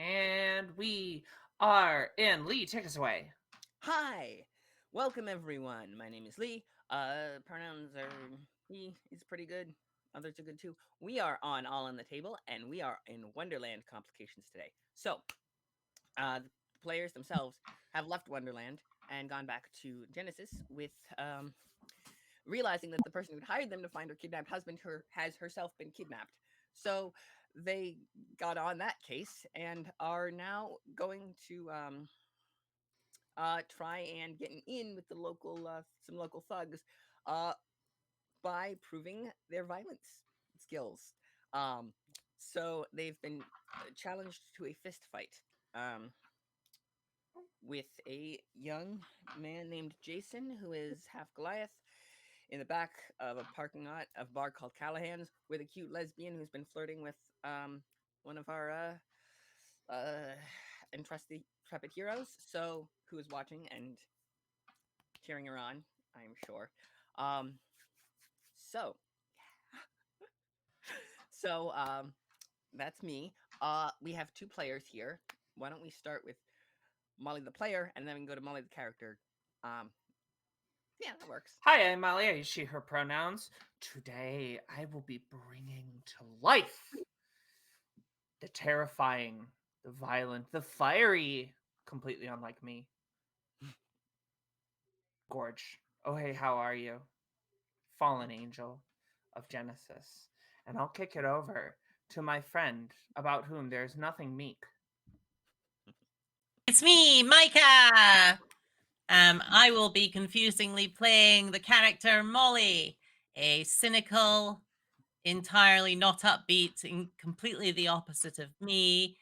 And we are in. Lee, take us away. Hi, welcome everyone. My name is Lee. Pronouns are he is pretty good. Others are good too. We are on All on the Table, and we are in Wonderland Complications today. The players themselves have left Wonderland and gone back to Genesis with realizing that the person who'd hired them to find her kidnapped husband has herself been kidnapped. So they got on that case and are now going to try and getting in with the local some local thugs uh, by proving their violence skills. Um, so they've been challenged to a fist fight with a young man named Jason, who is half Goliath, in the back of a parking lot of a bar called Callahan's, with a cute lesbian who's been flirting with one of our uh, intrepid heroes. So who is watching and cheering her on, I'm sure. Um, so, so that's me. We have two players here. Why don't we start with Molly the player, and then we can go to Molly the character. Um, yeah, that works. Hi, I'm Malia. She, her pronouns. Today, I will be bringing to life the terrifying, the violent, the fiery, completely unlike me, Gorge. Oh, hey, how are you? Fallen angel of Genesis. And I'll kick it over to my friend, about whom there is nothing meek. It's me, Micah. I will be confusingly playing the character Molly, a cynical, entirely not upbeat, and completely the opposite of me.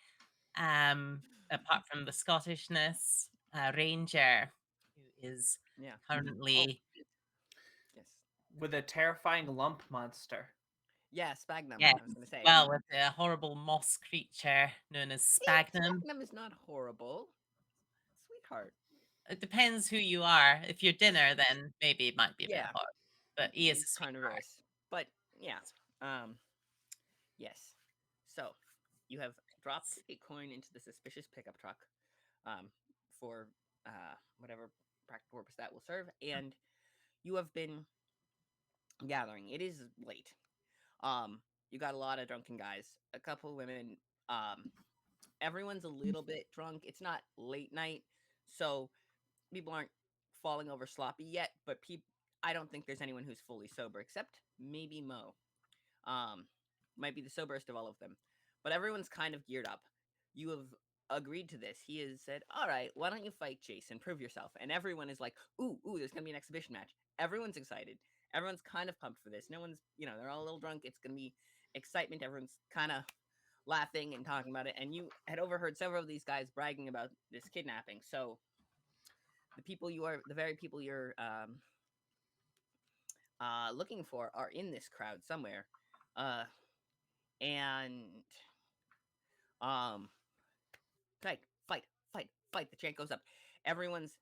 Apart from the Scottishness, Ranger, who is Yeah. Oh, currently yes. With a terrifying lump monster. Yeah, Spagnum. yes, I was going to say. well with a horrible moss creature known as Spagnum. Spagnum is not horrible, sweetheart. It depends who you are. If you're dinner, then maybe it might be a bit Yeah, hard. But he is a it's sweetheart. carnivorous, but yeah. Um, yes. So you have dropped a coin into the suspicious pickup truck, um, for whatever practical purpose that will serve, and you have been gathering. It is late. You got a lot of drunken guys, a couple women. Everyone's a little bit drunk. It's not late night, so people aren't falling over sloppy yet. But I don't think there's anyone who's fully sober, except maybe Mo. Um, might be the soberest of all of them. But everyone's kind of geared up. You have agreed to this. He has said, "All right, why don't you fight Jason? Prove yourself." And everyone is like, "Ooh, ooh, there's gonna be an exhibition match." Everyone's excited. Everyone's kind of pumped for this. No one's, they're all a little drunk. It's gonna be excitement. Everyone's kind of laughing and talking about it. And you had overheard several of these guys bragging about this kidnapping. So the very people you're looking for are in this crowd somewhere. Uh, and um fight, fight, fight, fight. The chant goes up. Everyone's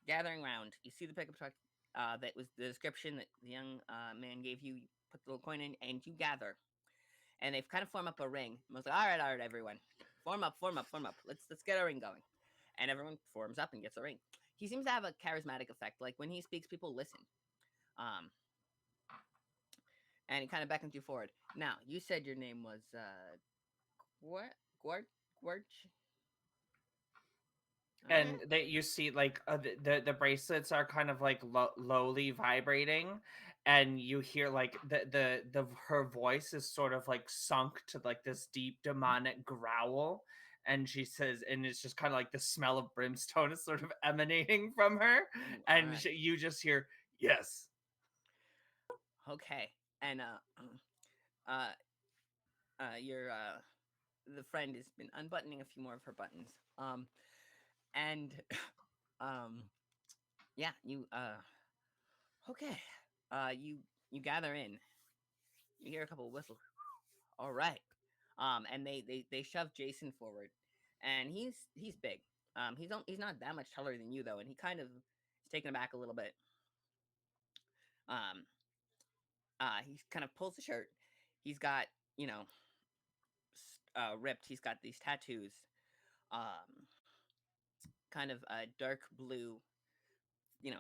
gathering around. You see the pickup truck. That was the description that the young man gave you. You put the little coin in, and you gather. And they've kind of formed up a ring. I was like, all right, everyone, form up, form up, form up. Let's get a ring going. And everyone forms up and gets a ring. He seems to have a charismatic effect. Like when he speaks, people listen. Um, and he kind of beckons you forward. Now, you said your name was what? Gorge? All right. And that you see like the bracelets are kind of like lowly vibrating, and you hear like the her voice is sort of like sunk to like this deep demonic growl, and she says, and it's just kind of like the smell of brimstone is sort of emanating from her, Ooh, all and right. you just hear yes. Okay. And uh, your the friend has been unbuttoning a few more of her buttons. And um, yeah, you okay. You gather in. You hear a couple of whistles. All right. And they shove Jason forward, and he's big. He's not that much taller than you though, and he kind of is taken aback a little bit. Um, he kind of pulls the shirt. He's got ripped. He's got these tattoos. um, kind of dark blue,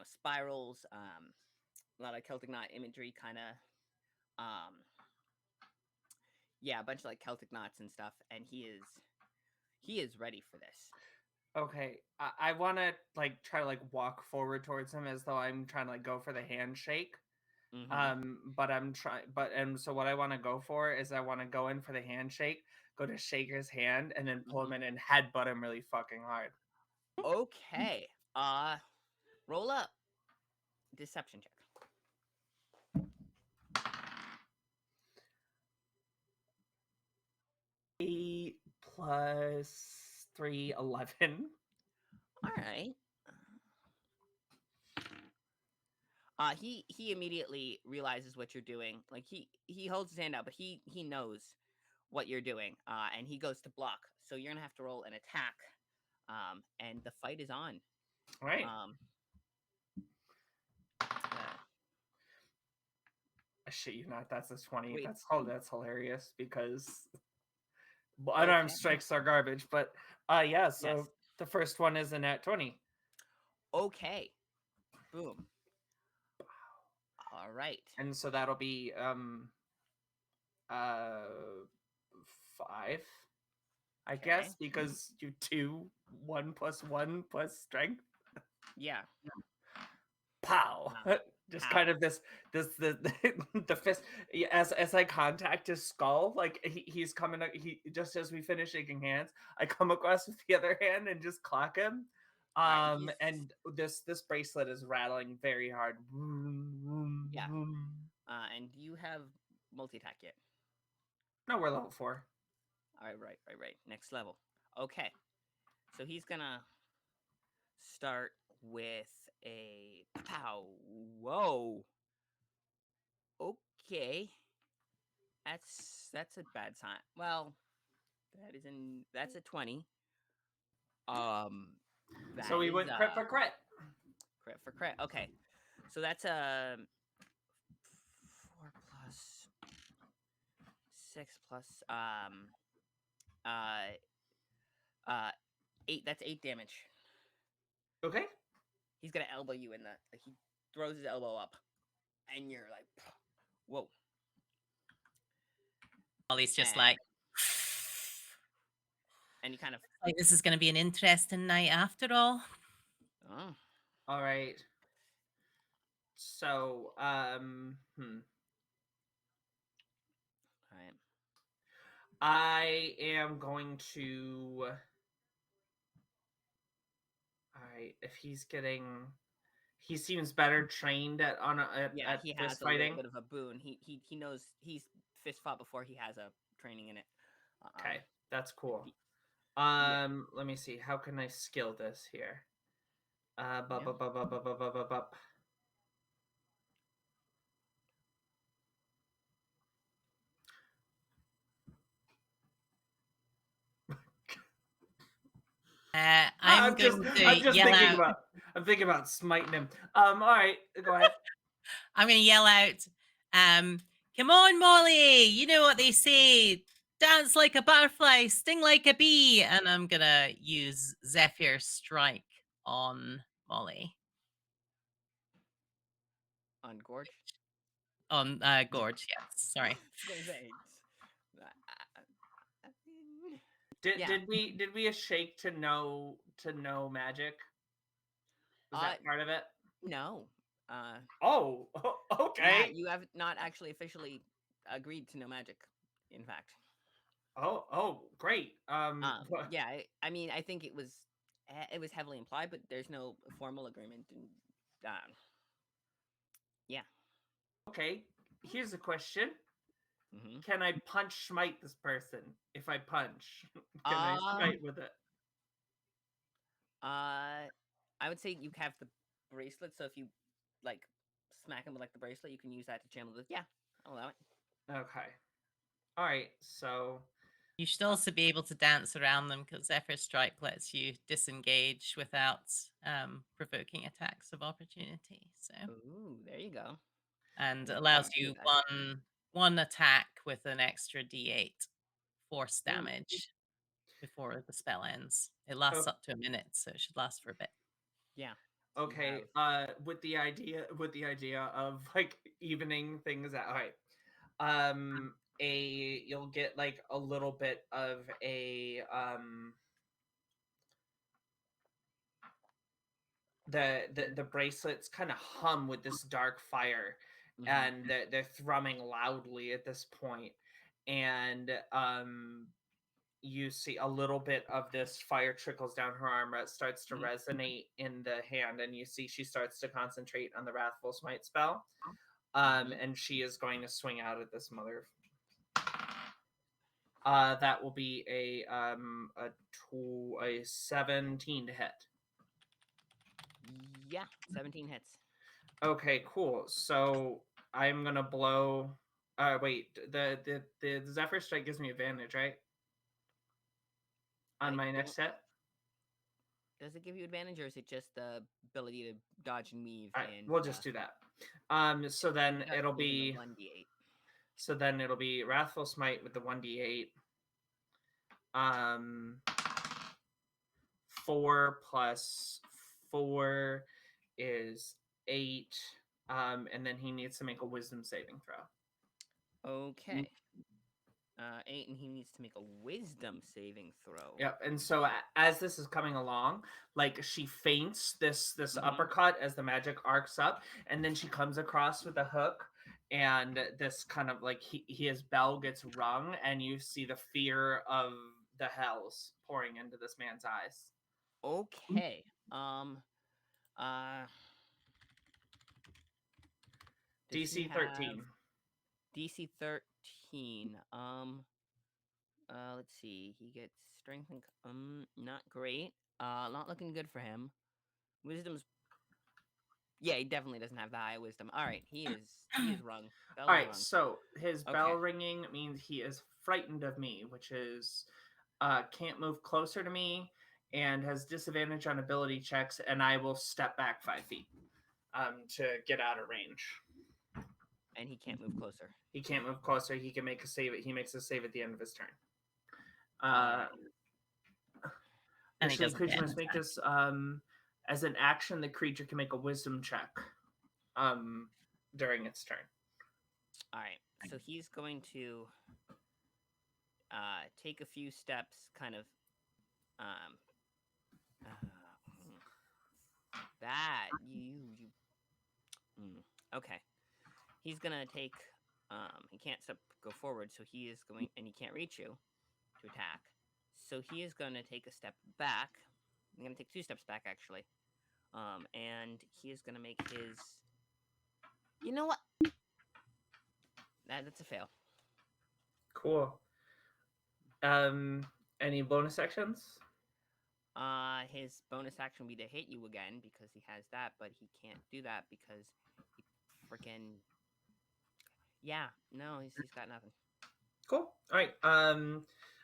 spirals, a lot of Celtic knot imagery, kind of, um, yeah, a bunch of like Celtic knots and stuff, and he is ready for this. Okay, I want to like try to like walk forward towards him as though I'm trying to like go for the handshake. Mm-hmm. But I'm trying, and so what I want to go for is I want to go in for the handshake, go to shake his hand, and then pull Mm-hmm. him in and headbutt him really fucking hard. Okay. Roll up deception check. 8 plus 3, 11. All right. He immediately realizes what you're doing. Like he holds his hand out, but he knows what you're doing. And he goes to block. So you're gonna have to roll an attack. And the fight is on. All right. Um, uh, I shit you not. That's a 20. wait. That's hilarious because unarmed Okay. strikes are garbage. But yeah. So Yes. the first one is a nat 20. Okay. Boom. All right. And so that'll be uh 5, I Okay. guess, because you 2 1 plus 1 plus strength. Yeah. Pow. Just Pow. kind of the fist, as I contact his skull, like he's coming, he just as we finish shaking hands, I come across with the other hand and just clock him. All right. And this bracelet is rattling very hard. Yeah. And do you have multi-attack yet? No, we're level 4. All right. Right. Next level. Okay. So he's gonna start with a pow. Whoa. Okay. That's a bad sign. Well, that's a 20. Um So that we is went crit for crit. crit for crit. Okay. So that's a 4 plus 6 plus uh 8. That's 8 damage. Okay. He's gonna elbow you in the. Like, he throws his elbow up, and you're like, whoa. Molly's just And, like, and you kind of. like, this is going to be an interesting night after all. Oh. All right. So, All right. I am going to. All right, if he's getting, he seems better trained Yeah, at he has fist a little fighting. bit of a boon. He knows he's fist fought before. He has a training in it. Okay, that's cool. Yeah. Let me see. How can I skill this here? Yeah. I'm going to yell out. I'm thinking about smiting him. All right, go ahead. I'm going to yell out, come on, Molly. You know what they say. Dance like a butterfly, sting like a bee. And I'm going to use Zephyr Strike on Molly. On Gorge. On Gorge, yes. Sorry. Did we shake to know magic? Was that part of it? No. Oh, okay. Yeah, you have not actually officially agreed to no magic. In fact. Oh, great. Yeah. I mean, I think it was heavily implied, but there's no formal agreement. And yeah. Okay. Here's a question. Mm-hmm. Can I punch smite this person? If I punch, can I smite with it? I would say you have the bracelet, so if you like smack him with like the bracelet, you can use that to channel the. Yeah, I'll allow it. Okay. All right. So you should also be able to dance around them because Zephyr Strike lets you disengage without provoking attacks of opportunity. So, ooh, there you go. And allows you one attack with an extra D8 force damage. before the spell ends. It lasts Oh, up to a minute, so it should last for a bit. Yeah. So you okay. have With the idea of like evening things out. All right. You'll get like a little bit of a the bracelets kind of hum with this dark fire, and they're thrumming loudly at this point, and you see a little bit of this fire trickles down her arm. It starts to resonate in the hand, and you see she starts to concentrate on the Wrathful Smite spell. And she is going to swing out at this mother. That will be a 17 to hit. Yeah, 17 hits. Okay, cool. So I'm gonna blow. Wait. The Zephyr Strike gives me advantage, right? On I my don't. next hit. Does it give you advantage, or is it just the ability to dodge and weave? All right, And we'll just do that. So then that's it'll given be. a 1d8. So then it'll be Wrathful Smite with the 1d8. 4 plus 4 is 8. And then he needs to make a Wisdom saving throw. Okay. 8, and he needs to make a Wisdom saving throw. Yep. And so as this is coming along, like she feints this uppercut as the magic arcs up, and then she comes across with a hook, and this kind of like his bell gets rung, and you see the fear of the hells pouring into this man's eyes. Okay. Uh. Does he DC have 13. DC 13? Let's see. He gets strength and not great. Not looking good for him. Wisdom's. Yeah, he definitely doesn't have the high wisdom. All right, he is rung. Bell All is right, rung. so his Okay. bell ringing means he is frightened of me, which is can't move closer to me and has disadvantage on ability checks, and I will step back 5 feet to get out of range. And he can't move closer. He can't move closer. He can make a save. He makes a save at the end of his turn. Alright. And he Actually, doesn't creature get must an make this as an action. The creature can make a Wisdom check during its turn. Alright. So he's going to take a few steps, kind of that you okay. He's gonna take he can't go forward, so he is going, and he can't reach you to attack. So he is gonna take a step back. I'm gonna take 2 steps back actually. And he is gonna make his. You know what? That's a fail. Cool. Any bonus actions? His bonus action would be to hit you again because he has that, but he can't do that because he freaking. Yeah, no, he's got nothing. Cool. All right.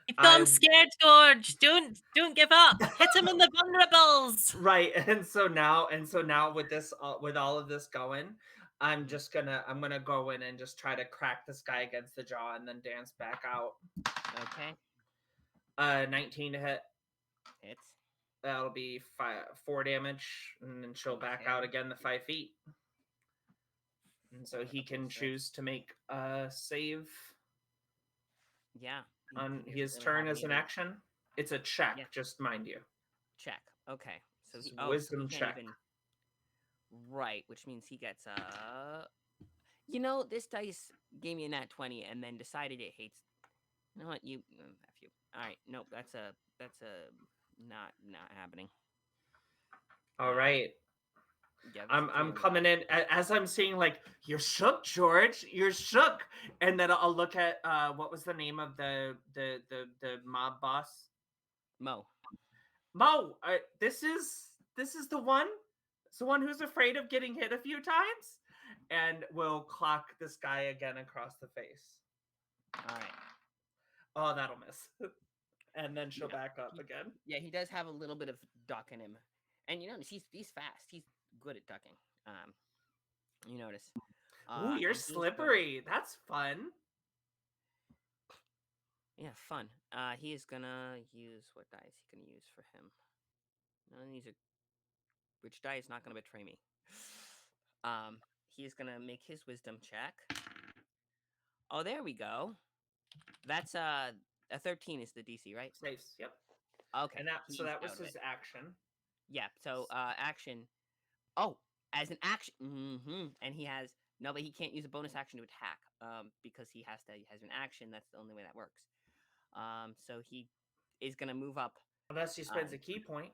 Keep on scared, George. Don't give up. Hit him in the vulnerables. Right. And so now with this with all of this going, I'm gonna go in and just try to crack this guy against the jaw and then dance back out. Okay. 19 to hit. Hits. That'll be 4 damage, and then she'll back out again the 5 feet. And so he can choose to make a save. Yeah. On his turn as an action. It's a check, just mind you. Check. Okay. So he, Wisdom so he check. can't even. Right, which means he gets You know, this dice gave me a nat 20 and then decided it hates. You know what? You F you. All right. Nope. That's a not happening. All right. Yeah, I'm coming in as I'm seeing like you're shook, George. You're shook, and then I'll look at what was the name of the mob boss? Mo. This is the one. It's the one who's afraid of getting hit a few times, and we'll clock this guy again across the face. All right. Oh, that'll miss. And then she'll back up again. Yeah, he does have a little bit of duck in him, and you notice he's fast. He's good at ducking. You notice. Ooh, you're slippery. That's fun. Yeah, fun. He is gonna use what die is he gonna use for him? None of these are. Which die is not gonna betray me? He is gonna make his wisdom check. Oh, there we go. That's a 13 is the DC, right? Saves. Yep. Okay, And so he's that was out of it. his action. Yeah. So action. Oh, as an action. And he has no, but he can't use a bonus action to attack. Because he has an action. That's the only way that works. So he is gonna move up. Unless he spends a key point.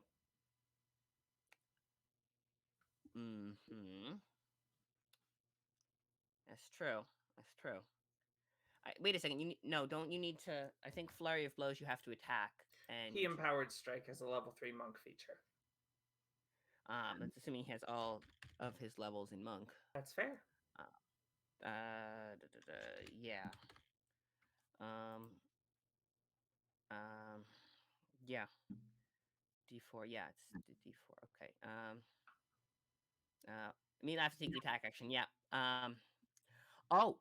That's true. That's true. Wait a second. Don't you need to? I think flurry of blows. You have to attack. And He empowered strike as a level 3 monk feature. that's assuming he has all of his levels in monk. That's fair. Yeah. Yeah. D4. Yeah, it's the D4. Okay. I mean, I have to take the attack action. Yeah. Oh,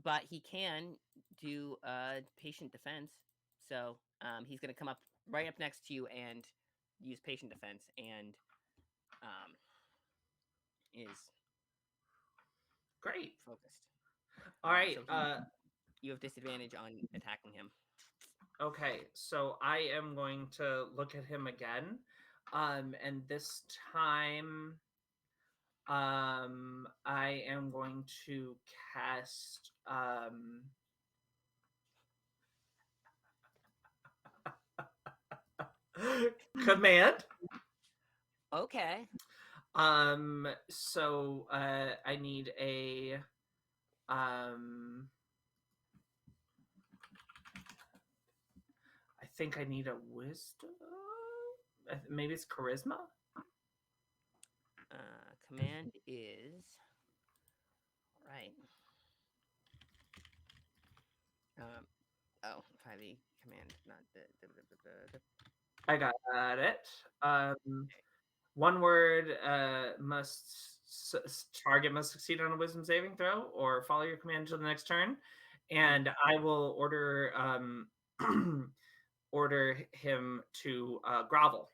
but he can do patient defense. So he's gonna come up right up next to you and use patient defense and is Great. focused. All right. So you have disadvantage on attacking him. Okay, so I am going to look at him again. And this time I am going to cast command. Okay. So I need a I think I need a wisdom. Maybe it's charisma. Command is right. 5e command, not the. I got it. One word target must succeed on a wisdom saving throw or follow your command until the next turn, and I will order order him to grovel.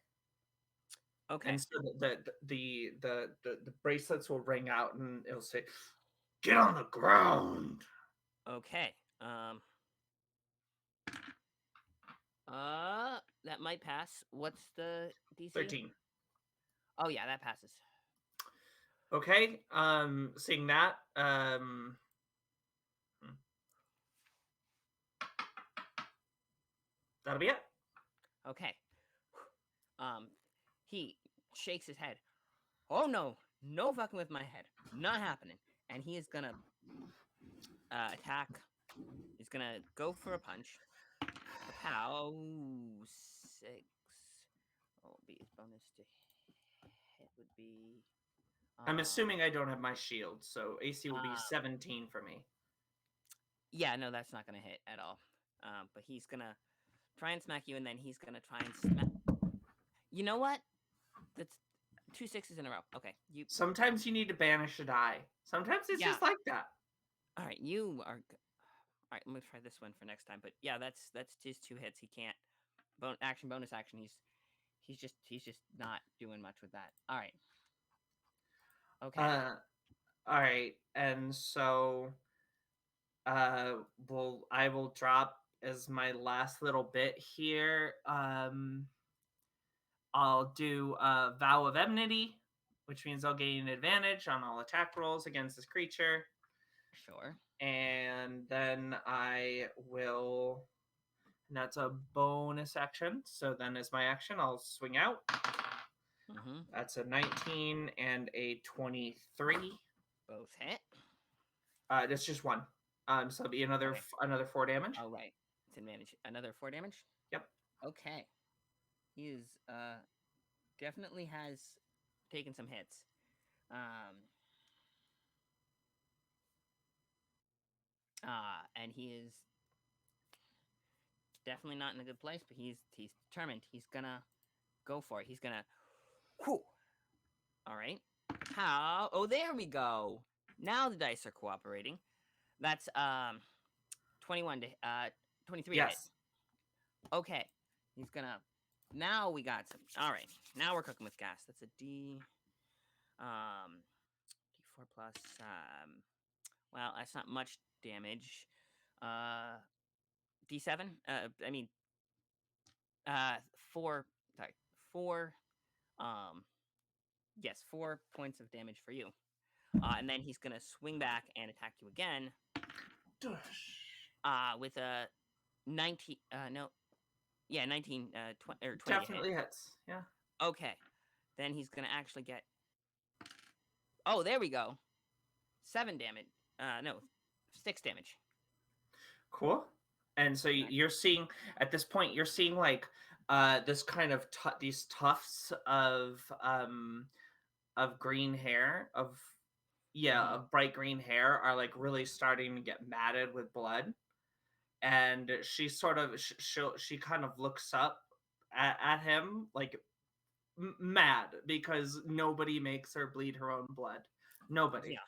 Okay. And so the bracelets will ring out and it'll say, "Get on the ground." Okay. That might pass. What's the DC? 13. Oh yeah, that passes. Okay. Seeing that, that'll be it. Okay. He shakes his head. Oh no, no fucking with my head. Not happening. And he is gonna attack. He's gonna go for a punch. Pow 6. What would be his bonus to hit? Would be. I'm assuming I don't have my shield, so AC will be 17 for me. Yeah, no, that's not gonna hit at all. But he's gonna try and smack you, and then he's gonna try and smack. You know what? That's 2 6s in a row. Okay, you. Sometimes you need to banish a die. Sometimes it's just like that. All right, you are. All right, I'm gonna try this one for next time. But yeah, that's just 2 hits. He can't. Bonus action. He's just not doing much with that. All right. Okay. All right, and so I will drop as my last little bit here. I'll do a Vow of Enmity, which means I'll gain an advantage on all attack rolls against this creature. Sure. And then I will. And that's a bonus action. So then, as my action, I'll swing out. That's a 19 and a 23. Both hit. That's just one. So it'll be another 4 damage. Oh right, it's advantage. Another 4 damage. Yep. Okay. He is definitely has taken some hits. And he is definitely not in a good place, but he's determined. He's gonna go for it. He's gonna. Whew. All right. How? Oh, there we go. Now the dice are cooperating. That's 21 to 23 yes. hit. Okay, he's gonna. Now we got some. All right, now we're cooking with gas. That's a D4 plus. Well, that's not much damage. Uh, D7. I mean, 4. Sorry, 4. Um, yes, 4 points of damage for you. And then he's gonna swing back and attack you again. With a 19. No, yeah, 19. 20 or 20 to hit. Definitely hits. Yeah. Okay, then he's gonna actually get. Oh, there we go. 7 damage. No, 6 damage. Cool. And so you're seeing at this point, you're seeing like this kind of these tufts of green hair of bright green hair are like really starting to get matted with blood. And she sort of she kind of looks up at him like mad because nobody makes her bleed her own blood. Nobody. Yeah.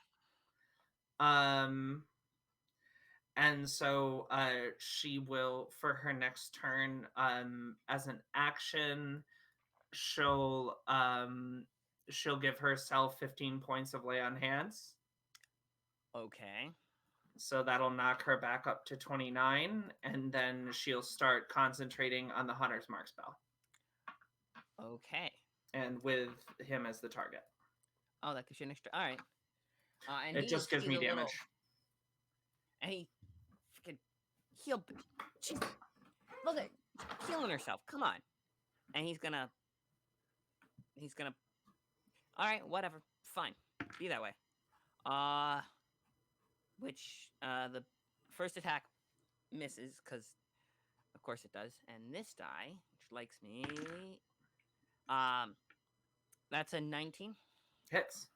And so she will, for her next turn, as an action, she'll give herself 15 points of lay on hands. Okay. So that'll knock her back up to 29, and then she'll start concentrating on the Hunter's Mark spell. Okay. And with him as the target. Oh, that gives you an extra. All right. And it just gives me damage. Little, and he freaking heal. She's look at healing herself. Come on. And he's gonna. All right, whatever. Fine. Be that way. Which the first attack misses because, of course, it does. And this die, which likes me, that's a 19. Hits.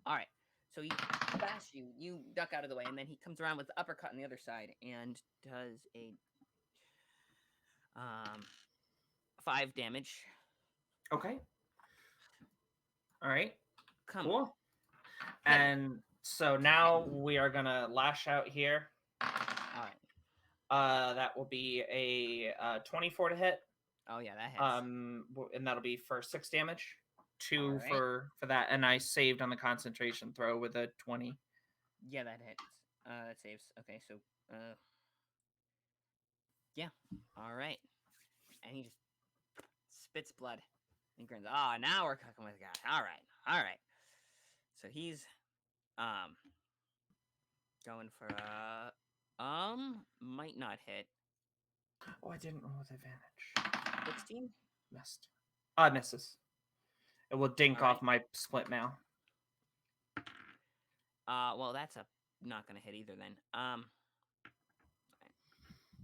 All right. So he bashes you. You duck out of the way, and then he comes around with the uppercut on the other side and does a 5 damage. Okay. All right. Come cool. on. And so now we are gonna lash out here. All right. That will be a 24 to hit. Oh yeah, that hits. And that'll be for 6 damage. 2 right. for that, and I saved on the concentration throw with a 20. Yeah, that hits. That saves. Okay, so yeah. All right. And he just spits blood and grins. Ah, now we're cooking with gas. All right. So he's going for might not hit. Oh, I didn't roll with advantage. 16? Missed. Misses. It will dink off my split mail. Well, that's not gonna hit either then.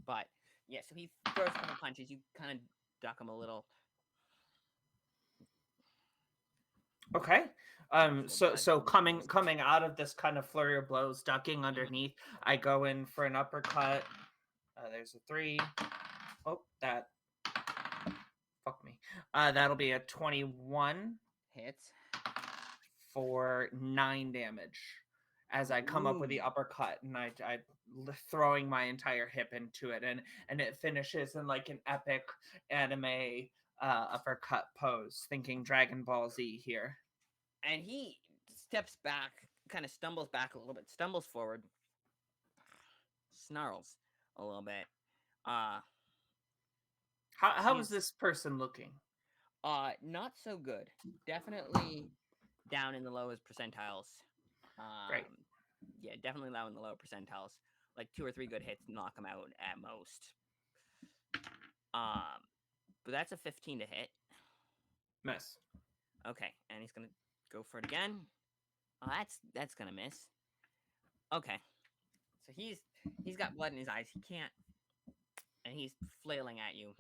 But yeah, so he throws a couple punches. You kind of duck him a little. Okay. So coming out of this kind of flurry of blows, ducking underneath, I go in for an uppercut. There's a 3. Oh, that. Fuck me. That'll be a 21. Hits. For 9 damage. As I come up with the uppercut, and I throwing my entire hip into it, and it finishes in like an epic anime uppercut pose, thinking Dragon Ball Z here. And he steps back, kind of stumbles back a little bit, stumbles forward, snarls a little bit. How is this person looking? Not so good. Definitely down in the lowest percentiles. Great. Yeah, definitely low in the low percentiles. Like 2 or 3 good hits knock him out at most. But that's a 15 to hit. Miss. Okay, and he's gonna go for it again. Oh, that's gonna miss. Okay, so he's got blood in his eyes. He can't, and he's flailing at you.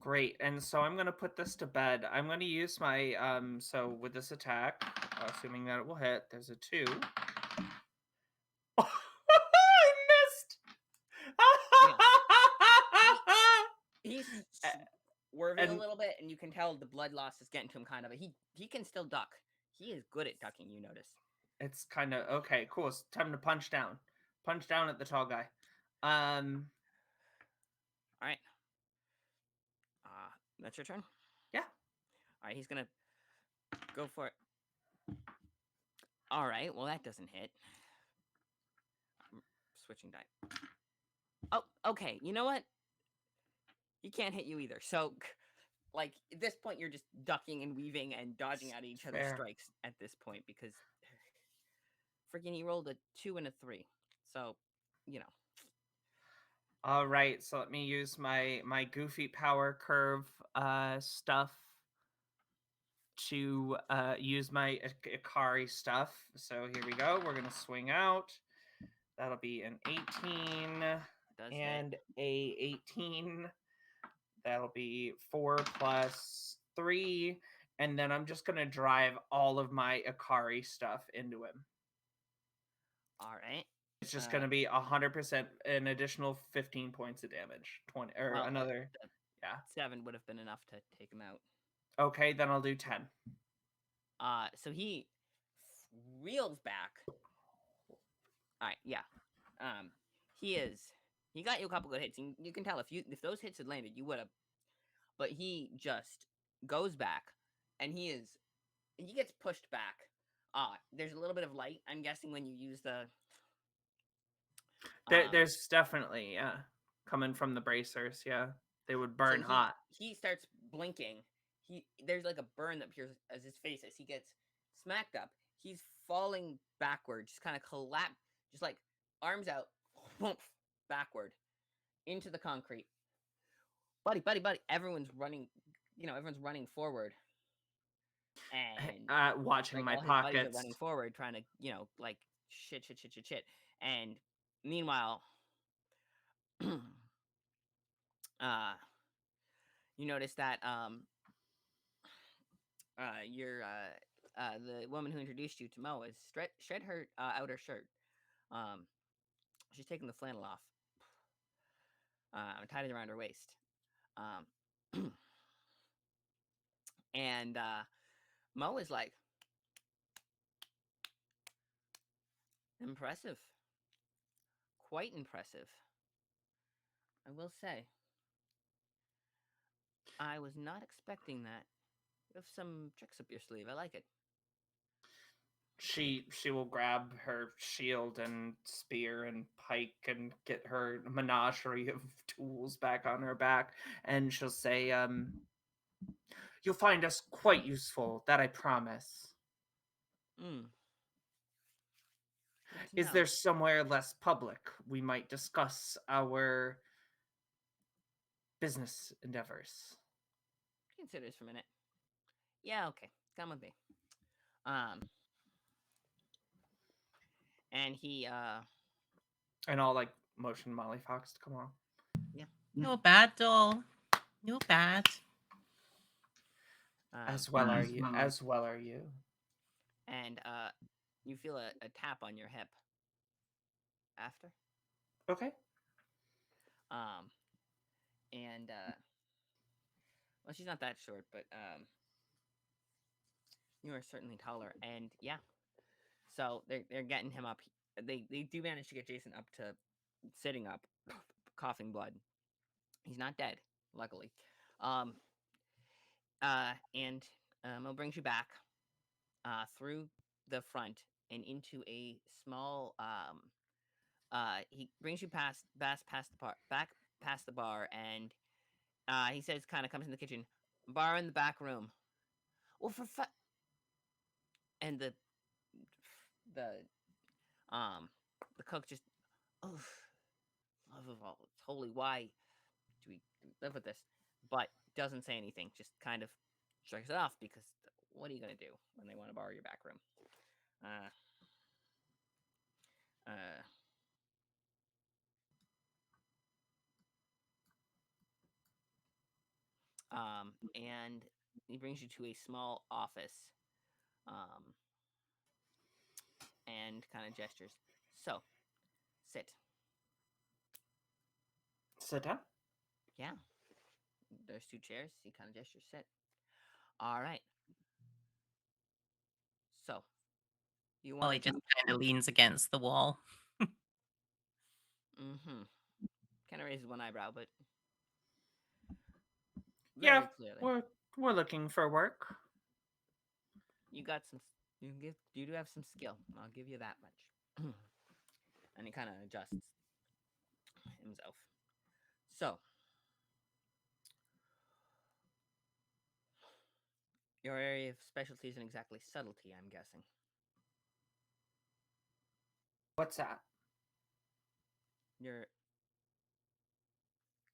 Great, and so I'm gonna put this to bed. I'm gonna use my so with this attack, assuming that it will hit. There's a 2. I missed. He's swerving a little bit, and you can tell the blood loss is getting to him kind of. But he can still duck. He is good at ducking. You notice. It's kind of okay. Cool. It's time to punch down. Punch down at the tall guy. All All right. That's your turn. Yeah. All right, he's gonna go for it. All right. Well, that doesn't hit. I'm switching die. Oh, okay. You know what? He can't hit you either. So, like at this point, you're just ducking and weaving and dodging out of each other's Fair. strikes at this point because freaking he rolled a 2 and a 3. So, you know. All right, so let me use my goofy power curve stuff to use my Ikari stuff. So here we go. We're gonna swing out. That'll be an 18 Does and a 18. That'll be 4 plus 3. And then I'm just gonna drive all of my Ikari stuff into him. All right. It's just gonna be 100% an additional 15 points of damage. 20 or Well, another. Yeah. 7 would have been enough to take him out. Okay, then I'll do 10. So he reels back. All right, yeah. He got you a couple good hits. And you can tell if those hits had landed, you would have. But he just goes back, and he gets pushed back. There's a little bit of light. I'm guessing when you use the. There's definitely coming from the bracers. Yeah, they would burn so hot. He starts blinking. There's like a burn that appears as his face as he gets smacked up. He's falling backward, just kind of collapse, just like arms out, whoomp, backward into the concrete. Buddy! Everyone's running. Everyone's running forward. And Watching like, my all his buddies pockets. are running forward, trying to, like shit. And meanwhile, you notice that the woman who introduced you to Mo is shed her outer shirt. She's taken the flannel off, and tied it around her waist. And Mo is like, impressive, quite impressive. I will say, I was not expecting that. You have some tricks up your sleeve. I like it. She will grab her shield and spear and pike and get her menagerie of tools back on her back, and she'll say, "You'll find us quite useful, that I promise." Mm. Is there somewhere less public we might discuss our business endeavors? Consider this for a minute. Yeah, okay. Come with me. And he And I'll like motion Molly Fox to come on. Yeah. No bad, doll. No bad. As well are you. As well are you. And you feel a tap on your hip. After. Okay. And well, she's not that short, but you are certainly taller. And yeah, so they're getting him up. They do manage to get Jason up to sitting up, coughing blood. He's not dead, luckily. And it brings you back through the front and into a small he brings you past the bar, and he says, kind of comes in the kitchen, bar in the back room. Well, and the cook just, oh, love of all, it's holy, why do we live with this? But doesn't say anything, just kind of shrugs it off, because what are you gonna do when they want to borrow your back room? And he brings you to a small office, and kind of gestures. So, sit. Sit down. Yeah. There's 2 chairs. He kind of gestures, sit. All right. So, you want? Molly just kind of leans against the wall. Mm-hmm. Kind of raises one eyebrow, but Yeah, very clearly. we're looking for work. You got some. You do have some skill. I'll give you that much. And he kind of adjusts himself. So your area of specialty isn't exactly subtlety, I'm guessing. What's that? You're.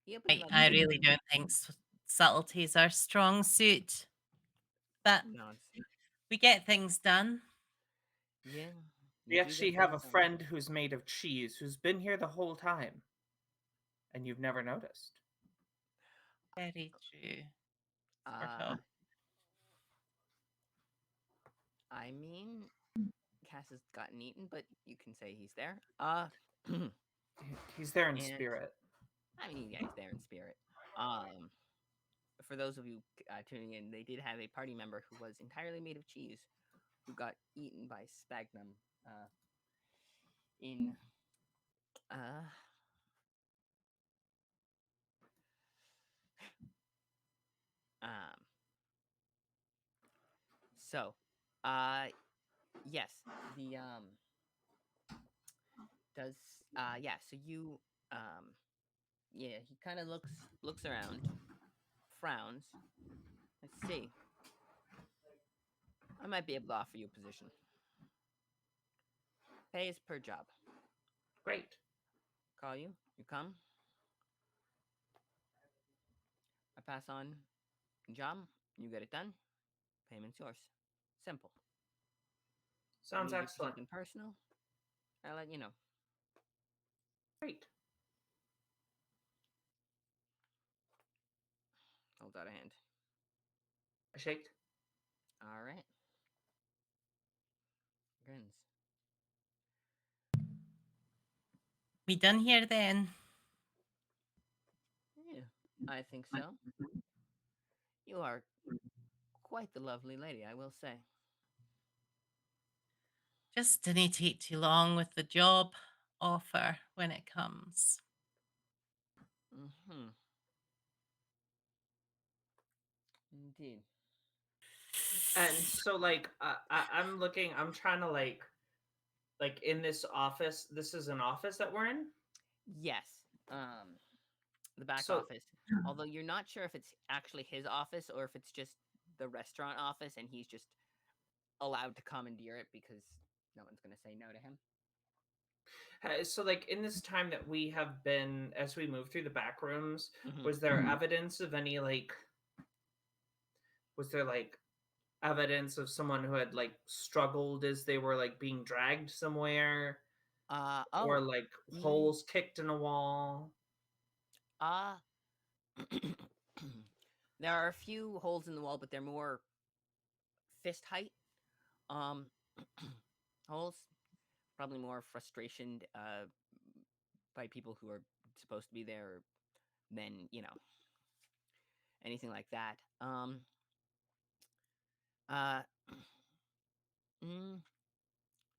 He opens I up. really don't think subtlety is our strong suit, but Nods. we get things done. Yeah, We you do actually get have a things done. friend who's made of cheese who's been here the whole time, and you've never noticed. Very true. Sort Uh, of. I mean, Cass has gotten eaten, but you can say he's there. He's there in And spirit. I mean, yeah, he's there in spirit. Um, for those of you tuning in, they did have a party member who was entirely made of cheese, who got eaten by sphagnum. In uh, um, so, uh, yes, the does yeah. So you yeah, he kind of looks around, frowns. Let's see. I might be able to offer you a position. Pay is per job. Great. Call you. You come. I pass on job. You get it done. Payment's yours. Simple. I Sounds need you for excellent. something personal. I'll let you know. Great. Hold out a hand. I shake. All right. Grins. We done here then? Yeah, I think so. You are quite the lovely lady, I will say. Just didn't take too long with the job offer when it comes. Mm-hmm. Indeed. And so, like, I'm looking. I'm trying to like in this office. This is an office that we're in. Yes. Um, the back So, office. Although you're not sure if it's actually his office or if it's just the restaurant office and he's just allowed to commandeer it because no one's going to say no to him. so like in this time that we have been, as we move through the back rooms, Mm-hmm. was there evidence of any like? Was there like evidence of someone who had like struggled as they were like being dragged somewhere, or Oh. like Mm, holes kicked in a wall? uh, there are a few holes in the wall, but they're more fist height. Um, holes. Probably more frustration by people who are supposed to be there than anything like that. Uh, mm,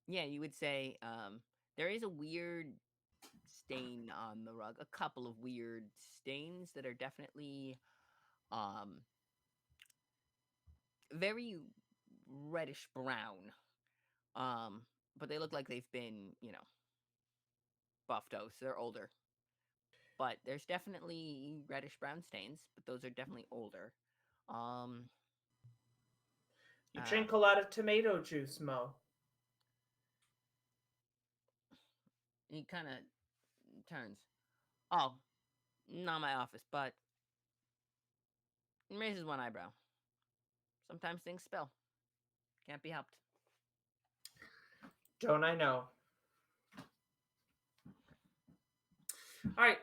yeah, you would say there is a weird stain on the rug. A couple of weird stains that are definitely um very reddish brown. Um, but they look like they've been buffed out. So they're older. But there's definitely reddish brown stains, but those are definitely older. Um, You uh, drink a lot of tomato juice, Mo. he kind of turns. Oh, not my office, but raises one eyebrow. Sometimes things spill. Can't be helped. Don't I know? All right.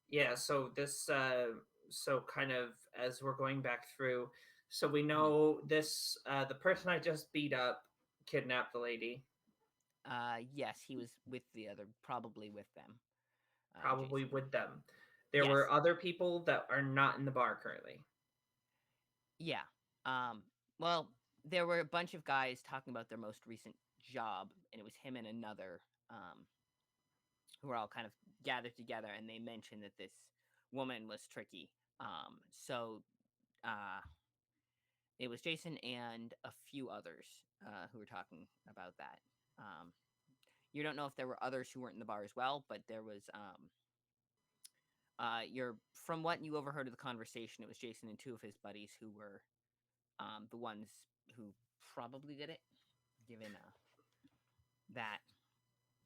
Yeah. So this. So kind of as we're going back through, so we Mhm. know this. The person I just beat up kidnapped the lady. Yes, he was with the other, probably with them. Probably Jason. with them. There Yes. were other people that are not in the bar currently. Yeah. Um. Well, there were a bunch of guys talking about their most recent job, and it was him and another. Um. who are all kind of gathered together, and they mention that this woman was tricky. So uh, it was Jason and a few others who were talking about that. Um, you don't know if there were others who weren't in the bar as well, but there was. You're from what you overheard of the conversation, it was Jason and two of his buddies who were the ones who probably did it, given that.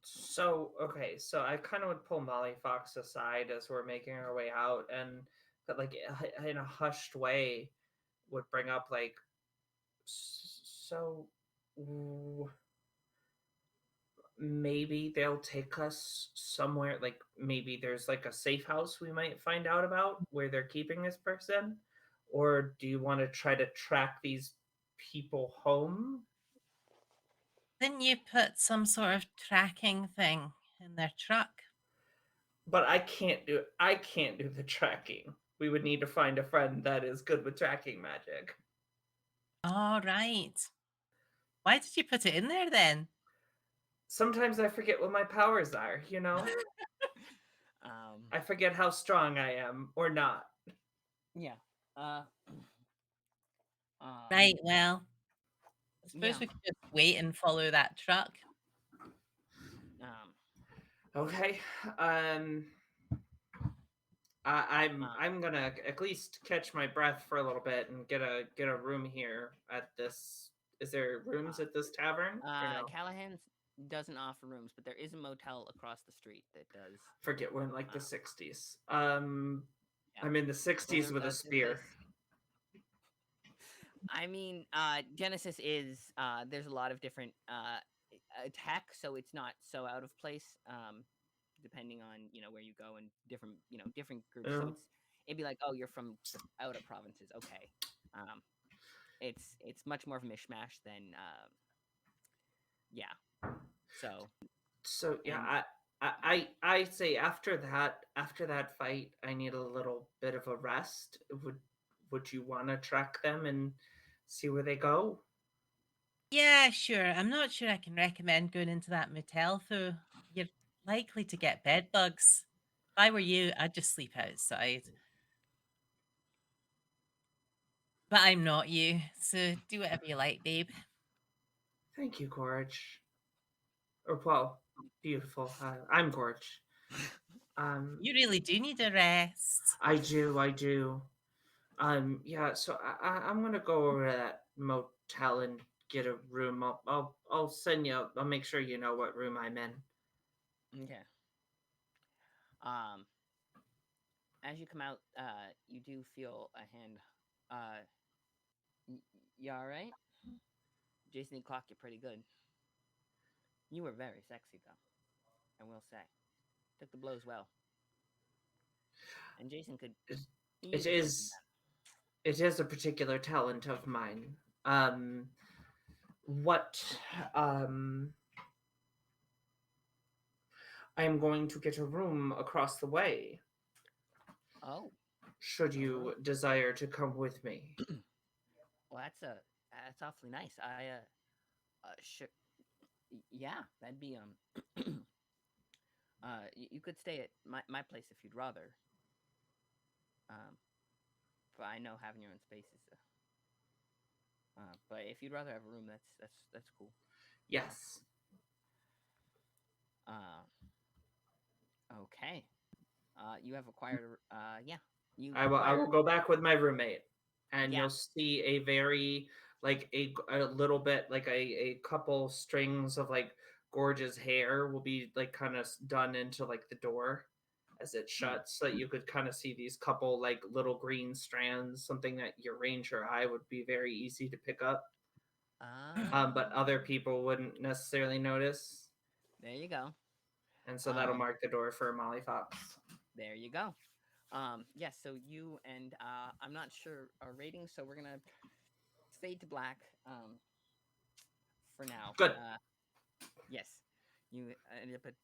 So, okay, so I kind of would pull Molly Fox aside as we're making our way out, and but like in a hushed way, would bring up like, so maybe they'll take us somewhere. Like maybe there's like a safe house we might find out about where they're keeping this person, or do you want to try to track these people home? Didn't you put some sort of tracking thing in their truck? But I can't do the tracking. We would need to find a friend that is good with tracking magic. All right. Why did you put it in there then? Sometimes I forget what my powers are, you know? I forget how strong I am or not. Yeah. Uh, Right, well, I suppose Yeah. we could just wait and follow that truck. Okay. I'm gonna at least catch my breath for a little bit and get a room here at this. Is there rooms at this tavern? Or no? Callahan's doesn't offer rooms, but there is a motel across the street that does. Forget we're in like the 60s. Yeah. I'm in the 60s with a spear. I mean, Genesis is there's a lot of different tech, so it's not so out of place. Depending on where you go and different groups. So it'd be like, oh, you're from the outer provinces, okay. It's much more of a mishmash than yeah. So yeah, I say after that fight, I need a little bit of a rest. Would you want to track them and see where they go? Yeah, sure. I'm not sure I can recommend going into that motel, though. You're likely to get bed bugs. If I were you, I'd just sleep outside. But I'm not you, so do whatever you like, babe. Thank you, Gorge. Or well, beautiful. I'm Gorge. You really do need a rest. I do. Yeah. So I'm gonna go over to that motel and get a room. I'll send you. I'll make sure you know what room I'm in. Okay. As you come out, you do feel a hand. You all right? Jason clocked you pretty good. You were very sexy, though, I will say. Took the blows well. And Jason could. It is a particular talent of mine. What I'm going to get a room across the way. Oh. Should you desire to come with me? Well, that's awfully nice. Sure. Yeah, that'd be you could stay at my place if you'd rather. But I know having your own space is. But if you'd rather have a room, that's cool. Yes. Okay. You have acquired. Yeah. I will go back with my roommate, and Yeah. you'll see a very like a little bit like a couple strings of like Gorge's hair will be like kind of done into like the door as it shuts, so that you could kind of see these couple like little green strands, something that your ranger eye would be very easy to pick up. But other people wouldn't necessarily notice. There you go. And so that'll mark the door for Molly Fox. There you go. Yes, so you and I'm not sure our rating, so we're gonna fade to black for now. Good. Yes, you ended up at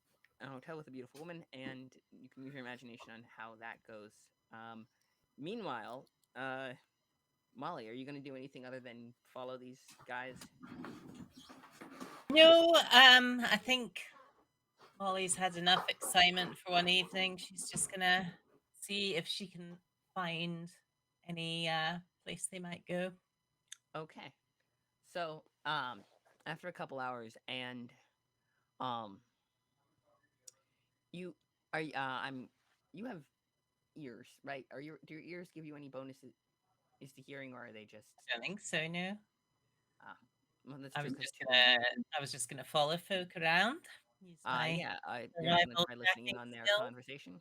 a hotel with a beautiful woman, and you can use your imagination on how that goes. Meanwhile, Molly, are you gonna do anything other than follow these guys? No, I think Molly's had enough excitement for one evening. She's just gonna see if she can find any place they might go. Okay. So, after a couple hours, and um, you I'm you have ears, right? Do your ears give you any bonuses is to hearing, or are they just I don't think so, no. uh, well, that's I true was because just gonna follow folk around. Use my yeah, you're not gonna survival try listening in tracking on their skill. conversation.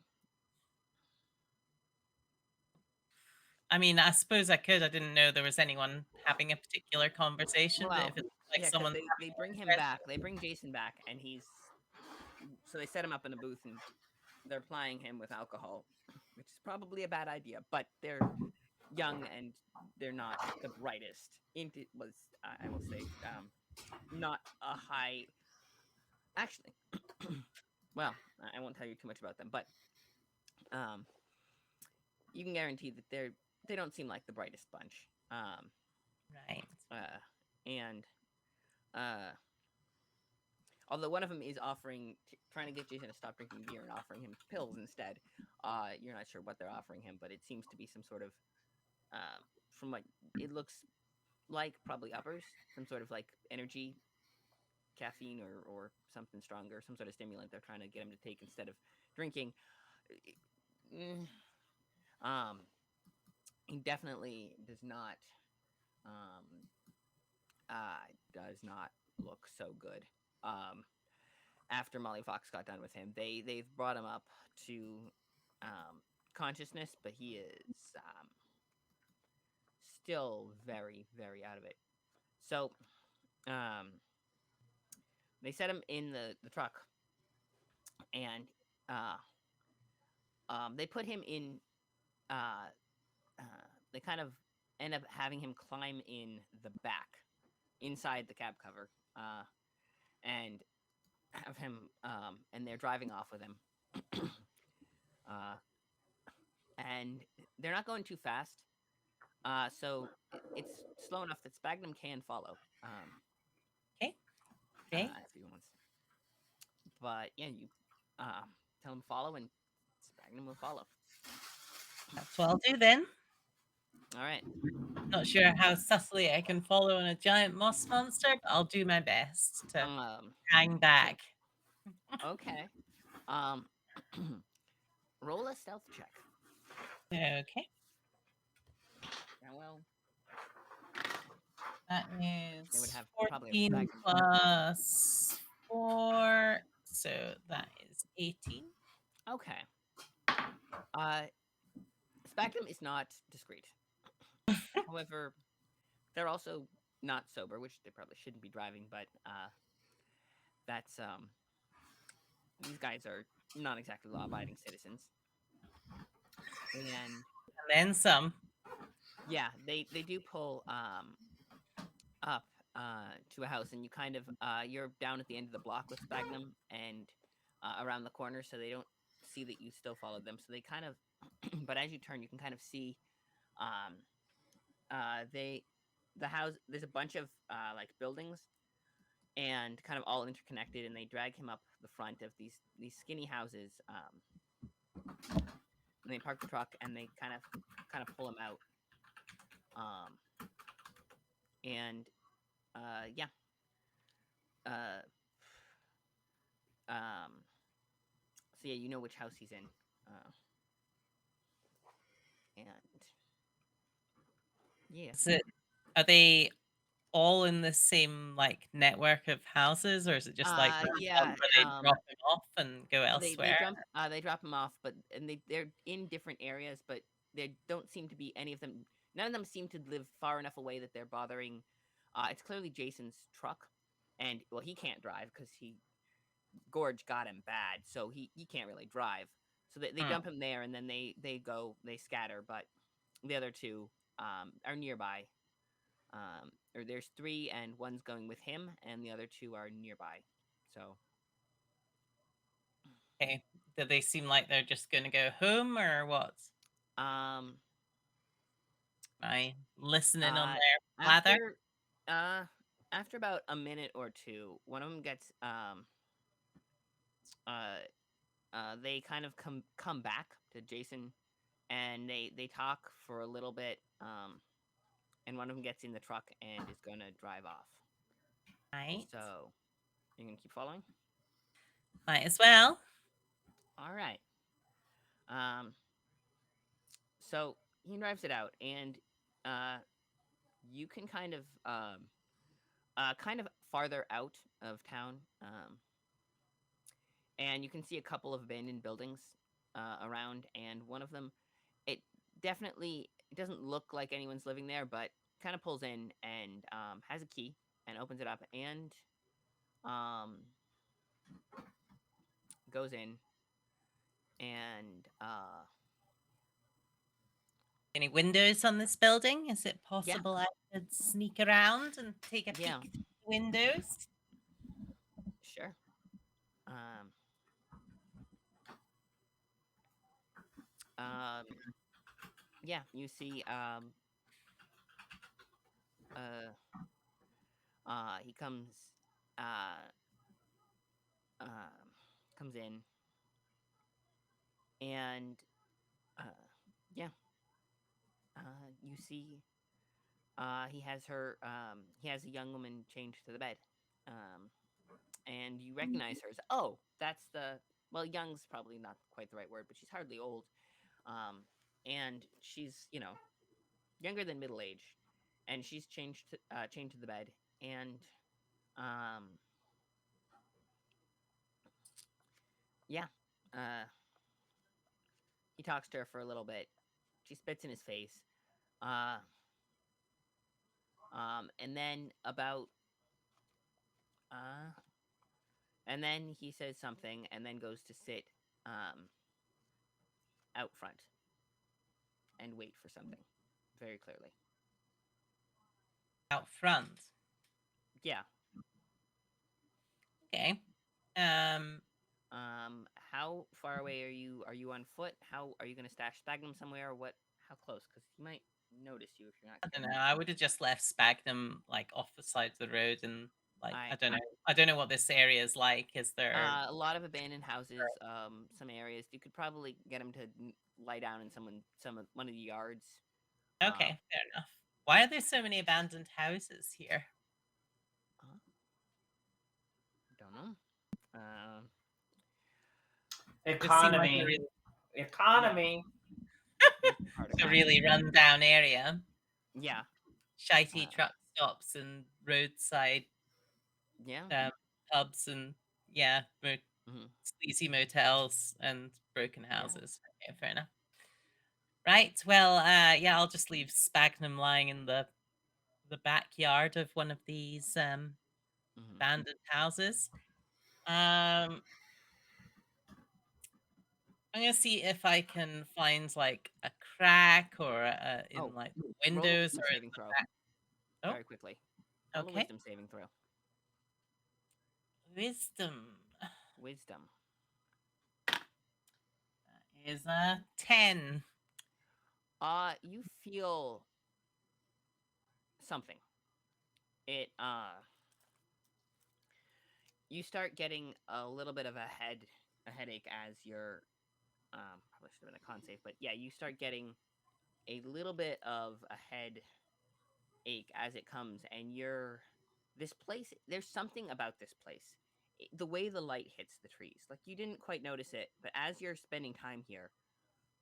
I mean, I suppose I could. I didn't know there was anyone having a particular conversation, but Well, if it looks like yeah, because someone's they having bring one him present, back. They bring Jason back, and so they set him up in a booth, and they're plying him with alcohol, which is probably a bad idea. But they're young and they're not the brightest. Int was, I will say, not a high. Actually, well, I won't tell you too much about them, but um, you can guarantee that they don't seem like the brightest bunch. right? And uh, although one of them is trying to get Jason to stop drinking beer and offering him pills instead. You're not sure what they're offering him, but it seems to be some sort of, from what it looks like, probably uppers, some sort of like energy, caffeine, or something stronger, some sort of stimulant they're trying to get him to take instead of drinking. Mm, Um, he definitely um, does not look so good. Um, After Molly Fox got done with him, they've brought him up to consciousness, but he is still very very out of it. So um, they set him in the truck, and uh, they put him in. Uh, uh, they kind of end up having him climb in the back, inside the cab cover, and have him. And they're driving off with him. uh, and they're not going too fast. So it's slow enough that Sphagnum can follow. Okay. Okay. If he wants, but yeah, you tell him follow, and Sphagnum will follow. That's what I'll do then. All right. Not sure how subtly I can follow on a giant moss monster, but I'll do my best to hang back. Okay. Um, roll a stealth check. Okay. Yeah, well, That they would is have probably a 14 Sphagnum. plus 4. So that is 18. Okay. Uh, Sphagnum is not discreet. However, they're also not sober, which they probably shouldn't be driving. But that's these guys are not exactly law-abiding citizens, and And then some. yeah, they do pull up to a house, and you kind of you're down at the end of the block with Sphagnum, and around the corner, so they don't see that you still followed them. So they kind of, but as you turn, you can kind of see um, they the house. There's a bunch of like buildings, and kind of all interconnected, and they drag him up the front of these skinny houses. And they park the truck, and they kind of pull him out. And yeah. Uh, um, so yeah, you know which house he's in. And yeah. Is it, are they all in the same like network of houses, or is it just like one Yeah. where they drop them off and go They elsewhere? they drop him off, but they're in different areas, but there don't seem to be any of them. None of them seem to live far enough away that they're bothering. It's clearly Jason's truck, and well, he can't drive because Gorge got him bad, so he can't really drive. So they dump him there, and then they scatter. But the other two are nearby. Or there's three, and one's going with him, and the other two are nearby. So Okay. Do they seem like they're just going to go home, or what? um, Am I listening on uh, their blather? after about a minute or two, one of them gets uh, they kind of come back to Jason, and they talk for a little bit. And one of them gets in the truck and is gonna drive off. Right. So you're gonna keep following. Might as well. All right. Um, so he drives it out, and uh, you can kind of farther out of town, and you can see a couple of abandoned buildings around, and one of them, it it doesn't look like anyone's living there, but kind of pulls in and has a key and opens it up and um, goes in and Any windows on this building? Is it yeah, possible I could sneak around and take a yeah, peek through the windows? sure. Um, um, yeah, you see uh he uh um comes in and uh yeah, you see he has a young woman changed to the bed. Um and you recognize her as, oh, that's the, well, young's probably not quite the right word, but she's hardly old. Um and she's, younger than middle age, and she's chained to the bed, and um yeah, uh he talks to her for a little bit. She spits in his face. Uh and then about uh and then he says something and then goes to sit um out front and wait for something very clearly. Out front. Yeah. Okay. Um, How far away are you on foot? How are you going to stash Sphagnum somewhere, or what? How close? Because he might notice you if you're not I don't careful. know. I would have just left Sphagnum like off the side of the road and like I I don't know. I don't know what this area is like. Is there A lot of abandoned houses, some areas. You could probably get him to lie down in one of the yards. Um, okay, fair enough. Why are there so many abandoned houses here? uh, don't know. Um, It seemed like Economy. yeah, Economy. there's part a economy. really run down area. Yeah, Shitey uh, truck stops and roadside yeah. um, pubs and yeah, Hmm. sleazy motels and broken Yeah. houses. Okay, fair enough. Right. Well, yeah, I'll just leave Sphagnum lying in the backyard of one of these Hmm. abandoned houses. Um, I'm gonna see if I can find like a crack or in Oh, like the roll a windows wisdom or in saving the throw back. Oh, very quickly. Roll a okay. wisdom saving throw. Wisdom Wisdom. is a 10. You feel something. It you start getting a little bit of a headache as you're probably should have been a con save, but yeah, you start getting a little bit of a head ache as it comes, and this place, there's something about this place. The way the light hits the trees, like you didn't quite notice it, but as you're spending time here,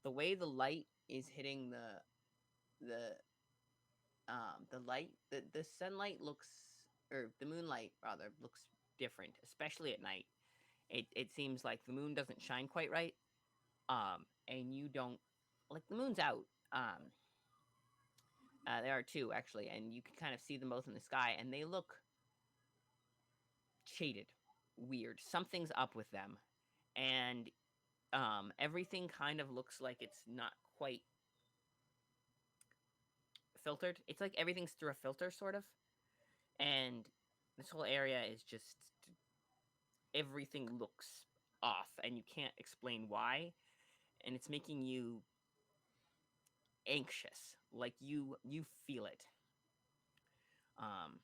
the way the light is hitting the light, the sunlight looks, or the moonlight rather, looks different, especially at night. It seems like the moon doesn't shine quite right. And you don't, like, the moon's out. There are two actually, and you can kind of see them both in the sky, and they look shaded, weird. Something's up with them, and everything kind of looks like it's not quite filtered. It's like everything's through a filter, sort of, and this whole area is just, everything looks off, and you can't explain why, and it's making you anxious, like you feel it. Um,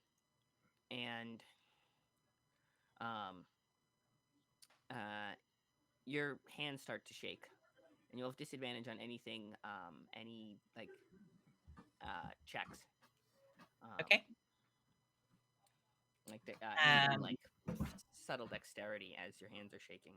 and um, your hands start to shake, and you'll have disadvantage on anything, any like checks, um, Okay. anything Um, like subtle dexterity as your hands are shaking.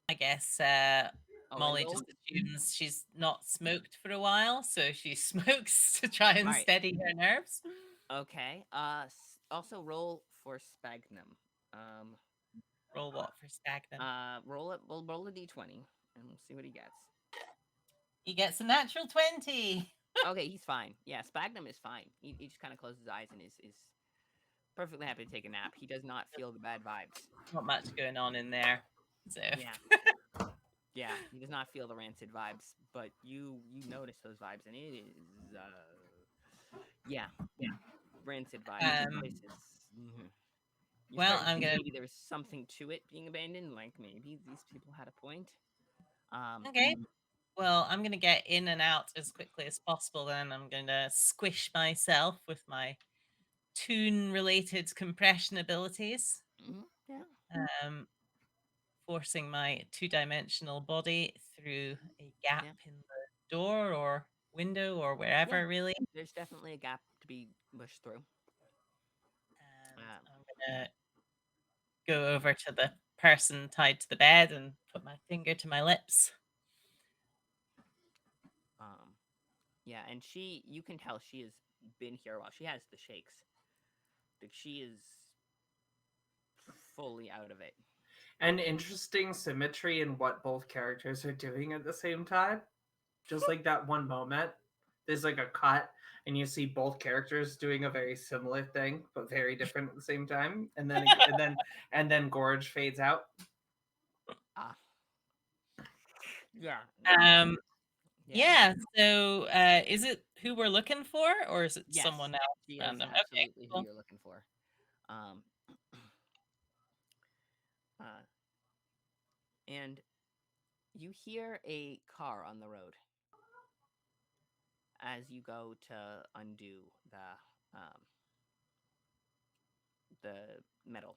I guess Oh, and Molly just roll. assumes she's not smoked for a while, so she smokes to try All and right. steady her nerves. Okay. Also roll for sphagnum. Um. Roll what for Stagnum? Roll it. We'll roll a d20 and we'll see what he gets. He gets a natural 20. Okay, he's fine. Yeah, sphagnum is fine. He just kind of closes his eyes and is perfectly happy to take a nap. He does not feel the bad vibes. Not much going on in there. So Yeah. Yeah, he does not feel the rancid vibes, but you notice those vibes, and it is yeah, rancid vibes. This um place is. You well, start to I'm think gonna maybe there's something to it being abandoned, like maybe these people had a point. okay. Well, I'm gonna get in and out as quickly as possible then. I'm gonna squish myself with my tune related compression abilities. Yeah, Um forcing my two-dimensional body through a gap yeah, in the door or window or yeah. wherever really. There's definitely a gap to be pushed through. And Um, I'm gonna go over to the person tied to the bed and put my finger to my lips. um, yeah, and you can tell she has been here a while. She has the shakes. Like she is fully out of it. An interesting symmetry in what both characters are doing at the same time. Just like that one moment, there's like a cut, and you see both characters doing a very similar thing, but very different at the same time. And then Gorge fades out. Ah, yeah, Um, yeah, yeah. So, is it who we're looking for, or is it yes. someone else She is random? Okay, absolutely who cool. you're looking for. Um, uh, and you hear a car on the road as you go to undo um, the metal,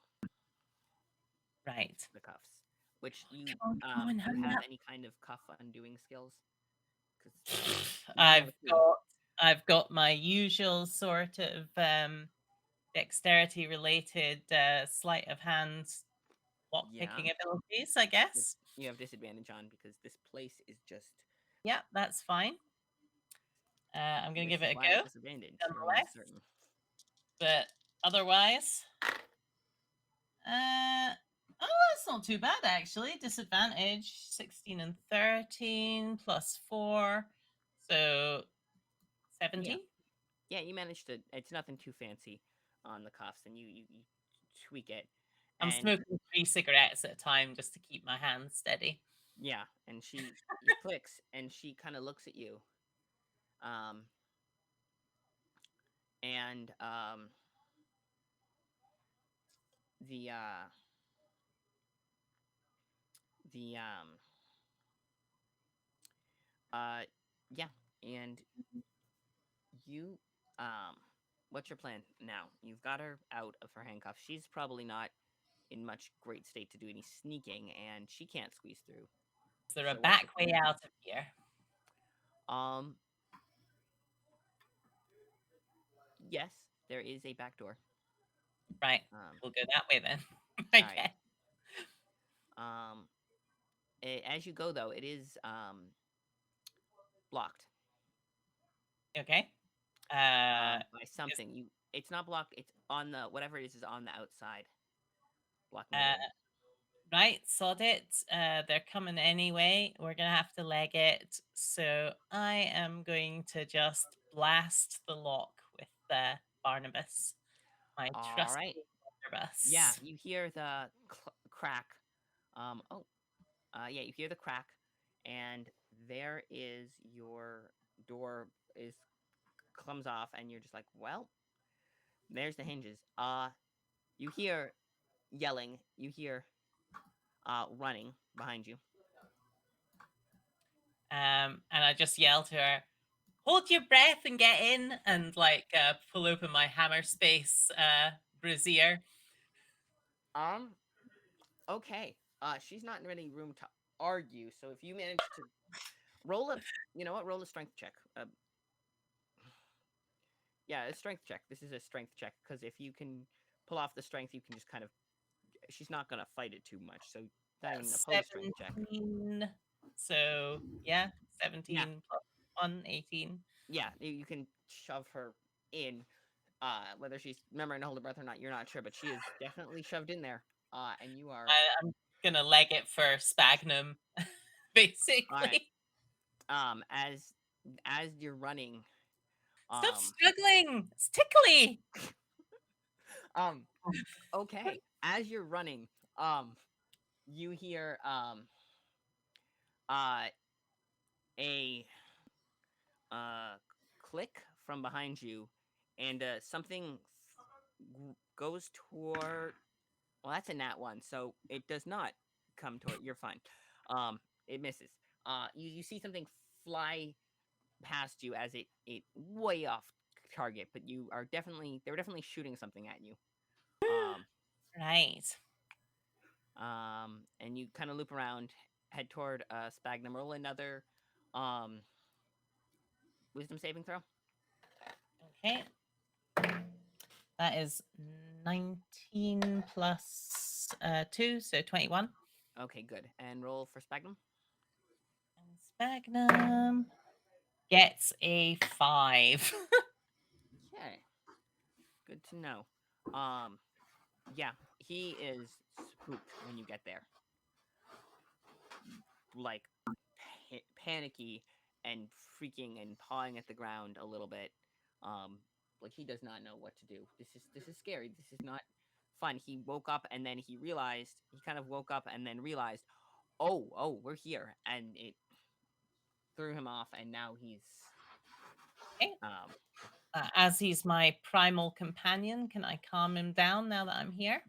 Right. the cuffs. Which you Come on, do you hurry have up. any kind of cuff undoing skills? Because you might have I've a few. got I've got my usual sort of dexterity related sleight of hand lock Yeah, picking abilities, I but guess. you have disadvantage on because this place is just. Yeah, that's fine. I'm gonna This give is it why a it's go, disadvantage. You're almost nonetheless. certain. But otherwise, oh, that's not too bad actually. Disadvantage 16 and 13 plus 4, so Yeah, 17. yeah. You managed to. It's nothing too fancy on the cuffs, and you tweak it, I'm and smoking 3 cigarettes at a time just to keep my hands steady. yeah, and he clicks, and she kind of looks at you, um, and the uh the uh yeah, and you what's your plan now? You've got her out of her handcuffs. She's probably not in much great state to do any sneaking, and she can't squeeze through. Is there a So what's your back way plan? out of here? Um, yes, there is a back door. Right. Um, We'll go that way then. I all right. guess. Um, as you go though, it is blocked Okay. Uh, by is, something. It's not blocked. It's on the whatever it is on the outside, blocking it uh, in. right, sod it. They're coming anyway. We're gonna have to leg it. So I am going to just blast the lock with Barnabas, my All trusty right. Yeah, Barnabas. you hear the crack. Yeah, you hear the crack, and there is your door is comes off, and you're just like, well, there's the hinges. You hear yelling. You hear running behind you. And I just yell to her, hold your breath and get in, and like pull open my hammer space brazier. Um. Okay. She's not in any room to argue. So if you manage to roll a, you know what, roll a strength check. Yeah, a strength check. This is a strength check because if you can pull off the strength, you can just kind of. She's not gonna fight it too much, so not even an opposed strength check. 17. So, yeah, Yeah, 17 plus 1, 18. yeah, you can shove her in. Whether she's remembering to hold her breath or not, you're not sure, but she is definitely shoved in there. And you are I'm gonna leg it for Sphagnum, all right. basically. As you're running, Stop um, struggling! It's tickly! um, okay, as you're running, um, you hear uh a click from behind you, and something goes toward. Well, that's a nat one, so it does not come toward. You're fine. It misses. You see something fly past you as it way off target, but they were definitely shooting something at you. Um, Right. and you kind of loop around, head toward Spagnum. Roll another um wisdom saving throw. Okay. That is 19 plus 2, so 21. Okay, good. And roll for Spagnum. And Sphagnum gets a 5. Okay, good to know. Um, yeah, he is spooked when you get there, like panicky and freaking and pawing at the ground a little bit. Um, like he does not know what to do. This is scary. This is not fun. He woke up and then he kind of woke up and then realized, oh, we're here, and it threw him off, and now he's Okay. um As he's my primal companion, can I calm him down now that I'm here?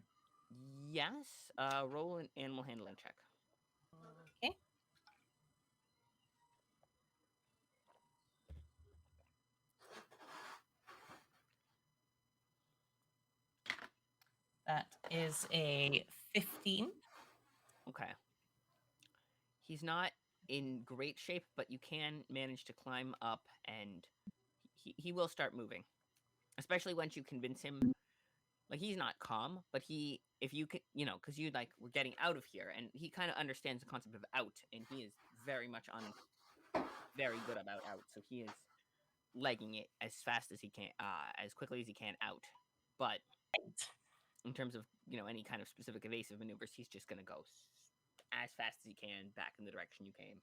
yes. Roll an animal handling check. Okay. That is a 15. Okay. He's not in great shape, but you can manage to climb up, and he will start moving. Especially once you convince him, like he's not calm, but if you can, because you like we're getting out of here, and he kind of understands the concept of out, and he is very much on very good about out, so he is legging it as fast as he can, as quickly as he can out. But in terms of any kind of specific evasive maneuvers, he's just gonna go as fast as he can back in the direction you came.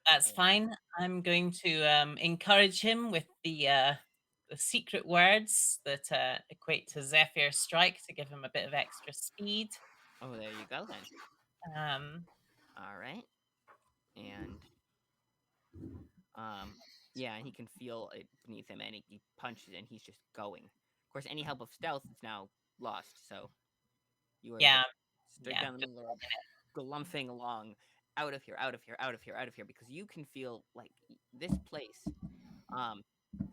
That's And fine. I'm going to encourage him with the secret words that equate to Zephyr Strike to give him a bit of extra speed. oh, there you go then. Um, All right, and Um, yeah, and he can feel it beneath him, and he punches, and he's just going. Of course, any help of stealth is now lost, so you are yeah, just straight yeah. down the middle of the road, galumphing along, out of here, out of here, out of here, out of here, because you can feel like this place. Um,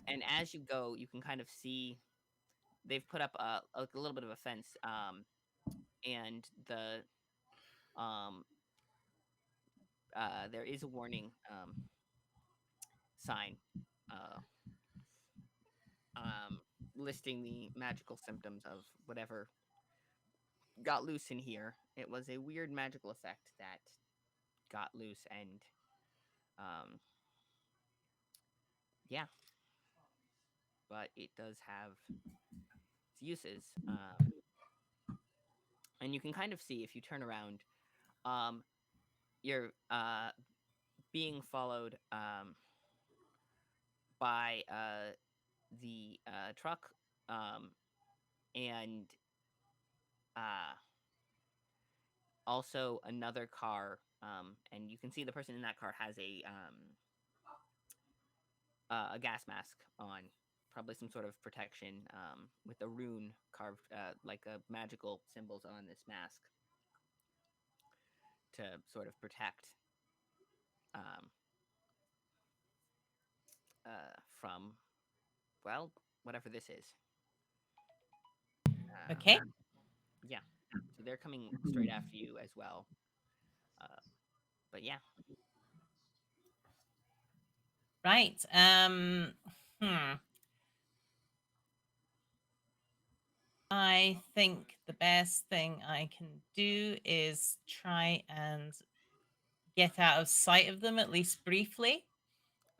and as you go, you can kind of see they've put up a little bit of a fence, and um, there is a warning sign. Uh, Listing the magical symptoms of whatever got loose in here. It was a weird magical effect that got loose, and um, yeah, but it does have its uses. And you can kind of see if you turn around, um, you're being followed by the truck, and uh, also another car. And you can see the person in that car has a gas mask on, probably some sort of protection, with a rune carved, like a magical symbols on this mask to sort of protect, um, from, well, whatever this is. Okay. Yeah, so they're coming straight after you as well. Uh, but yeah, Right. Hmm. I think the best thing I can do is try and get out of sight of them, at least briefly.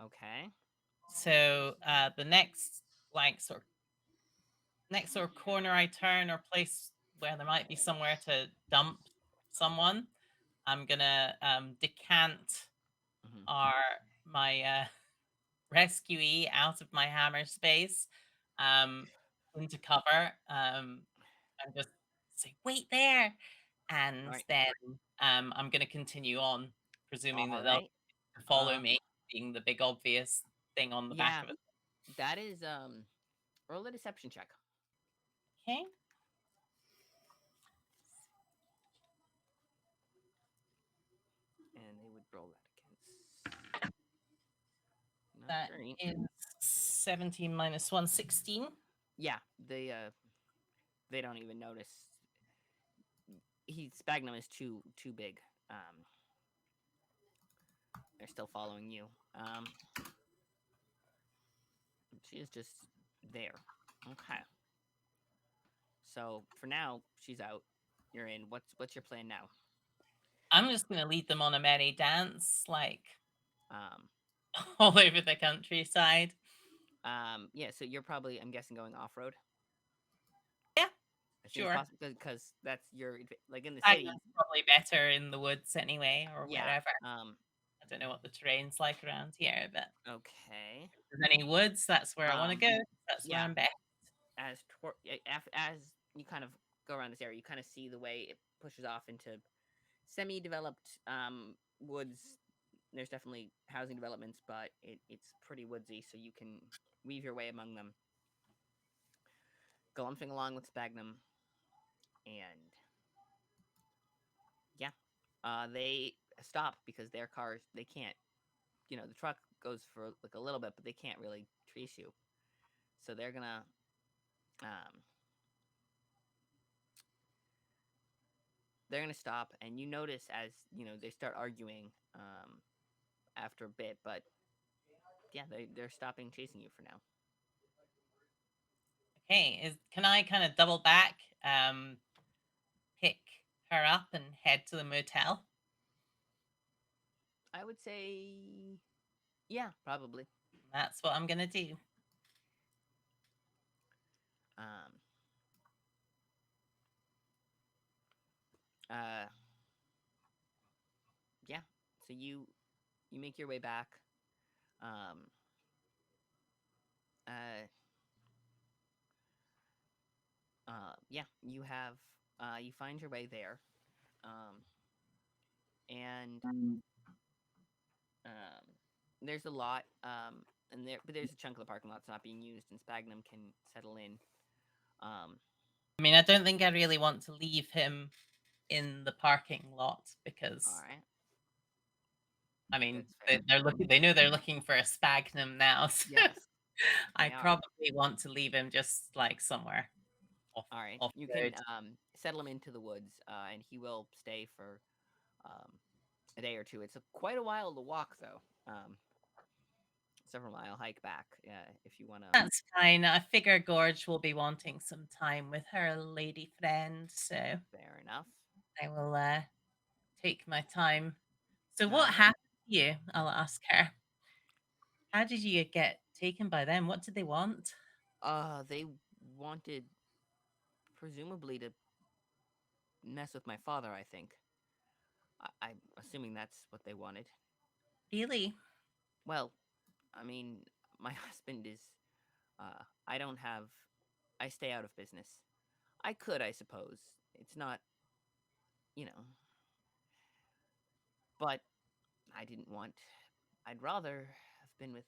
okay. So the next sort of corner I turn or place where there might be somewhere to dump someone, I'm gonna decant Hmm. our my rescuee out of my hammer space um, into cover and just say, "Wait there," All and right. then I'm going to continue on, presuming All that they'll right. follow me, being the big obvious thing on the back Yeah, of it. that is roll a deception check, Okay, and they would roll that against. Not that great. is 17 minus 1, 16. Yeah, they don't even notice. Sphagnum is too big. They're still following you. She is just there. Okay. So for now, she's out. You're in. What's your plan now? I'm just going to lead them on a merry dance, like Um, all over the countryside. yeah. So you're probably, I'm guessing, going off road Yeah, as soon as sure. possible because that's your like in the city. Magnum's probably better in the woods anyway, or Yeah. wherever. I don't know what the terrain's like around here, but Okay. if there's any woods, that's where I want to go. That's where Yeah. I'm best. As you kind of go around this area, you kind of see the way it pushes off into semi-developed woods. There's definitely housing developments, but it's pretty woodsy, so you can weave your way among them, galumphing along with Sphagnum, and yeah, they stop because their cars they can't. The truck goes for like a little bit, but they can't really trace you, so um, they're gonna stop, and you notice as they start arguing after a bit, but yeah, they're stopping chasing you for now. Okay, can I kind of double back, pick her up, and head to the motel? I would say, yeah, probably. That's what I'm gonna do. Um, uh, yeah. So you make your way back. Um, uh, yeah, you find your way there. And um, there's a lot. But there's a chunk of the parking lot that's not being used, and Sphagnum can settle in. Um, I mean, I don't think I really want to leave him in the parking lot all because, right, I mean, that's fair. they're looking. They know they're looking for a sphagnum now, so Yes, I they are. probably want to leave him just like somewhere off All right, off you road. can settle him into the woods, and he will stay for um, a day or two. It's quite a while to walk, though. Several mile hike back. If you wanna. That's fine. I figure Gorge will be wanting some time with her lady friend, so Fair enough. I will take my time. So, All what right. happened to you? I'll ask her. How did you get taken by them? What did they want? They wanted presumably to mess with my father. I think. I'm assuming that's what they wanted. Really? Well, I mean, my husband is. I don't have. I stay out of business. I could, I suppose. It's not, you know, but I didn't want. I'd rather have been with.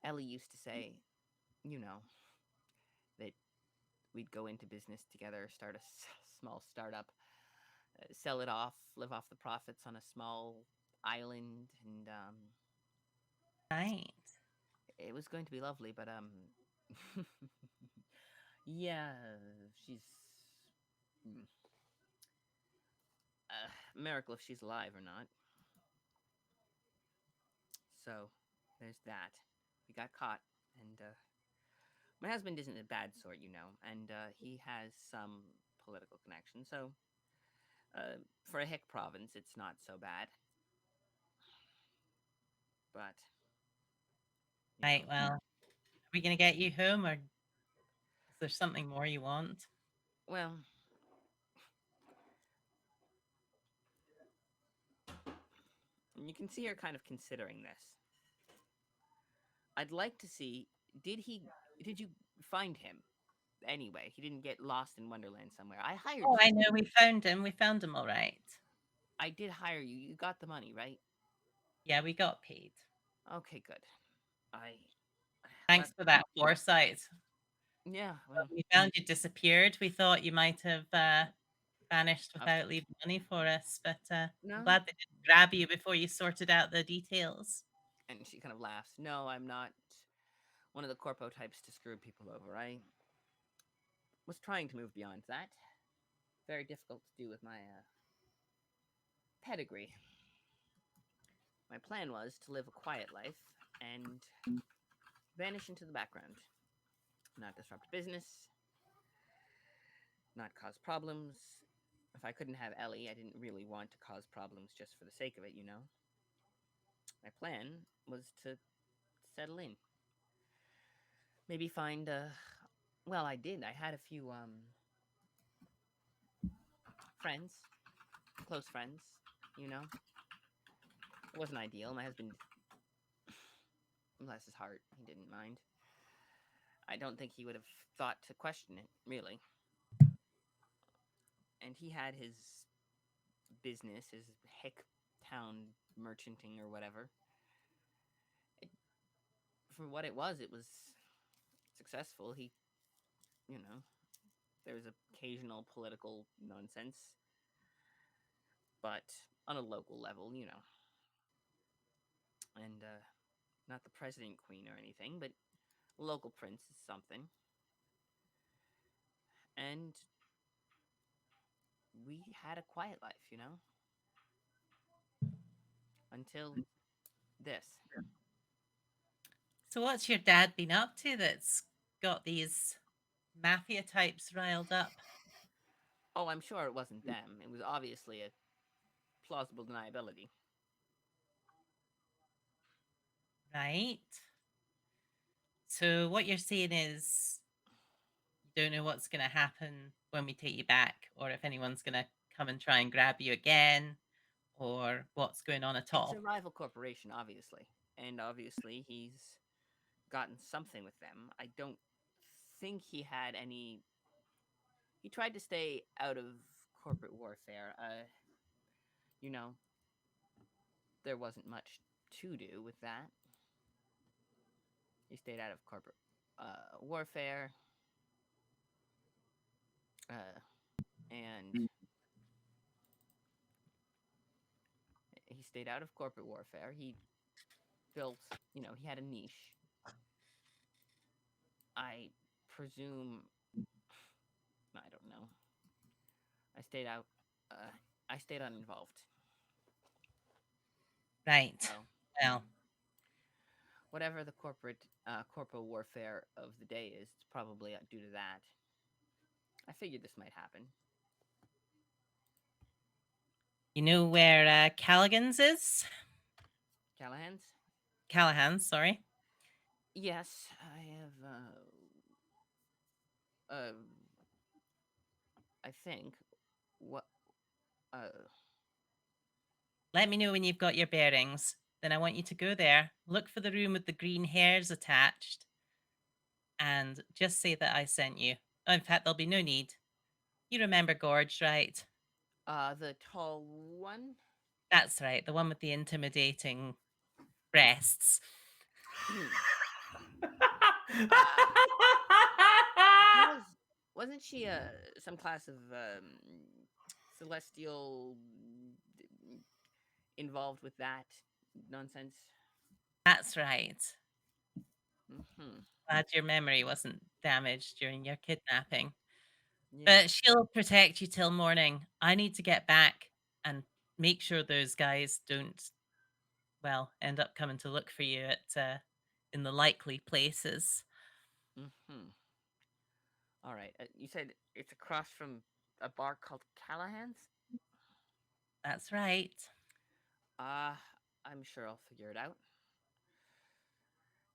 Ellie used to say, you know, that we'd go into business together, start a small startup, sell it off, live off the profits on a small island, and Right. it was going to be lovely. But yeah, she's. mm, miracle if she's alive or not. So there's that. We got caught, and my husband isn't a bad sort, and he has some political connections. So for a hick province, it's not so bad. But you Right, know, well, are we going to get you home, or is there something more you want? well, you can see her kind of considering this. I'd like to see, did he did you find him anyway? He didn't get lost in Wonderland somewhere. I hired Oh, I you. know, we found him. We found him all right. I did hire you. You got the money, right? Yeah, we got paid. Okay, good. I Thanks let for that foresight. yeah, When well, we found you disappeared, we thought you might have vanished up without leaving money for us, but I'm no. glad they didn't grab you before you sorted out the details. And she kind of laughs. No, I'm not one of the corpo types to screw people over. I was trying to move beyond that. Very difficult to do with my pedigree. My plan was to live a quiet life and vanish into the background, not disrupt business, not cause problems. If I couldn't have Ellie, I didn't really want to cause problems just for the sake of it. My plan was to settle in. Maybe find well, I did. I had a few friends, close friends, you know. It wasn't ideal. My husband, bless his heart, he didn't mind. I don't think he would have thought to question it, really. And he had his business, his hick town merchanting or whatever. It, for what it was successful. You know, there was occasional political nonsense, but on a local level. And not the president queen or anything, but local prince is something. And we had a quiet life, until this. So, what's your dad been up to that's got these mafia types riled up? Oh, I'm sure it wasn't them. It was obviously a plausible deniability. Right. So, what you're saying is you don't know what's going to happen when we take you back, or if anyone's going to come and try and grab you again, or what's going on at It's a all. rival corporation, obviously. And obviously, he's gotten something with them. I don't think he had any. He tried to stay out of corporate warfare. You know, there wasn't much to do with that. He stayed out of corporate warfare, uh, and he stayed out of corporate warfare. He built, he had a niche. I presume, I don't know. I stayed out. Uh, I stayed uninvolved. Right. So Well, whatever the corporate warfare of the day is, it's probably due to that. I figured this might happen. you know where Callaghan's is? Callahan's? Callahan's, sorry. Yes, I have. Uh, I think what. Uh, Let me know when you've got your bearings. Then I want you to go there, look for the room with the green hairs attached, and just say that I sent you. Oh, in fact, there'll be no need. You remember Gorge, right? the tall one. That's right, the one with the intimidating breasts. She was. Wasn't she some class of celestial involved with that nonsense? That's right. Hmm. Glad your memory wasn't damaged during your kidnapping. Yeah. But she'll protect you till morning. I need to get back and make sure those guys don't, well, end up coming to look for you at in the likely places. Mm-hmm. All right. You said it's across from a bar called Callahan's? That's right. Uh, I'm sure I'll figure it out.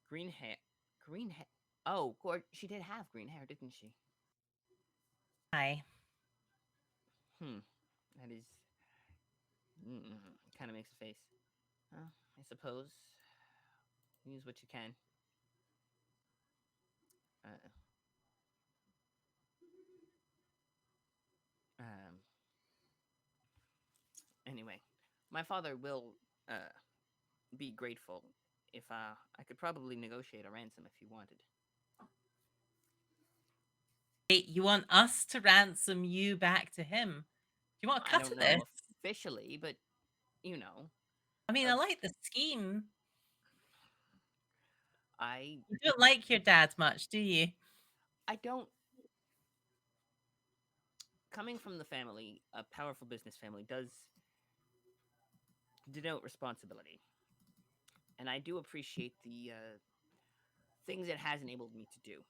Green hair. Green hair. Oh, she did have green hair, didn't she? Hi. Hmm. That is. Kind of makes a face. I suppose. Use what you can. Uh, um. Anyway, my father will be grateful if I could probably negotiate a ransom if you wanted. Wait, you want us to ransom you back to him? Do you want a I cut don't of this? know officially, but you know, I mean, I uh, like the scheme. I You don't like your dad much, do you? I don't. Coming from the family, a powerful business family, does denote responsibility, and I do appreciate the things it has enabled me to do.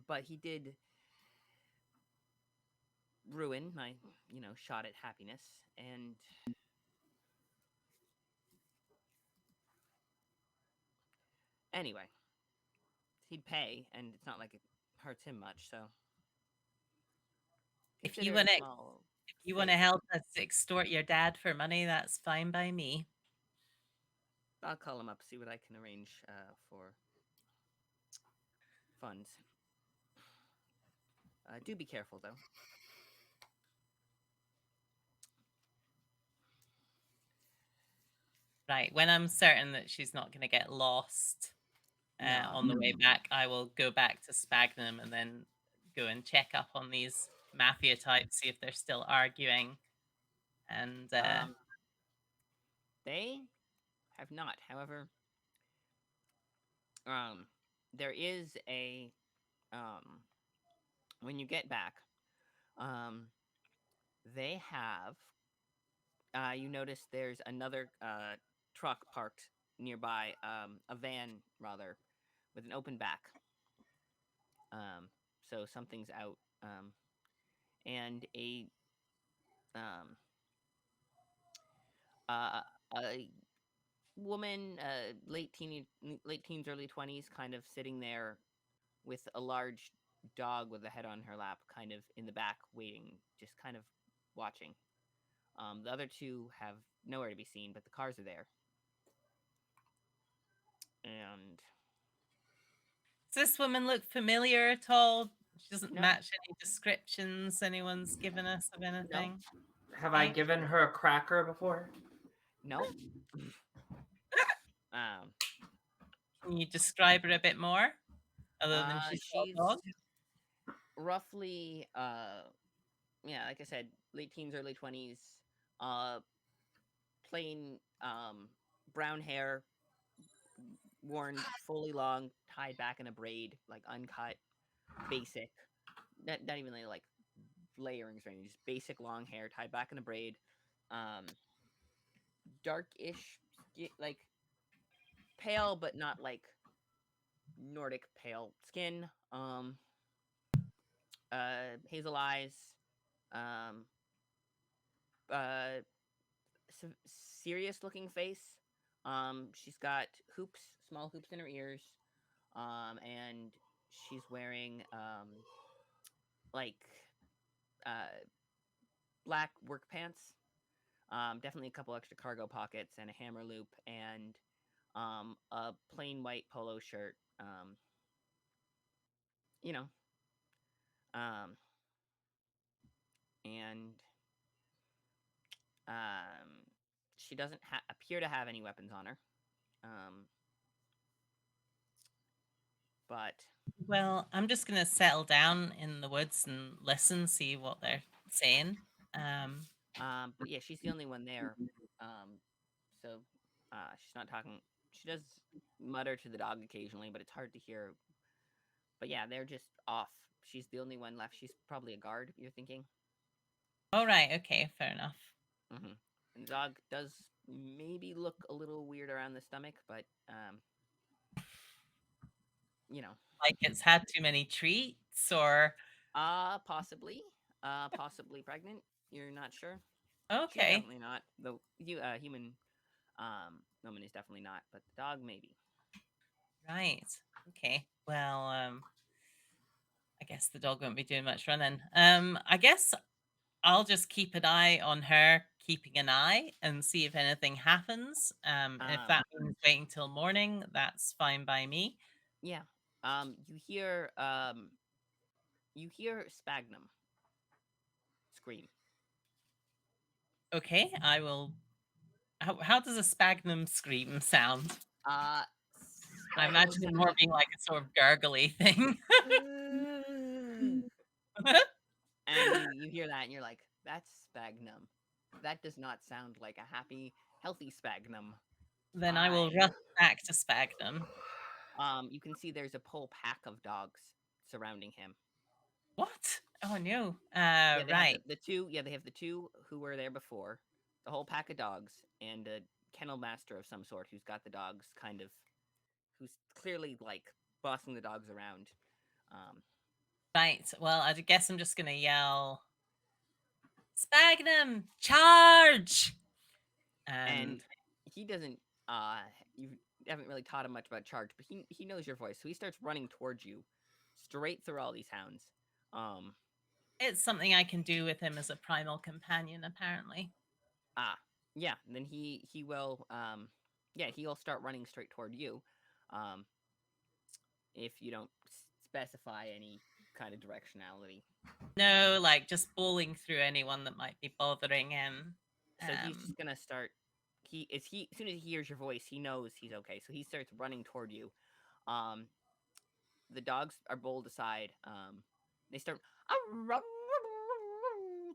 But he did ruin my, shot at happiness, and anyway, he'd pay, and it's not like it hurts him much, so If you consider it want a to, small if you want to favor. help us extort your dad for money, that's fine by me. I'll call him up, see what I can arrange for funds. Do be careful, though. Right. When I'm certain that she's not going to get lost No, on the way back, I will go back to Spagnum and then go and check up on these mafia types, see if they're still arguing. And they have not. However, um, there is a when you get back, um, they have. You notice there's another truck parked nearby, a van rather, with an open back. Um, so something's out, and um, a woman, late teens, early 20s, kind of sitting there with a large dog with a head on her lap, kind of in the back, waiting, just kind of watching. The other two have nowhere to be seen, but the cars are there. And does this woman look familiar at all? She doesn't no, match any descriptions anyone's given us of no, anything. Have I Right? given her a cracker before? no. um, Can you describe her a bit more, other than she's got a she's dog? roughly, yeah, like I said, late teens, early 20s, uh, plain, brown hair, worn fully long, tied back in a braid, like uncut, basic. Not even like layerings or anything, just basic long hair tied back in a braid. Um, darkish, like pale, but not like Nordic pale skin. Hazel eyes. Um, uh, serious looking face. She's got hoops, small hoops in her ears. And she's wearing like uh black work pants. Definitely a couple extra cargo pockets and a hammer loop and a plain white polo shirt. You know, um, and um, she doesn't appear to have any weapons on her. Um, but Well, I'm just going to settle down in the woods and listen, see what they're saying. Um, but yeah, she's the only one there. So she's not talking. She does mutter to the dog occasionally, but it's hard to hear. But yeah, they're just off. She's the only one left. She's probably a guard, you're thinking? all right, okay, fair enough. Mm-hmm. And the dog does maybe look a little weird around the stomach, but you know, Like it's had too many treats, or possibly, possibly pregnant. You're not sure. She's okay, definitely not. The human woman is definitely not, but the dog maybe. right, okay. Well, I guess the dog won't be doing much running. I guess I'll just keep an eye on her, keeping an eye, and see if anything happens. If Um, that means waiting till morning, that's fine by me. yeah. You hear Sphagnum scream. Okay, I will. How does a sphagnum scream sound? Uh, I Sphagnum imagine it more sounds being like a sort of gurgly thing. like. And you hear that and you're like, that's sphagnum. That does not sound like a happy, healthy sphagnum. Then I will I rush back to sphagnum. You can see there's a whole pack of dogs surrounding him. What? Oh no. Yeah, they have Right. the two. Yeah, they have the two who were there before, the whole pack of dogs, and a kennel master of some sort who's got the dogs kind of, who's clearly like bossing the dogs around. Um, Right. Well, I guess I'm just gonna yell, Sphagnum, charge! and And he doesn't. You haven't really taught him much about charge, but he knows your voice, so he starts running towards you, straight through all these hounds. Um, it's something I can do with him as a primal companion, apparently. Ah, yeah. And then he will yeah, he'll start running straight toward you. Um, if you don't specify any kind of directionality. No, like just bowling through anyone that might be bothering him. So he's Um, just gonna start. He as soon as he hears your voice, he knows he's okay. So he starts running toward you. Um, the dogs are bowled aside. They start.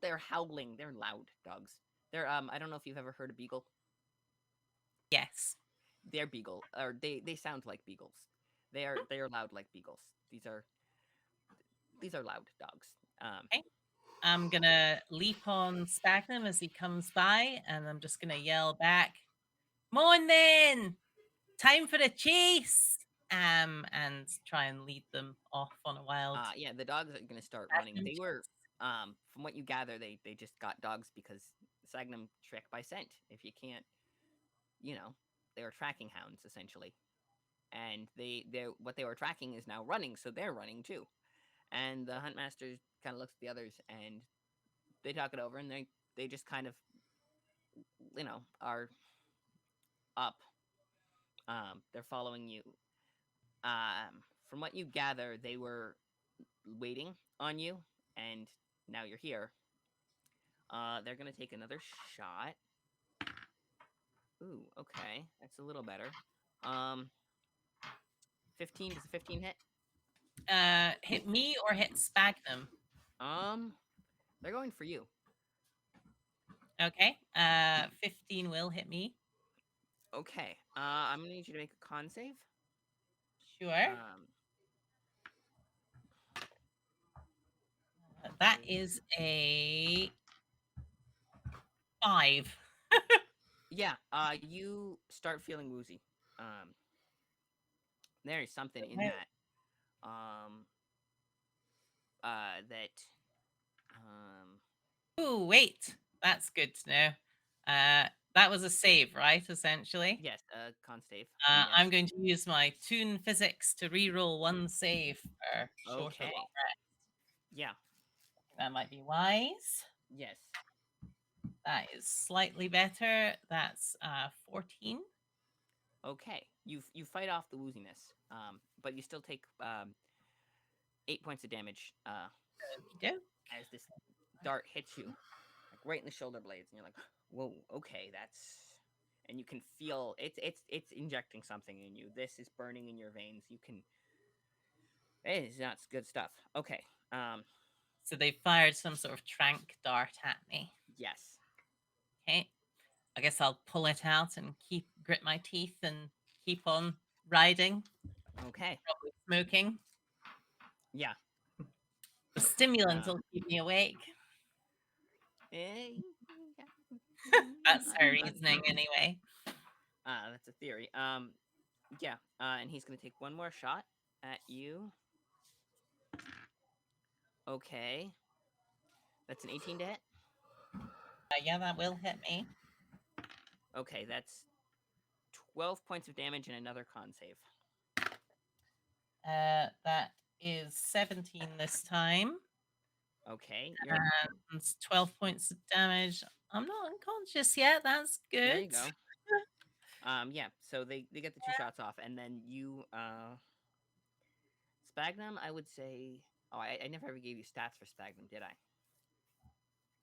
They're howling. They're loud dogs. They're I don't know if you've ever heard a beagle. yes. They're beagle, or they sound like beagles. They are loud like beagles. These are loud dogs. Okay. I'm gonna leap on Sphagnum as he comes by, and I'm just gonna yell back, "Come on then! Time for a chase!" And try and lead them off on a wild Yeah, the dogs are gonna start running. Sphagnum They were, chase. from what you gather, they just got dogs because Sagnum trick by scent. If you can't, you know, they were tracking hounds essentially, and they what they were tracking is now running, so they're running too. And the huntmaster kind of looks at the others, and they talk it over, and they just kind of, are up. They're following you. From what you gather, they were waiting on you, and now you're here. They're gonna take another shot. Ooh, okay, that's a little better. Um, 15, does a 15 hit? Hit me or hit Sphagnum? Um, they're going for you. Okay. 15 will hit me. Okay. I'm gonna need you to make a con save. Sure. Um, That is a 5. yeah. You start feeling woozy. Um, there is something in that. Um, that. Um, Ooh, wait. That's good to know. That was a save, right? Essentially. yes. Con save. I'm Yes. going to use my Toon Physics to reroll one save for short or long Okay. rest. Yeah. That might be wise. Yes. That is slightly better. That's 14. Okay. You fight off the wooziness. But you still take 8 points of damage. Okey-doke. As this dart hits you, like right in the shoulder blades, and you're like, "Whoa, okay, that's." And you can feel it's injecting something in you. This is burning in your veins. You can. It is not good stuff. Okay. So they fired some sort of trank dart at me. Yes. Okay. I guess I'll pull it out and grit my teeth and keep on riding, Okay. probably smoking. Yeah. The stimulant Um. will keep me awake. eh, yeah. That's her I'm not reasoning sure. anyway. That's a theory. Yeah. And he's gonna take one more shot at you. Okay, that's an 18 to hit. Yeah, that will hit me. Okay, that's 12 points of damage and another con save. That is 17 this time. Okay, And 12 points of damage. I'm not unconscious yet. That's good. there you go. Yeah, so they get the 2 shots off, and then you, Sphagnum, I would say. Oh, I never ever gave you stats for Sphagnum, did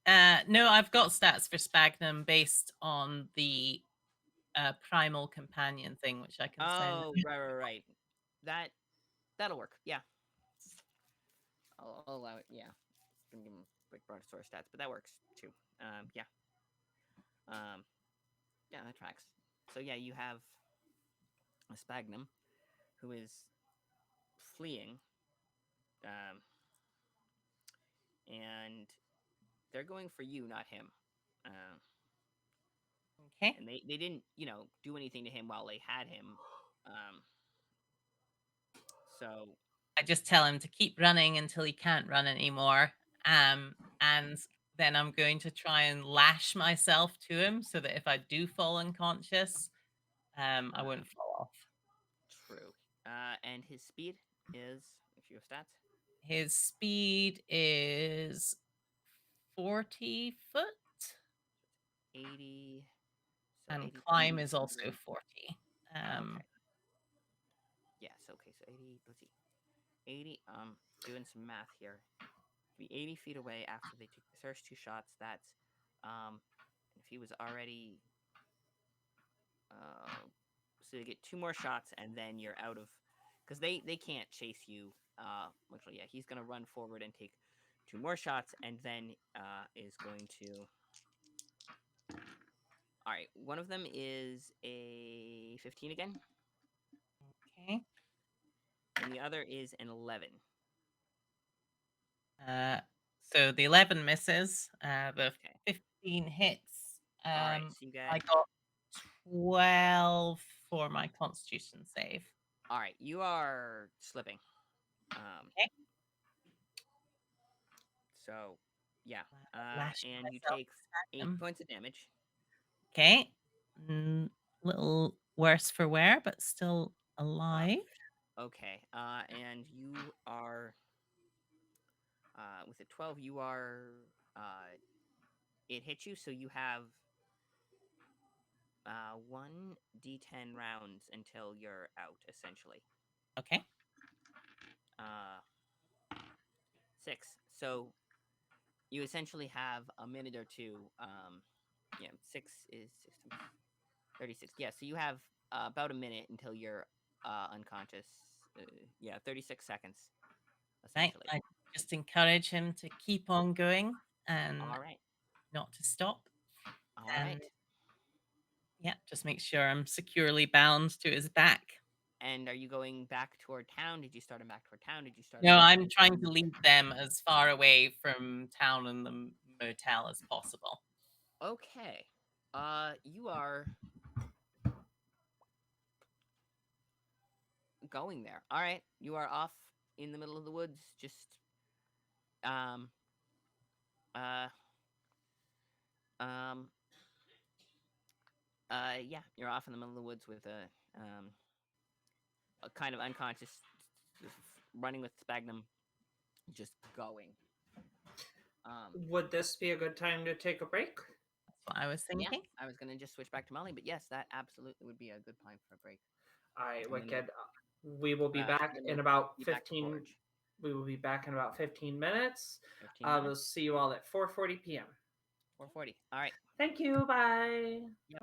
I? No, I've got stats for Sphagnum based on the primal companion thing, which I can send. Oh, right. That'll work. Yeah, I'll allow it. Yeah, gonna give him quick brontosaurus stats, but that works too. Yeah. Yeah, that tracks. So yeah, you have a Sphagnum who is fleeing, um, and they're going for you, not him. Okay. And they didn't, do anything to him while they had him. So I just tell him to keep running until he can't run anymore. And then I'm going to try and lash myself to him so that if I do fall unconscious, I won't fall off. true. And his speed is, if you have stats, His speed is 40 foot. 80. So And 80 climb feet. is also 40. Okay. Yes. Okay. So 80. Let's see. 80. Doing some math here. Be 80 feet away after they took the first 2 shots. That's, if he was already, so you get 2 more shots, and then you're out of, because they can't chase you. Actually, yeah, he's gonna run forward and take 2 more shots, and then is going to. All right, one of them is a 15 again. Okay. And the other is an 11. So the 11 misses. The Okay. 15 hits. All right, so you I got. got 12 for my Constitution save. All right, you are slipping. Okay. So, yeah. Lash And you myself take to 8 him. points of damage. Okay. Little worse for wear, but still alive. Okay. And you are. With a 12, you are. It hits you, so you have 1d10 rounds until you're out, essentially. Okay. 6. So you essentially have a minute or two. Yeah, 6 is 6 times 36. Yeah, so you have about a minute until you're unconscious. Yeah, 36 seconds, Right. essentially. I just encourage him to keep on going and All right. not to stop. All And right. yeah, just make sure I'm securely bound to his back. And are you going back toward town? Did you start him back toward town? Did you start No, him I'm trying to lead them as far away from town and the motel as possible. Okay. You are going there. All right. You are off in the middle of the woods, just um uh um yeah, you're off in the middle of the woods with a kind of unconscious, just running with Sphagnum, just going. Would this be a good time to take a break? That's what I was Yeah, thinking. I was gonna just switch back to Molly, but yes, that absolutely would be a good time for a break. All right, And then wicked. We will be back then in we'll about be back to 15. Forge. We will be back in about 15 minutes. 15 We'll minutes. see you all at 4:40 p.m. 4:40. All right. Thank you. Bye. Yep.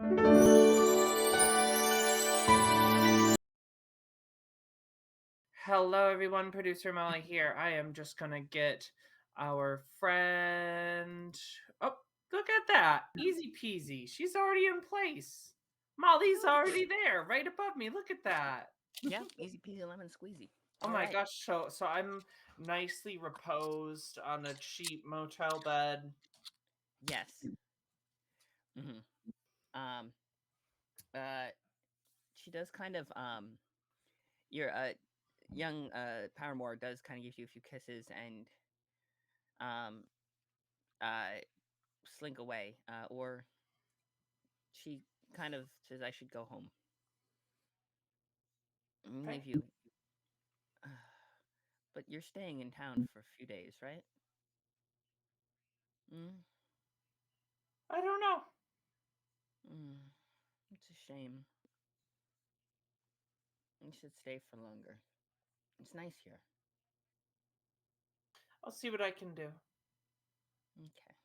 Hello, everyone. Producer Molly here. I am just gonna get our friend. Oh, look at that! Easy peasy. She's already in place. Molly's already there, right above me. Look at that. Yeah, easy peasy lemon squeezy. Oh All my right. gosh, so I'm nicely reposed on a cheap motel bed. Yes. Hmm. Um, uh, she does kind of your young paramour does kind of give you a few kisses and um uh slink away. Or she kind of says I should go home and Okay. leave you. But you're staying in town for a few days, right? Mm, I don't know. mm, it's a shame. You should stay for longer. It's nice here. I'll see what I can do. Okay.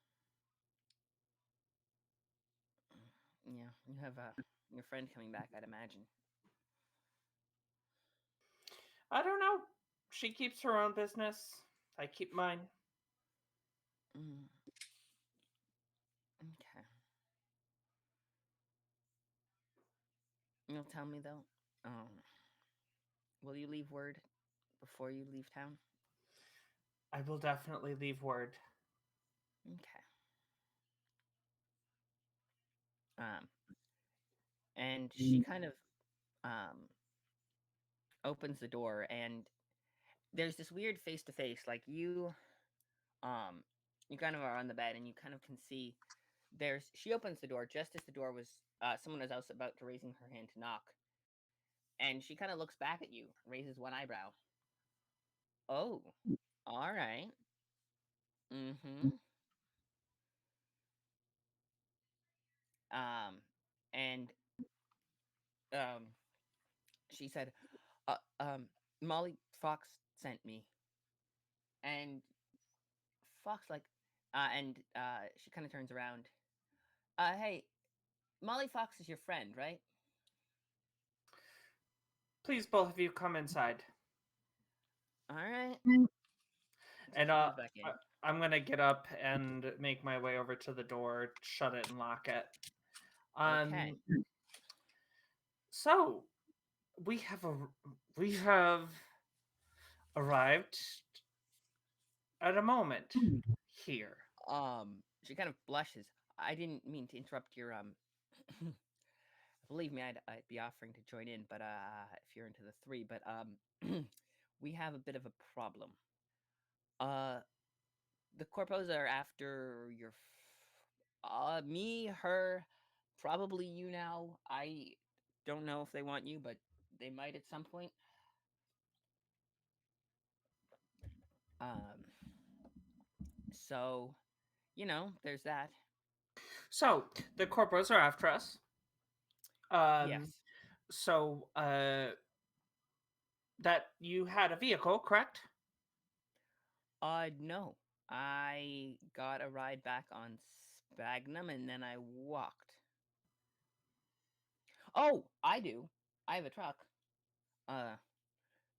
Yeah, you have your friend coming back, I'd imagine. I don't know. She keeps her own business. I keep mine. Mm, okay. You'll tell me though. Will you leave word before you leave town? I will definitely leave word. Okay. Um, and she kind of um opens the door, and there's this weird face to face. Like um, you kind of are on the bed, and you kind of can see. She opens the door just as the door was. Someone was else about to raising her hand to knock, and she kind of looks back at you, raises one eyebrow. Oh, all right. Mm-hmm. Um, and um, she said, uh, um, Molly Fox sent me, and Fox like, and she kind of turns around. Hey, Molly Fox is your friend, right? Please, both of you, come inside. All right. So And she goes back in. I'm gonna get up and make my way over to the door, shut it, and lock it. Okay. Um. So we have a we have arrived at a moment here. She kind of blushes. I didn't mean to interrupt your Believe me, I'd be offering to join in, but if you're into the three, but we have a bit of a problem. Uh, the corpos are after me, her, probably you now. I don't know if they want you, but they might at some point. Um, so there's that. So the corporals are after us. Yes. Um. So that you had a vehicle, correct? No. I got a ride back on Spagnum and then I walked. Oh, I do. I have a truck. Uh,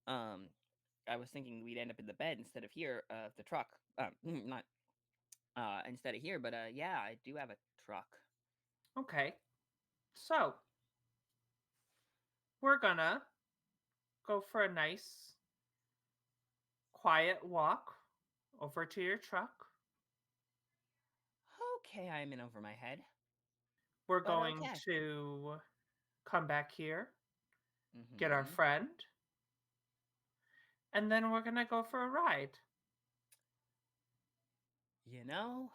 um, I was thinking we'd end up in the bed instead of here. The truck. Not instead of here, but yeah, I do have a truck. Okay. So we're gonna go for a nice, quiet walk over to your truck. Okay, I'm in over my head, We're but going okay. to come back here, get our Mm-hmm. friend, and then we're gonna go for a ride. You know,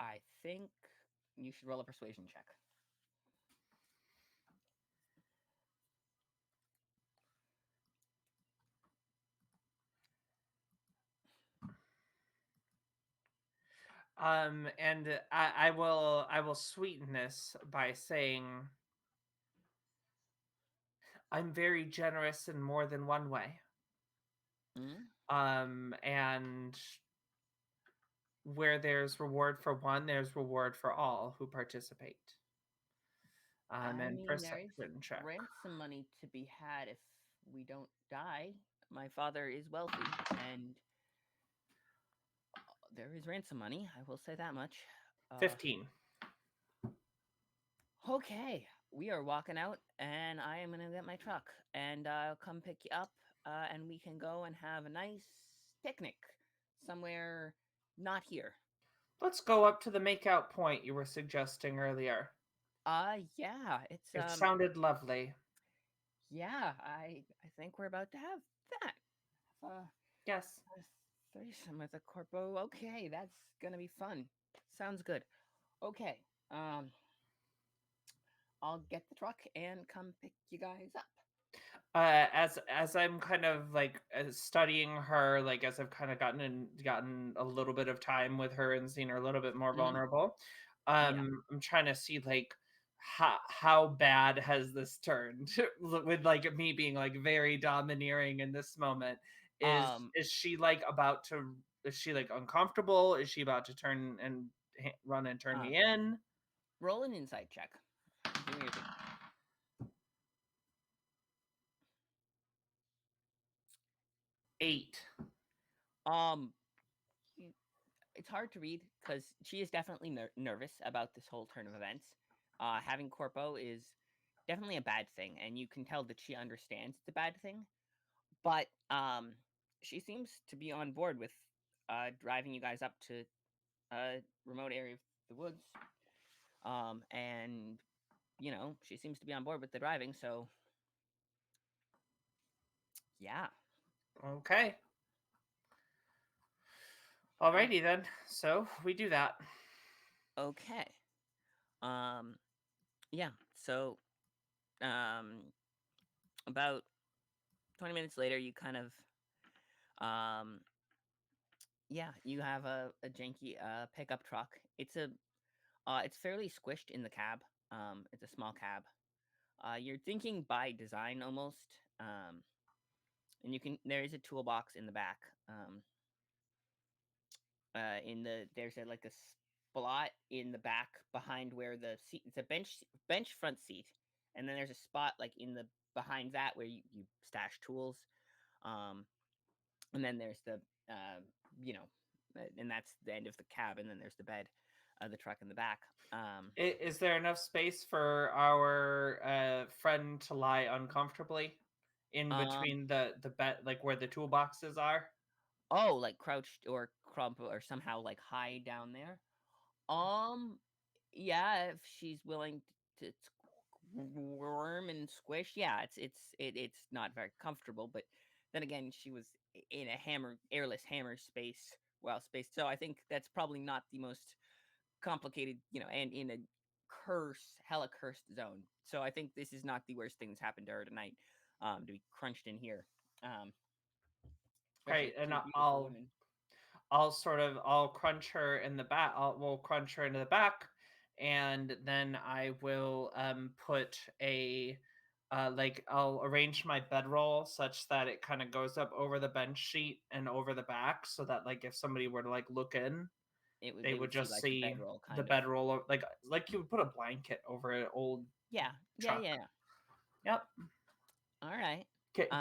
I think you should roll a persuasion check. And I will sweeten this by saying I'm very generous in more than one way. Mm? And where there's reward for one, there's reward for all who participate. I And mean, there is perception check. ransom money to be had if we don't die. My father is wealthy, and there is ransom money. I will say that much. Uh, 15. okay, we are walking out, and I am gonna get my truck, and I'll come pick you up, and we can go and have a nice picnic somewhere not here. Let's go up to the makeout point you were suggesting earlier. Yeah, it's It sounded lovely. yeah, I think we're about to have that. Uh, Yes. a threesome with a corpo. Okay, that's gonna be fun. Sounds good. Okay, I'll get the truck and come pick you guys up. As I'm kind of like studying her, like as I've kind of gotten a little bit of time with her and seen her a little bit more Hmm. vulnerable, Yeah. I'm trying to see like how bad has this turned with like me being like very domineering in this moment. Um, Is she like about to? Is she like uncomfortable? Is she about to turn and run and turn um, me in? roll an insight check. Give me your thing. 8. Um, y- it's hard to read because she is definitely nervous about this whole turn of events. Having corpo is definitely a bad thing, and you can tell that she understands it's a bad thing. But she seems to be on board with driving you guys up to a remote area of the woods. And she seems to be on board with the driving. So yeah. Okay. Uh, Alrighty then. So we do that. okay. Um, yeah. So about 20 minutes later, you kind of yeah, you have a janky pickup truck. It's fairly squished in the cab. It's a small cab. You're thinking by design almost. And there is a toolbox in the back. There's like a spot in the back behind where the seat. It's a bench front seat, and then there's a spot like in the behind that where you stash tools. Um, and then there's the you know, and that's the end of the cab, and then there's the bed, the truck in the back. Is there enough space for our friend to lie uncomfortably in Um, between the bed, like where the toolboxes are? oh, like crouched or crumple or somehow like hide down there. Um, yeah, if she's willing to squirm and squish, yeah, it's not very comfortable. But then again, she was in a airless hammer space, space. So I think that's probably not the most complicated, and in a hella cursed zone. So I think this is not the worst thing that's happened to her tonight. To be crunched in here, um, Right, especially and two beautiful women. I'll crunch her in the back. We'll crunch her into the back, and then I will put a like I'll arrange my bedroll such that it kind of goes up over the bench sheet and over the back, so that like if somebody were to like look in, they They would would see just like the see bedroll, the kind of. bedroll, like you would put a blanket over an old Yeah, yeah, truck. yeah. Yep. All right. Okay. Um,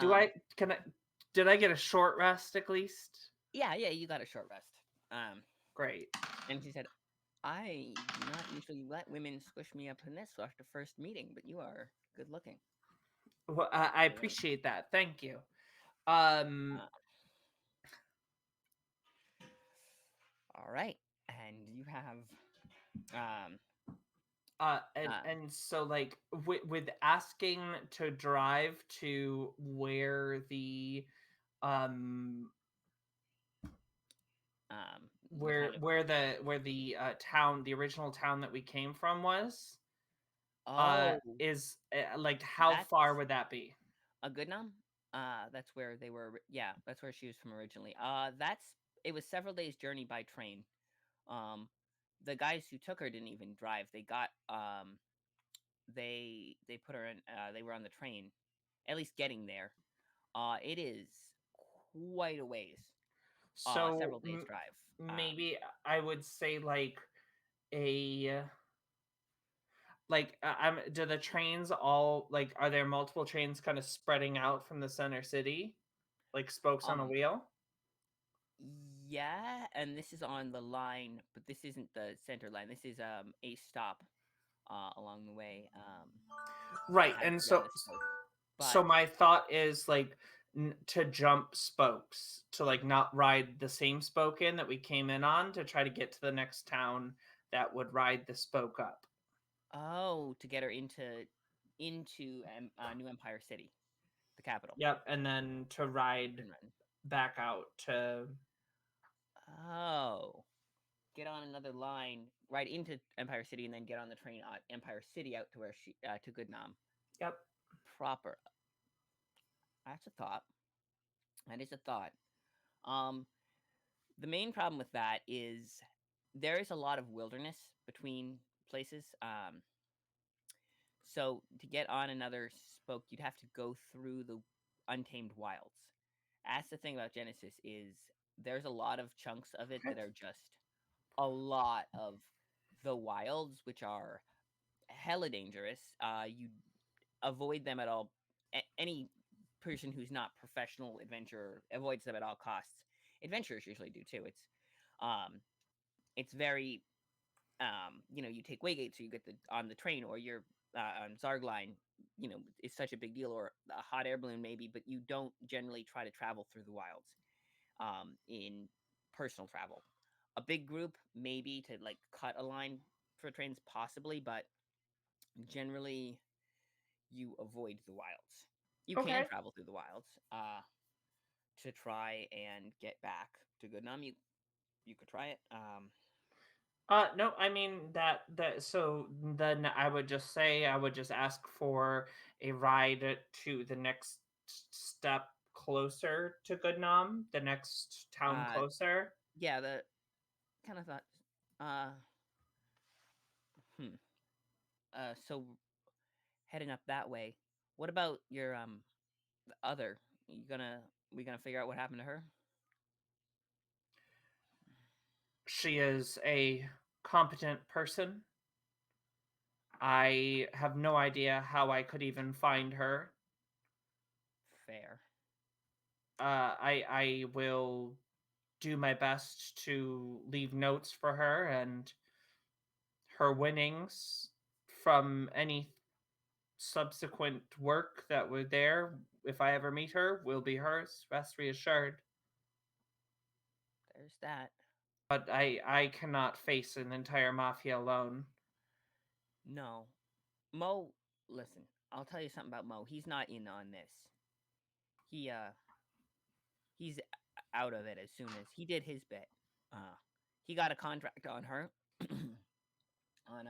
Can I? Did I get a short rest at least? yeah, yeah. You got a short rest. Um, Great. and she said, "I do not usually let women squish me up in this after first meeting, but you are good looking." Well, I So, appreciate that. Thank you. Um. uh, all right, and you have um uh And so like with asking to drive to um the kind of where the town, the original town that we came from was, oh, is like how that's far would that be? a good num. That's where they were. Yeah, that's where she was from originally. That's it was several days journey by train. Um, the guys who took her didn't even drive. They put her in. They were on the train, at least getting there. It is quite a ways. So Several days drive. maybe I would say like a do the trains all like are there multiple trains kind of spreading out from the center city like spokes on a Um, wheel? yeah, and this is on the line, but this isn't the center line. This is a stop along the way. That Right. has And to be on so the spoke. so But my thought is like to jump spokes, to like not ride the same spoke in that we came in on, to try to get to the next town that would ride the spoke up. Oh, to get her into New Empire City, the capital. Yep, and then to ride And run. back out to. Oh, get on another line right into Empire City, and then get on the train at Empire City out to where she to Goodnam Yep. proper. That's a thought. That is a thought. Um, the main problem with that is there is a lot of wilderness between places. So to get on another spoke, you'd have to go through the untamed wilds. That's the thing about Genesis is there's a lot of chunks of it that are just a lot of the wilds, which are hella dangerous. You avoid them at all. Any person who's not professional adventurer avoids them at all costs. Adventurers usually do too. Um, it's very you take Waygate, so you get on the train, or you're on Zarg line. It's such a big deal, or a hot air balloon maybe, but you don't generally try to travel through the wilds in personal travel. A big group maybe to like cut a line for trains possibly, but generally you avoid the wilds. You can Okay. travel through the wilds to try and get back to Goodnam. You could try it. No, I mean that. So then I would just say I would just ask for a ride to the next step closer to Goodnam, the next town Uh, closer. yeah, the kind of thought. Uh, hmm. So heading up that way. What about your the other? We gonna figure out what happened to her? She is a competent person. I have no idea how I could even find her. Fair. I will do my best to leave notes for her, and her winnings from any subsequent work that were there, if I ever meet her, will be hers. Rest reassured. There's that. But I cannot face an entire mafia alone. No, Mo. Listen, I'll tell you something about Mo. He's not in on this. He's out of it as soon as he did his bit. He got a contract on her, on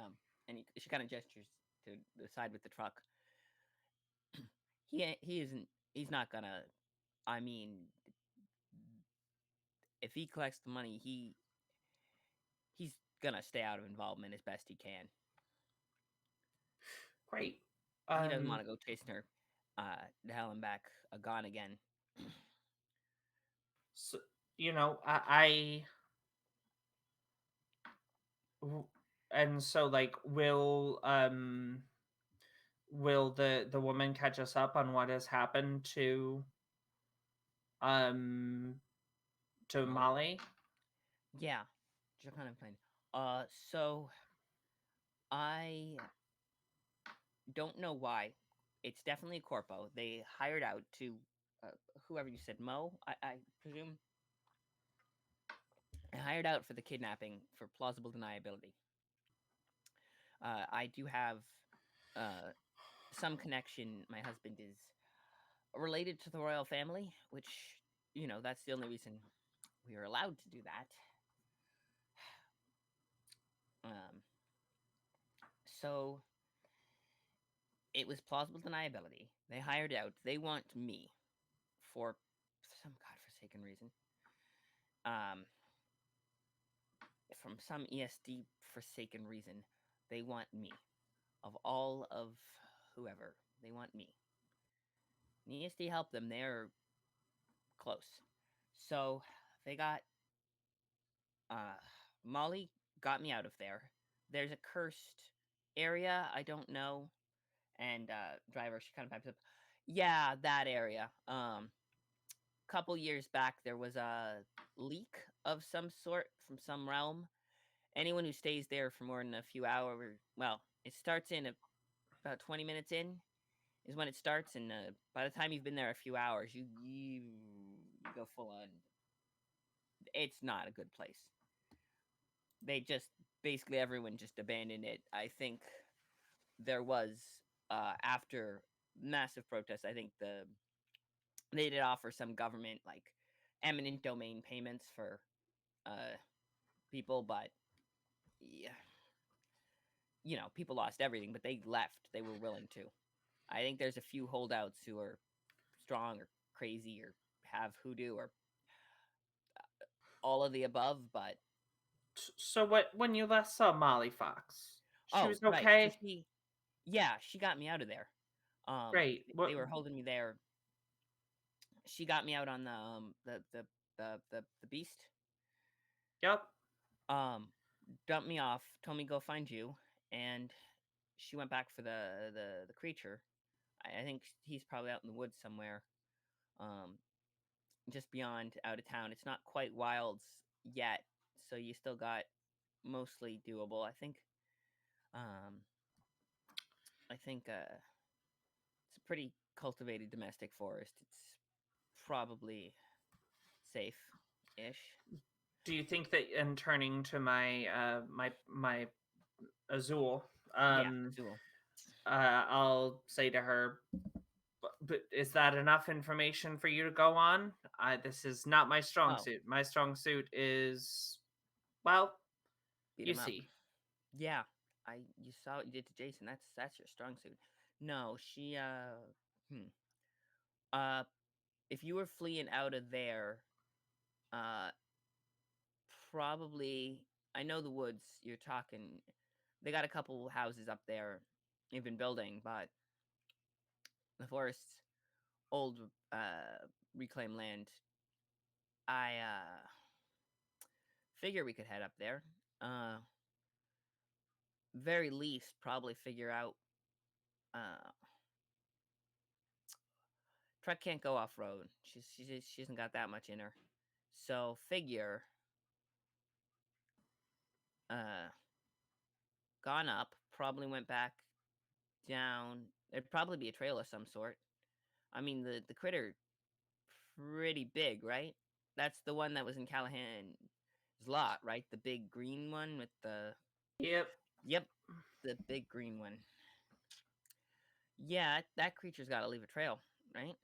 and she kind of gestures to the side with the truck. He isn't. He's not gonna. I mean, if he collects the money, he's gonna stay out of involvement as best he can. Great. He doesn't want Um, to go chasing her to hell and back gone again. so, you know, and so like will the woman catch us up on what has happened um to Molly. Molly? Yeah, just kind of plain. So I don't know why. It's definitely a corpo. They hired out to uh, whoever you said, Mo. I presume they hired out for the kidnapping for plausible deniability. I do have uh, some connection. My husband is related to the royal family, which that's the only reason we are allowed to do that. Um, so it was plausible deniability. They hired out. They want me for some godforsaken reason. Um, from some ESD forsaken reason, they want me. Of all of whoever, they want me. And ESD helped them. They're close. So they got uh Molly got me out of there. There's a cursed area, I don't know. And driver, she kind of pipes up. Yeah, that area. Couple years back there was a leak of some sort from some realm. Anyone who stays there for more than a few hours, well, it starts in about 20 minutes in, is when it starts, and by the time you've been there a few hours, you go full on. It's not a good place. They just basically everyone just abandoned it. I think there was after massive protests. I think they did offer some government like eminent domain payments for uh people, but yeah, people lost everything, but they left. They were willing to. I think there's a few holdouts who are strong or crazy or have hoodoo or all of the above, but So what when you last saw Molly Fox? She oh, was right. So okay? she got me out of there. Great. They were holding me there. She got me out on the beast. Yep. Um, dumped me off, told me go find you, and she went back for the creature. I think he's probably out in the woods somewhere. Um, just beyond out of town. It's not quite wilds yet, so you still got mostly doable. Um, I think it's a pretty cultivated domestic forest. It's probably safe-ish. Do you think that in turning to my Azul, Yeah, Azul. I'll say to her, but is that enough information for you to go on? This is not my strong Oh, suit. My strong suit is, well, beat you him up. see. Yeah, you saw what you did to Jason. That's your strong suit. No, she hmm. Uh if you were fleeing out of there, uh probably I know the woods you're talking. They got a couple houses up there they've been building, but the forest's old reclaimed land. I figure we could head up there. Uh very least probably figure out uh truck can't go off road. She hasn't got that much in her. So figure uh gone up, probably went back down. There'd probably be a trail of some sort. I mean the critter pretty big, right? That's the one that was in Callahan's lot, right? The big green one with the Yep. yep, the big green one. Yeah, that creature's got to leave a trail, right?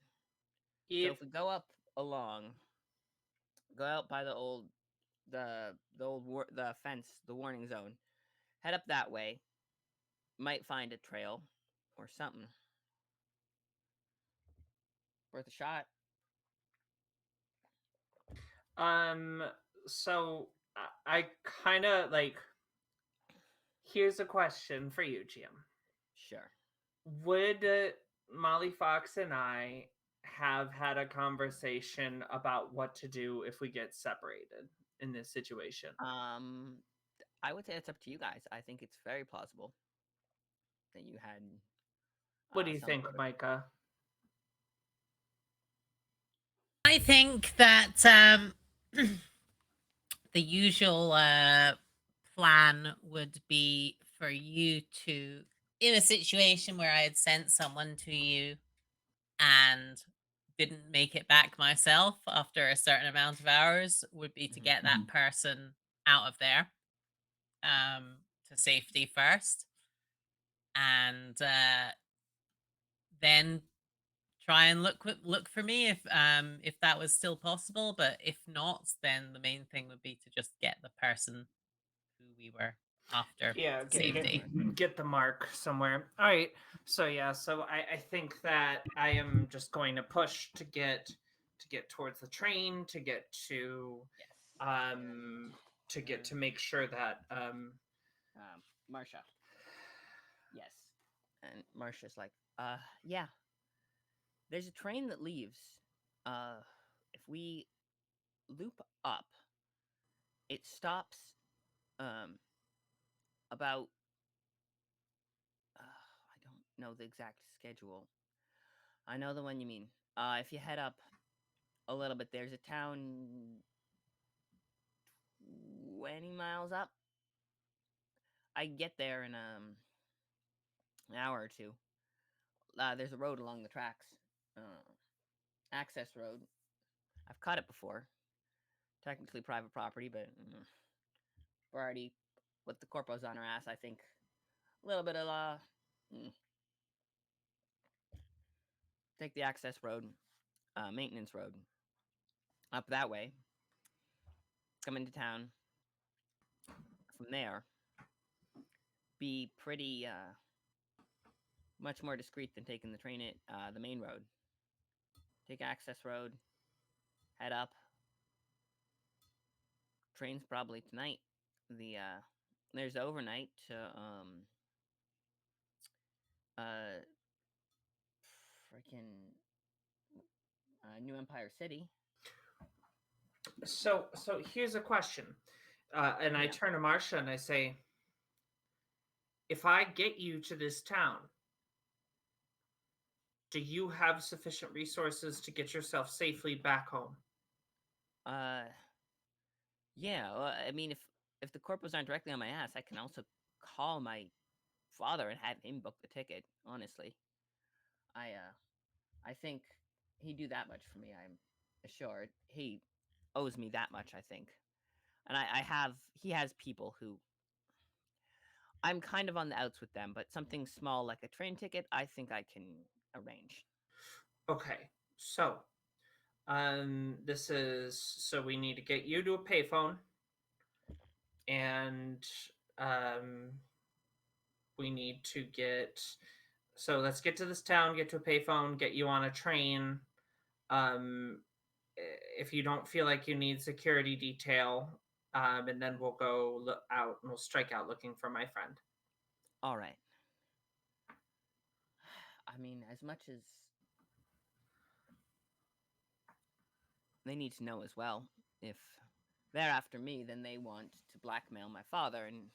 So Yep. if we go up along, go out by the fence, the warning zone, head up that way, might find a trail or something worth a shot. Um. So I kind of like. Here's a question for you, Jim. Sure. Would Molly Fox and I have had a conversation about what to do if we get separated in this situation? Um, I would say it's up to you guys. I think it's very plausible that you had What do you some think, sort of. Micah? I think that the usual plan would be for you to, in a situation where I had sent someone to you and didn't make it back myself after a certain amount of hours, would be to Mhm. get that person out of there to safety first, and then try and look for me if that was still possible. But if not, then the main thing would be to just get the person who we were after Yeah, to Get safety. get the mark somewhere. All right. So yeah, so I think that I am just going to push to get towards the train, Yes. um to get to make sure that Marsha. Yes. And Marsha's like, yeah. There's a train that leaves. If we loop up, it stops. Um, about. I don't know the exact schedule. I know the one you mean. If you head up a little bit, there's a town 20 miles up. I get there in an hour or two. there's a road along the tracks, access road. I've caught it before. Technically private property, but we're already with the corpos on our ass. I think a little bit of take the access road, maintenance road, up that way. Come into town. From there, be pretty much more discreet than taking the train at the main road. Take access road, head up. Train's probably tonight. There's overnight to uh freaking New Empire City. So here's a question, and I Yeah. turn to Marcia and I say, if I get you to this town, do you have sufficient resources to get yourself safely back home? Yeah. Well, I mean, if the corpos aren't directly on my ass, I can also call my father and have him book the ticket. Honestly, I think he'd do that much for me. I'm assured he owes me that much. I think, and he has people who I'm kind of on the outs with them, but something small like a train ticket, I think I can arrange. Okay, so this is so we need to get you to a payphone, and um, we need to get. So let's get to this town, get to a payphone, get you on a train. Um, if you don't feel like you need security detail, and then we'll go out and we'll strike out looking for my friend. All right. I mean, as much as they need to know as well, if they're after me, then they want to blackmail my father. And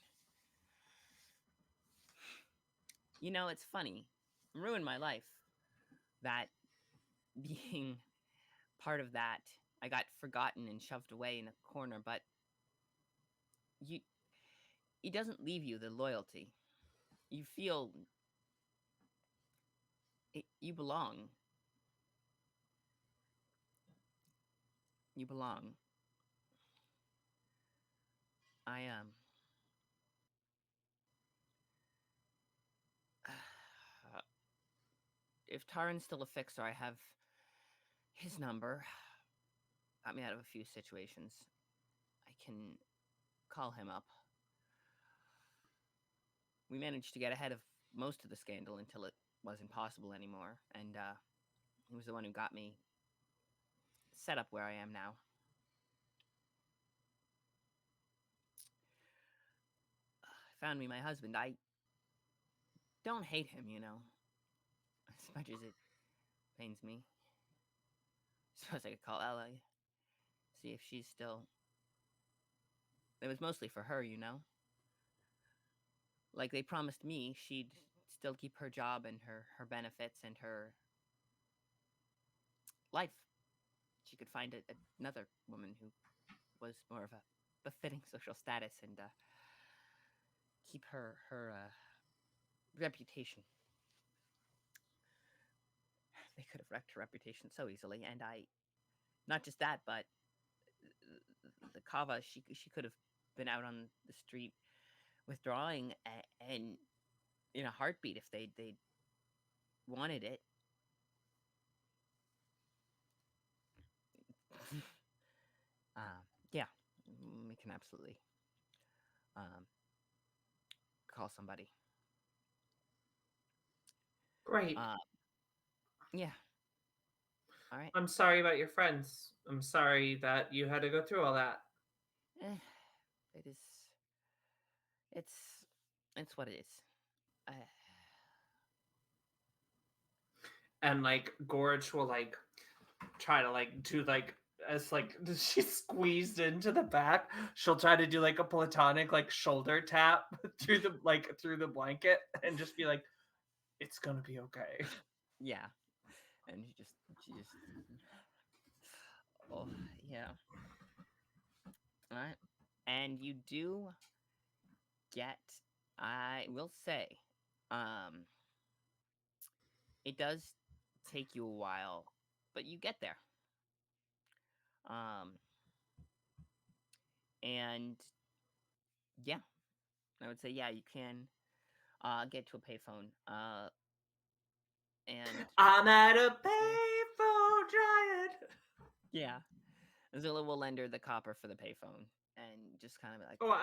it's funny, ruined my life. That being part of that, I got forgotten and shoved away in a corner. But it doesn't leave you the loyalty. You feel you belong. You belong. I if Taran's still a fixer, I have his number. Got me out of a few situations. I can call him up. We managed to get ahead of most of the scandal until it wasn't possible anymore, and he was the one who got me set up where I am now. Found me my husband. I don't hate him, as much as it pains me. Suppose I could call Ella, see if she's still. It was mostly for her, Like they promised me she'd still keep her job and her benefits and her life. She could find another woman who was more of a befitting social status and keep her reputation. They could have wrecked her reputation so easily, and not just that, but the Kava, she could have been out on the street withdrawing and in a heartbeat if they wanted it. Yeah, we can absolutely call somebody. Great. Yeah. All right. I'm sorry about your friends. I'm sorry that you had to go through all that. It is. It's what it is. And like Gorge will like try to like do like as like she's squeezed into the back, she'll try to do like a platonic like shoulder tap through the blanket and just be like, it's gonna be okay. Yeah. And she just oh yeah. All right. And you do get, I will say, it does take you a while, but you get there. Um, and yeah, I would say yeah, you can get to a payphone. And I'm at a payphone giant. yeah, Zilla will lend her the copper for the payphone, and just kind of like, Oh,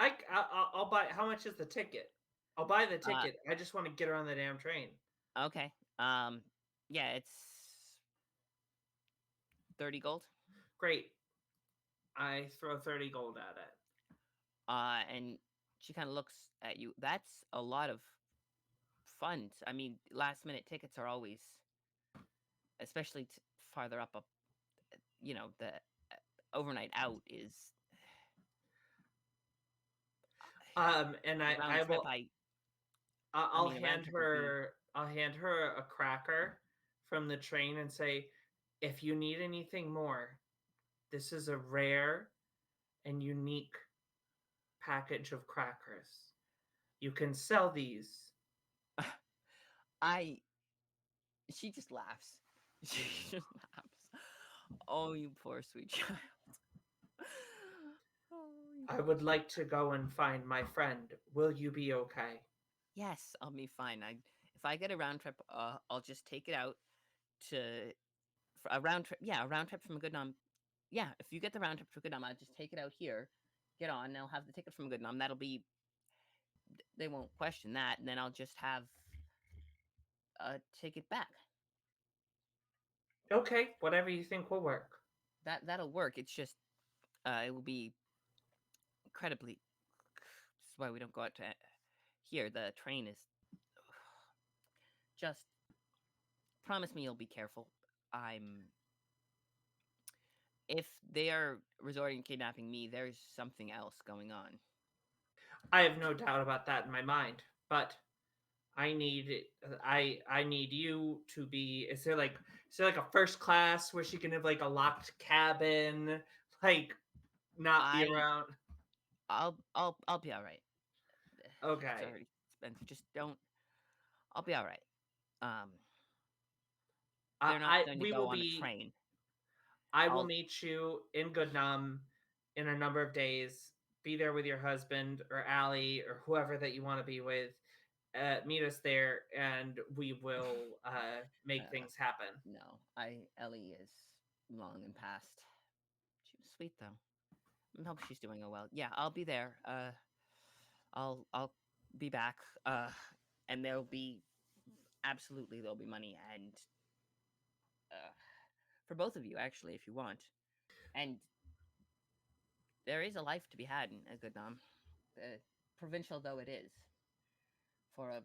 I'll buy. How much is the ticket? I'll buy the uh, ticket. I just want to get her on the damn train. okay, yeah, it's 30 gold. Great. I throw 30 gold at it. And she kind of looks at you. That's a lot of funds. I mean, last minute tickets are always, especially farther up, the overnight out is And round I trip. will. I I'll mean, a round hand trip would be. her. I'll hand her a cracker from the train and say, if you need anything more, this is a rare and unique package of crackers. You can sell these. I. She just laughs. She just laughs. Oh, you poor sweet child. Oh, you I poor would like to go and find my friend. Will you be okay? Yes, I'll be fine. If I get a round trip, I'll just take it out to for a round trip. Yeah, a round trip from a good nom. Yeah, if you get the round trip for good nom, I'll just take it out here, get on, and I'll have the ticket from a good nom. That'll be they won't question that, and then I'll just have a ticket back. Okay, whatever you think will work. That'll work. It's just it will be incredibly. This is why we don't go out to here. The train is just. Promise me you'll be careful. I'm If they are resorting to kidnapping me, there's something else going on. I have no doubt about that in my mind, but I need you to be. Is there like a first class where she can have like a locked cabin, like not be I around? I'll be all right. It's Okay. already expensive. Just don't. I'll be all right. Um, they're not going to We go will on a be. train. I will I'll. meet you in Goodnam in a number of days. Be there with your husband or Allie or whoever that you want to be with. Meet us there, and we will make Uh, things happen. no, Ellie is long and past. She was sweet though. I hope she's doing well. Yeah, I'll be there. I'll be back. And there'll be money and uh, for both of you actually, if you want. And there is a life to be had in a good nom, provincial though it is. For a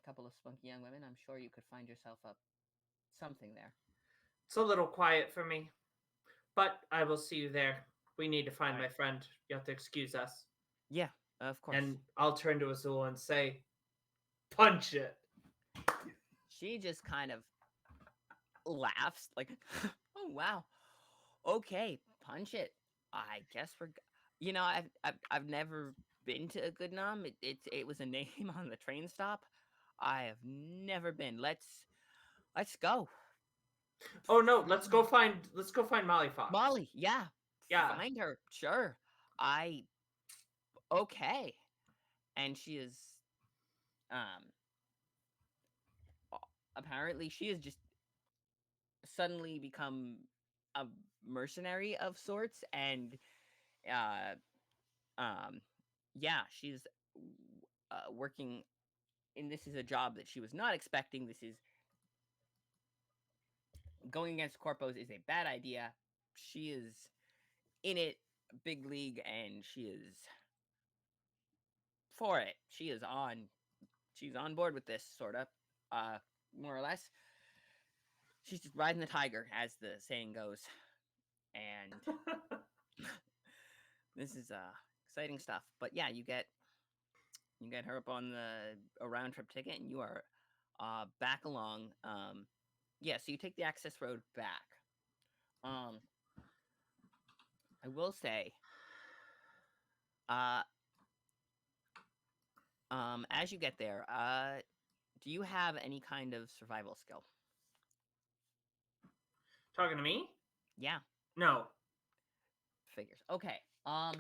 couple of spunky young women, I'm sure you could find yourself up something there. It's a little quiet for me, but I will see you there. We need to All find right. my friend. You have to excuse us. Yeah, of course. And I'll turn to Azul and say, punch it. She just kind of laughs, like, "Oh wow, okay, punch it. I guess I've never been to a good nom. It was a name on the train stop. I have never been. Let's go. Oh no, let's go find Molly Fox. Molly, yeah, Yeah. find her. Sure. I okay. And she is um apparently she has just suddenly become a mercenary of sorts, and uh um yeah, she's working, and this is a job that she was not expecting. This is going against corpos is a bad idea. She is in it big league, and she is for it. She's on board with this, sort of, uh more or less. She's just riding the tiger, as the saying goes. And this is exciting stuff. But yeah, you get her up on a round trip ticket, and you are back along. Yeah, so you take the access road back. Um, I will say, uh, as you get there, Do you have any kind of survival skill? Talking to me? Yeah, No. figures. Okay. I'm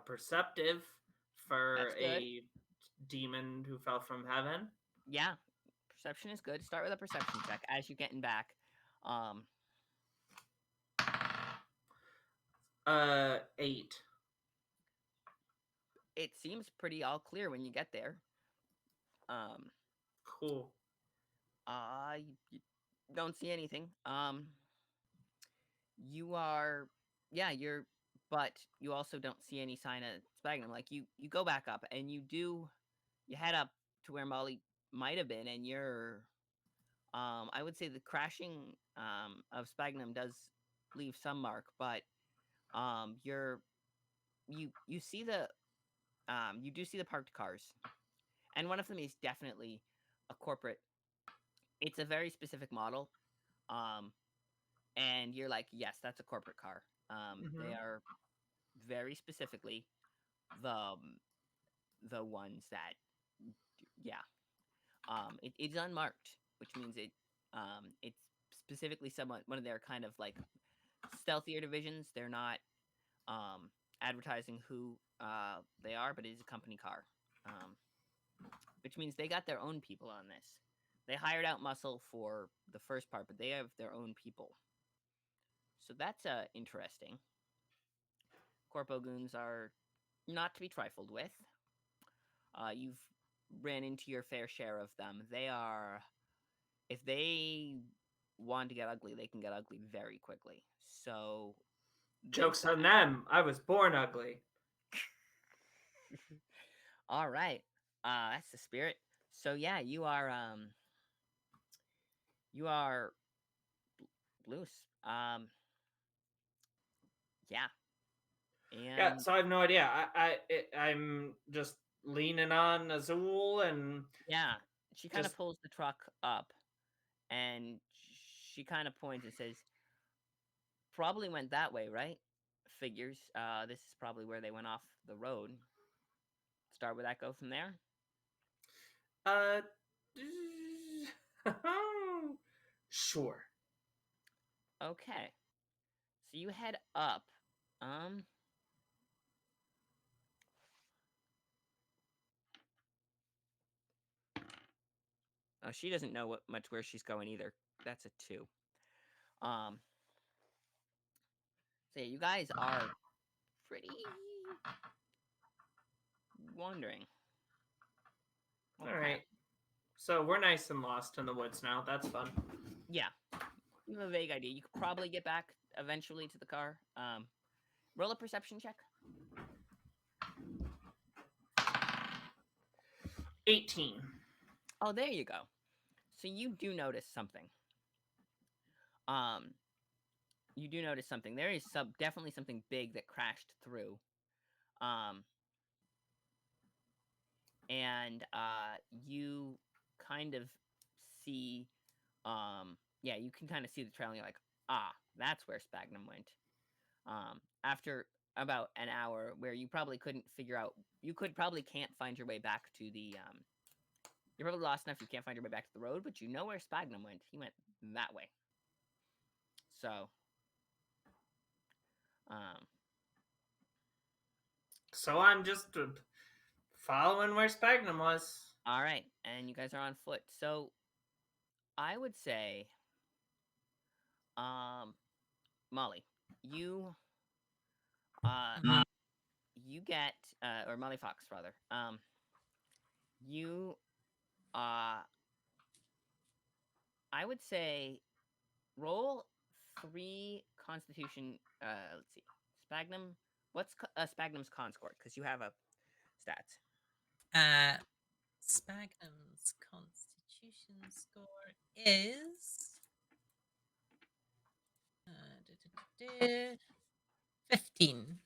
perceptive for That's good. a demon who fell from heaven. Yeah, perception is good. Start with a perception check as you're getting back. Um, 8. it seems pretty all clear when you get there. Um, Cool. you don't see anything. You are, yeah, but you also don't see any sign of sphagnum. Like you go back up and you head up to where Molly might have been, and you're, I would say the crashing of sphagnum does leave some mark, but you're you see the you do see the parked cars, and one of them is definitely a corporate. It's a very specific model, um, and you're like, yes, that's a corporate car. They Mm-hmm. are very specifically the ones that, yeah. It's unmarked, which means it's specifically somewhat one of their kind of like stealthier divisions. They're not advertising who they are, but it is a company car, um, which means they got their own people on this. They hired out Muscle for the first part, but they have their own people. So that's interesting. Corpo goons are not to be trifled with. You've ran into your fair share of them. They are, if they want to get ugly, they can get ugly very quickly. So this Joke's guy, on them. I was born ugly. all right, that's the spirit. So yeah, you are loose. Yeah, Yeah, and so I have no idea. I'm just leaning on Azul and yeah, she kind of just pulls the truck up, and she kind of points and says, "Probably went that way, right? Figures. This is probably where they went off the road. Start with that. Go from there." uh sure. Okay. So you head up. Um. Oh, she doesn't know what much where she's going either. That's a 2. Um. So yeah, you guys are pretty wandering. All Okay. right. So we're nice and lost in the woods now. That's fun. Yeah. You have a vague idea. You could probably get back eventually to the car. Roll a perception check. 18. Oh, there you go. So you do notice something. Um, you do notice something. There is definitely something big that crashed through. Um, and you kind of see, yeah, you can kind of see the trail, and you're like, ah, that's where Sphagnum went. After about an hour, where you probably couldn't figure out, you probably can't find your way back to the. You're probably lost enough you can't find your way back to the road, but you know where Sphagnum went. He went that way. So, um, So I'm just following where Spagnum was. all right, and you guys are on foot. So, I would say, um, Molly, you, you get, or Molly Fox rather, you, uh, I would say, roll 3 Constitution. Let's see, Spagnum. What's Spagnum's con score? Because you have a stats. Spagnum's constitution score is 15.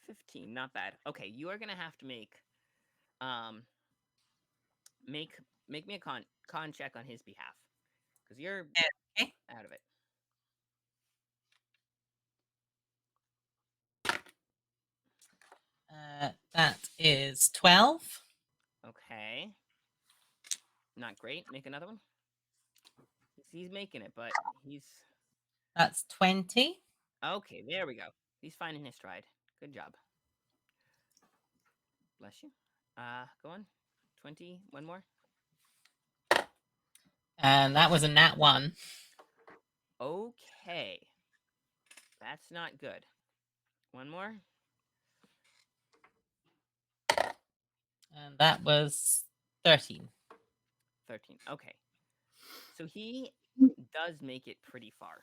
15, not bad. Okay, you are gonna have to um make make me a con check on his behalf because you're Okay. out of it. That is 12. Okay. Not great. Make another one. He's making it, but he's That's 20. okay. There we go. He's finding his stride. Good job. Bless you. Go on. 20. One more. And that was a nat 1. Okay. That's not good. One more. And that was 13. 13. Okay. So he does make it pretty far.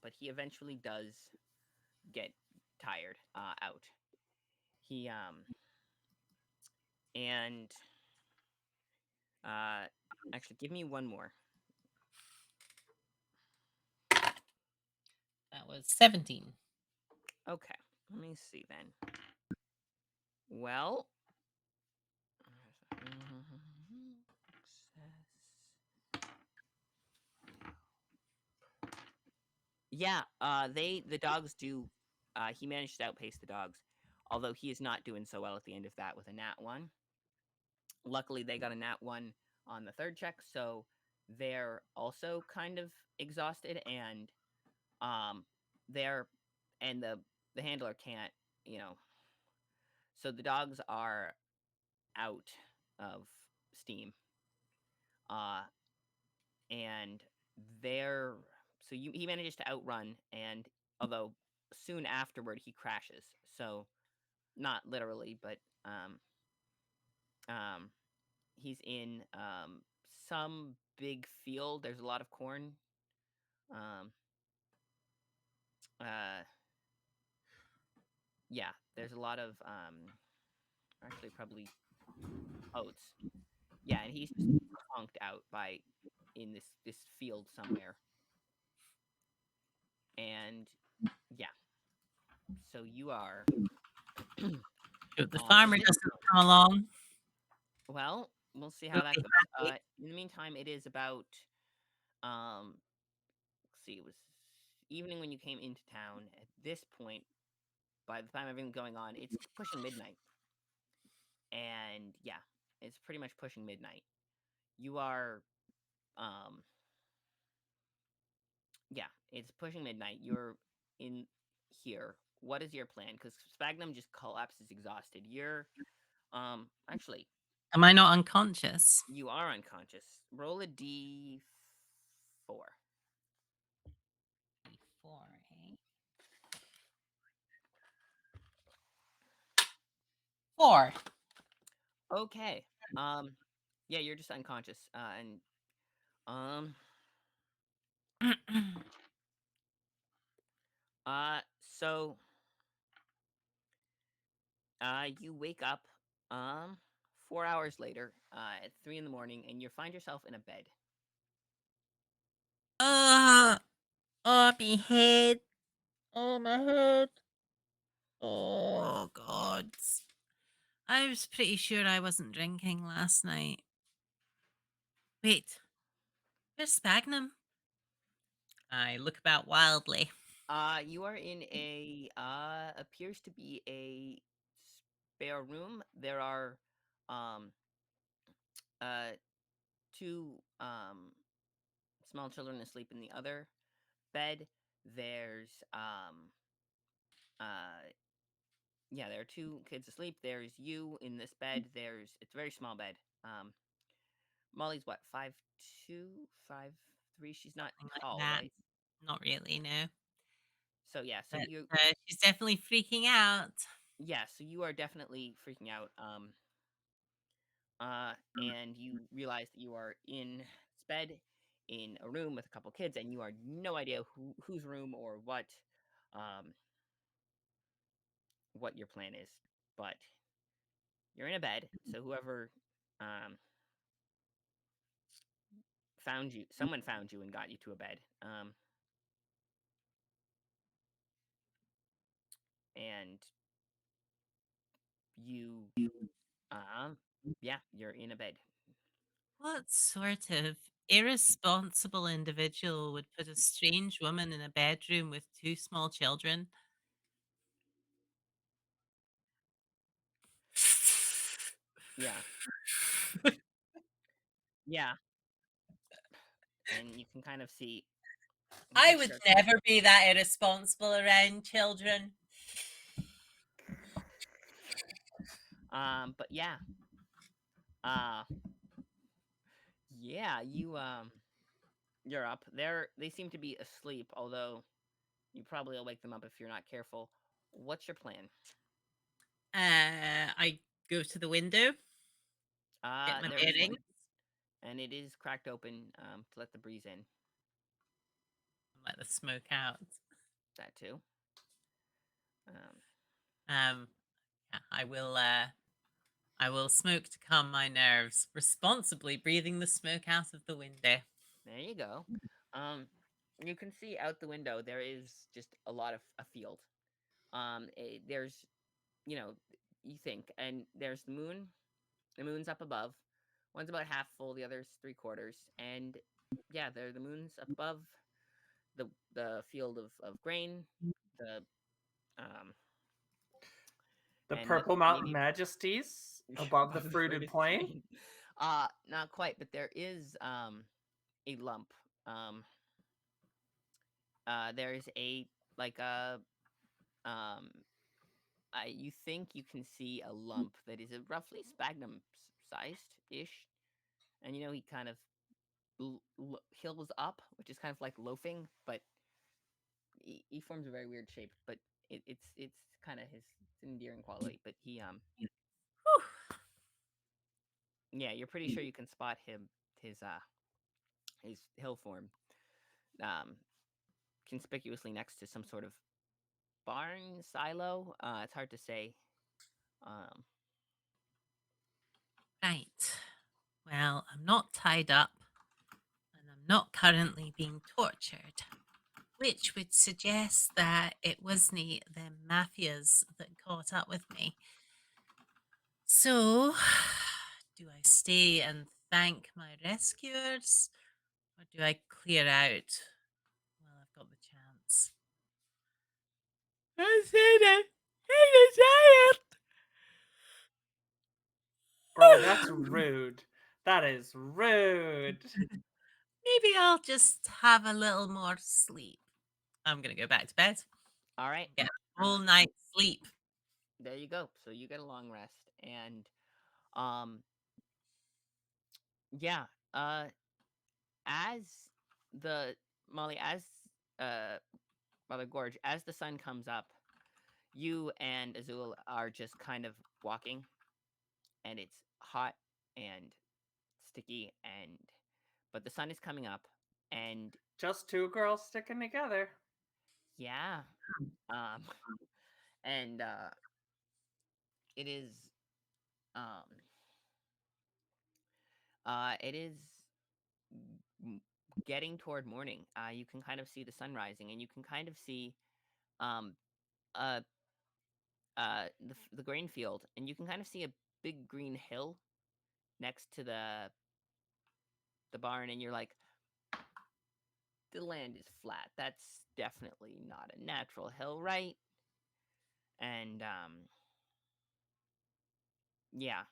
But he eventually does get tired out. He and actually give me one more. That was 17. Okay. Let me see then. Well, yeah, the dogs do he managed to outpace the dogs, although he is not doing so well at the end of that with a nat 1. Luckily they got a nat 1 on the third check, so they're also kind of exhausted and um they're and the handler can't, you know. So the dogs are out of steam. Uh and they're so he manages to outrun, and although soon afterward he crashes, so not literally, but um he's in some big field. There's a lot of corn. um uh yeah, there's a lot of actually probably oats. Yeah, and he's just conked out by in this field somewhere. And yeah, so you are Shoot, the at farmer this doesn't point. come along. Well, we'll see how We'll that be goes. happy. In the meantime, it is about let's see, it was evening when you came into town. At this point, by the time everything's going on, it's pushing midnight. And yeah, it's pretty much pushing midnight. You are um yeah, it's pushing midnight. You're in here. What is your plan? Because Spagnum just collapses exhausted. You're actually Am I not unconscious? you are unconscious. Roll a d4. 4, eh? 4. Okay. Yeah, you're just unconscious. And um so you wake up 4 hours later, at 3 in the morning, and you find yourself in a bed. Uh, oh, my head. Oh, my head. Oh, God. I was pretty sure I wasn't drinking last night. Wait, where's Spagnum? I look about wildly. You are in a appears to be a spare room. There are um uh two small children asleep in the other bed. There's uh yeah, there are two kids asleep. There's you in this bed. It's a very small bed. Molly's what, 5'2", 5'3"? She's not Something like tall, that. right? Not really, no. So yeah, so But you she's definitely freaking out. yeah, so you are definitely freaking out. And you realize that you are in this bed in a room with a couple kids, and you are no idea whose room or um what your plan is. But you're in a bed, so whoever um found you, someone found you and got you to a bed. And you yeah, you're in a bed. What sort of irresponsible individual would put a strange woman in a bedroom with two small children? Yeah. Yeah, and you can kind of see the I would picture. never be that irresponsible around children. But yeah, uh, yeah, you're up. They seem to be asleep, although you probably will wake them up if you're not careful. What's your plan? I go to the window, get my There is bearings, one, and it is cracked open to let the breeze in. let the smoke out. That too. Um, Yeah, I will smoke to calm my nerves, responsibly breathing the smoke out of the window. there you go. Um, you can see out the window there is just a lot of a field. There's you know you think, and there's the moon. The moon's up above. One's about half full, the other's three quarters, and yeah, the moon's up above the field of grain. The um The and Purple Mountain maybe Majesties above the above the fruited fruited plain. plain. Not quite, but there is a lump. Um, there's a like a um. You think you can see a lump that is a roughly sphagnum sized ish, and he kind of hills up, which is kind of like loafing, but he forms a very weird shape. But it's kind of his endearing quality. But Whew. yeah, you're pretty sure you can spot his hill form, um, conspicuously next to some sort of barn silo. It's hard to say. Um, Right. Well, I'm not tied up, and I'm not currently being tortured, which would suggest that it wasn't the mafias that caught up with me. So, do I stay and thank my rescuers, or do I clear out while I've got the chance? I said it. Bro, that's rude. That is rude. Maybe I'll just have a little more sleep. I'm gonna go back to bed. all right. Get a Uh, full night's sleep. there you go. So you get a long rest, and um, yeah. As the Molly, as uh, Mother Gorge, as the sun comes up, you and Azul are just kind of walking, and it's hot and sticky, and but the sun is coming up, and Just two girls sticking together. yeah, um, and it is um, it is m- getting toward morning. You can kind of see the sun rising, and you can kind of see um, uh, the grain field, and you can kind of see a big green hill next to the barn, and you're like, the land is flat. That's definitely not a natural hill, right? And yeah,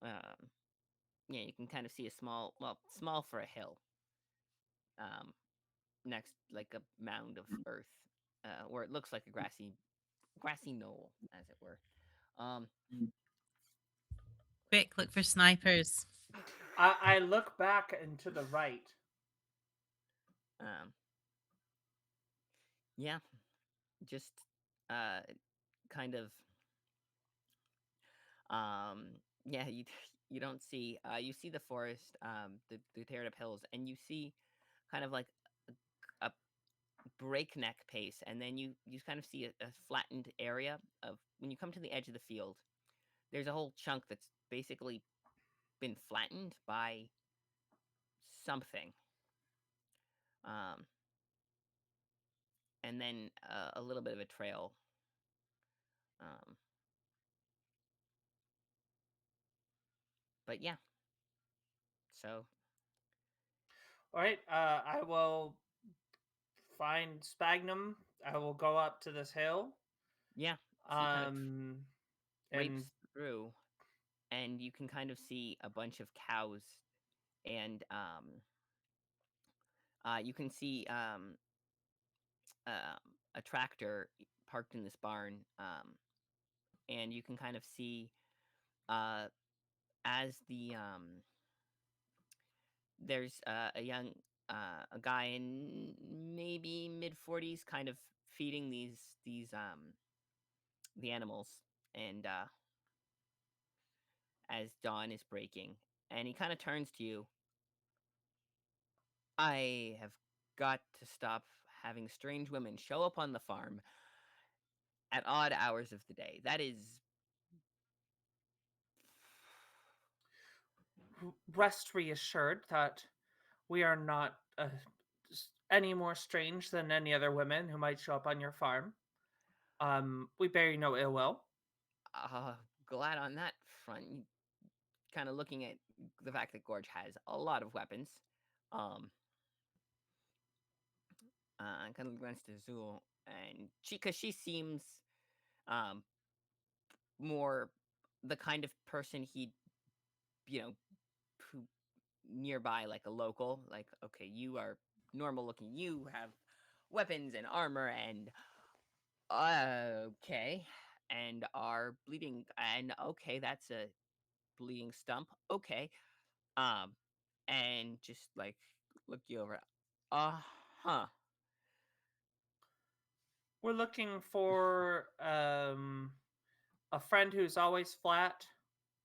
um, yeah, you can kind of see a small for a hill, um, next like a mound of earth, where it looks like a grassy knoll, as it were. Um, Quick, look for snipers. I look back and to the right. um, yeah, just uh, kind of um, yeah, you don't see you see the forest, the teared up hills, and you see kind of like a breakneck pace, and then you kind of see a flattened area of when you come to the edge of the field. There's a whole chunk that's basically been flattened by something, um, and then a little bit of a trail. Um, but yeah, so All right, I will find Sphagnum. I will go up to this hill. yeah, so you kind of Um, traipse and through, and you can kind of see a bunch of cows, and you can see a tractor parked in this barn, and you can kind of see uh, as there's a guy in maybe mid 40s, kind of feeding these the animals, and as dawn is breaking, and he kind of turns to you. I have got to stop having strange women show up on the farm at odd hours of the day. That is. Rest reassured that we are not any more strange than any other women who might show up on your farm. We bear you no ill will. uh, Glad on that front. Kind of looking at the fact that Gorge has a lot of weapons. Um, kind of grunts to Zool, and because she seems um more the kind of person he'd, you know, who nearby, like a local, like, okay, you are normal looking, you have weapons and armor, and okay, and are bleeding, and okay, that's a bleeding stump, okay, um, and just like look you over, huh, We're looking for a friend who's always flat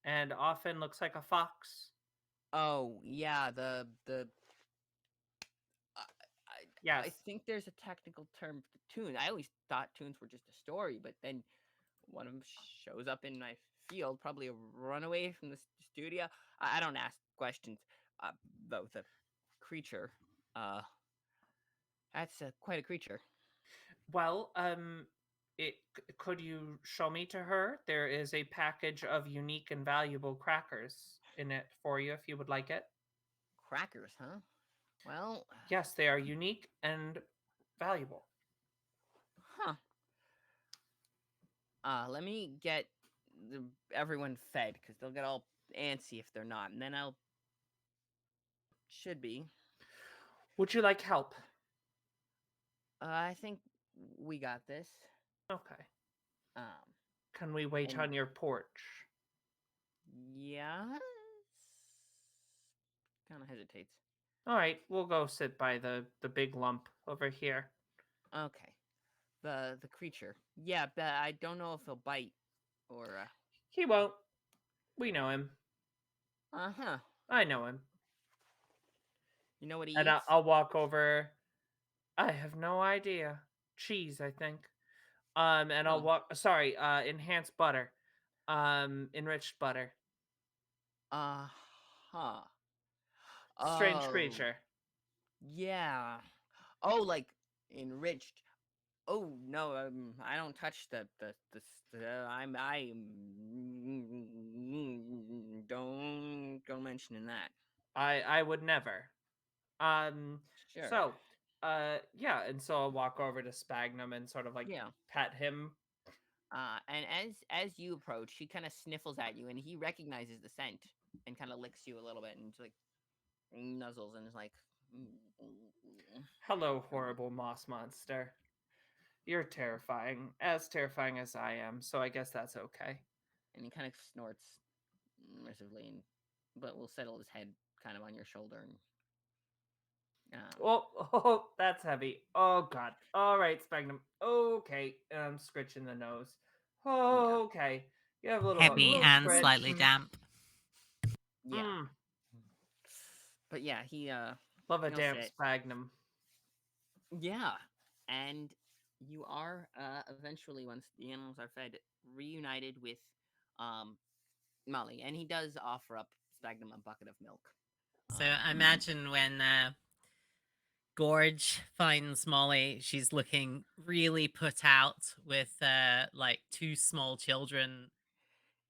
and often looks like a fox. oh yeah, the I Yes. think there's a technical term for tune. I always thought tunes were just a story, but then one of them shows up in my field, probably a runaway from the studio. I don't ask questions. Though the creature, uh, that's quite a creature. Well, could you show me to her? There is a package of unique and valuable crackers in it for you if you would like it. Crackers, huh? Well, Yes, they are unique and valuable. huh. Let me get everyone fed because they'll get all antsy if they're not, and then I'll should be. Would you like help? I think we got this. Okay. Um, Can we wait and on your porch? yes, kind of hesitates. All right, we'll go sit by the big lump over here. Okay, the creature. Yeah, but I don't know if he'll bite or. He won't. We know him. Uh-huh. I know him. You know what he And eats? I'll walk over. I have no idea. Cheese, I think. And I'll Oh, walk. Sorry, enhanced butter. Enriched butter. uh-huh. Strange Oh, creature. yeah. Oh, like enriched. Oh no, I don't touch I don't mention that. I would never. Um. Sure. So, yeah, and so I'll walk over to Spagnum and sort of like Yeah. pet him. And as you approach, he kind of sniffles at you, and he recognizes the scent, and kind of licks you a little bit, and just, like, nuzzles, and is like, Hello, horrible moss monster. You're terrifying as I am. So I guess that's okay. and he kind of snorts mercifully, and but will settle his head kind of on your shoulder, and Oh, oh, that's heavy. Oh God. All right, Spagnum. Okay, and I'm scritching the nose. yeah, Okay, you have a Heavy little and scritch. slightly damp. yeah. Mm, But yeah, love a he'll damp sit. Spagnum. Yeah, and you are eventually, once the animals are fed, reunited with um Molly, and he does offer up Spagnum a bucket of milk. So I imagine when Gorge finds Molly, she's looking really put out with like two small children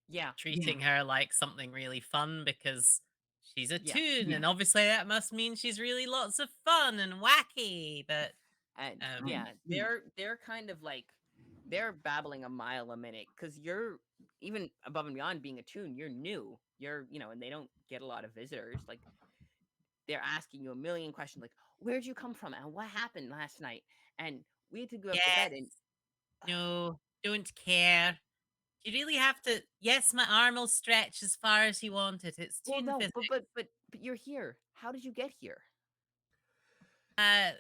Yeah, treating her like something really fun because she's a yeah, toon, and obviously that must mean she's really lots of fun and wacky. But and um, yeah, they're kind of like they're babbling a mile a minute because you're even above and beyond being a tune, you're new. You're, and they don't get a lot of visitors. Like they're asking you a million questions, like, "Where'd you come from? And what happened last night?" And we had to go up to Yes. bed, and No, don't care. You really have to. Yes, my arm will stretch as far as you want it. It's well, tune no, physics. but you're here. How did you get here? Uh,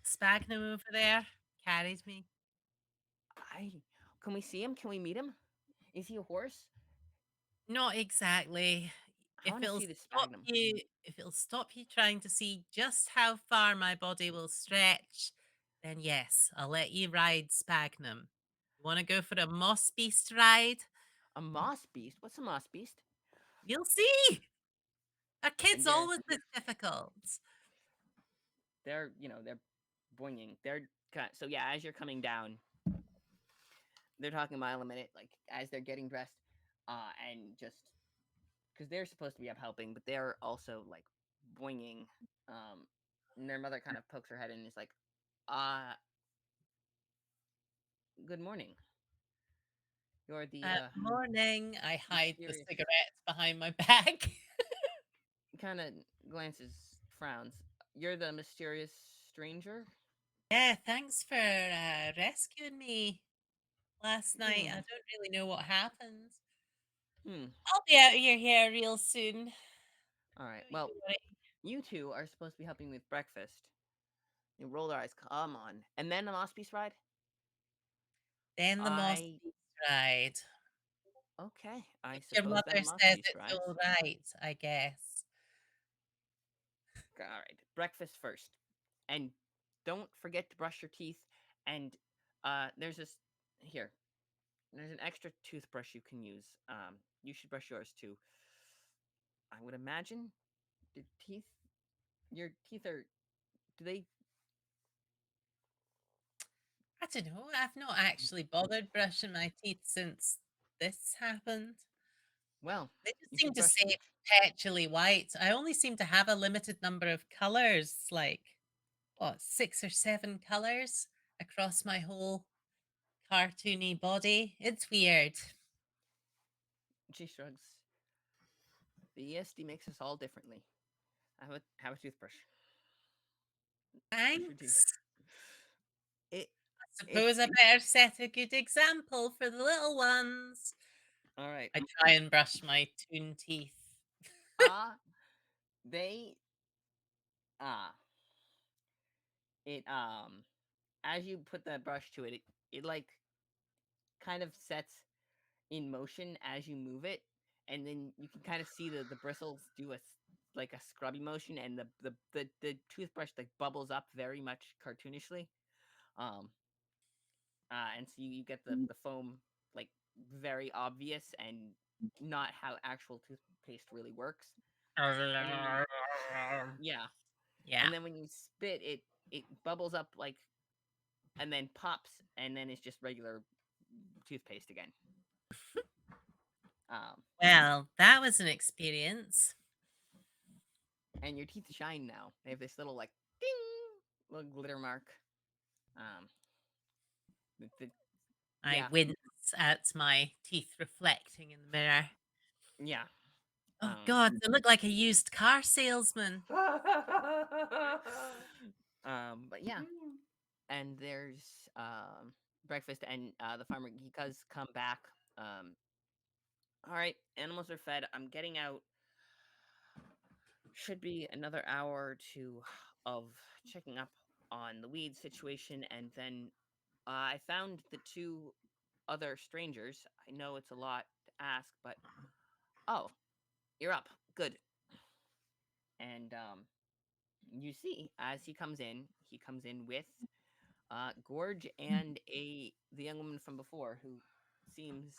Sphagnum over there carried me. I can we see him? Can we meet him? Is he a horse? Not exactly. I want to see the sphagnum. If it'll stop you trying to see just how far my body will stretch, then yes, I'll let you ride Sphagnum. You want to go for a moss beast ride? A moss beast? What's a moss beast? You'll see. A And kid's always this difficult. they're boinging. So yeah. As you're coming down, they're talking a mile a minute, like as they're getting dressed, and just because they're supposed to be up helping, but they're also like boinging. Um, and their mother kind of pokes her head in and is like, "Uh, good morning. You're the Morning. I hide the mysterious." cigarettes behind my back. Kind of glances, frowns. You're the mysterious stranger. Yeah, thanks for rescuing me last night. I Hmm. don't really know what happened. Hmm. I'll be out of your hair real soon. All right. Don't Well, you worry. you two are supposed to be helping with breakfast. You roll their eyes. Come on. And then the moss piece ride. Then the moss I beast ride. Okay. I If your suppose then mother moss says piece it's rides. all right, I guess. All right. Breakfast first, and don't forget to brush your teeth. And there's this here. There's an extra toothbrush you can use. You should brush yours too. I would imagine the teeth. Your teeth are. Do they? I don't know. I've not actually bothered brushing my teeth since this happened. Well, They just you seem should to brush them. say perpetually white. I only seem to have a limited number of colors, like what, 6 or 7 colors across my whole cartoony body. It's weird. She shrugs. The ESD makes us all differently. Have a toothbrush. Brush your teeth. Thanks. It it's Suppose I better set a good example for the little ones. all right. I try and brush my toon teeth. Ah, they ah it as you put the brush to it, it like kind of sets in motion as you move it, and then you can kind of see the bristles do like a scrubby motion, and the toothbrush like bubbles up very much cartoonishly. Um, and so you get the foam like very obvious and not how actual toothpaste really works. And when you yeah, Yeah. and then when you spit it bubbles up like and then pops and then it's just regular toothpaste again. Um, Well, that was an experience. and your teeth shine now. They have this little like ding little glitter mark. Um, I yeah, wince at my teeth reflecting in the mirror. yeah. Oh Um, God, they look like a used car salesman. but yeah, and there's breakfast, and the farmer he does come back. Um, all right, animals are fed. I'm getting out. Should be another hour or two of checking up on the weed situation, and then I found the two other strangers. I know it's a lot to ask, but oh, you're up. Good. And you see, as he comes in with Gorge and the young woman from before, who seems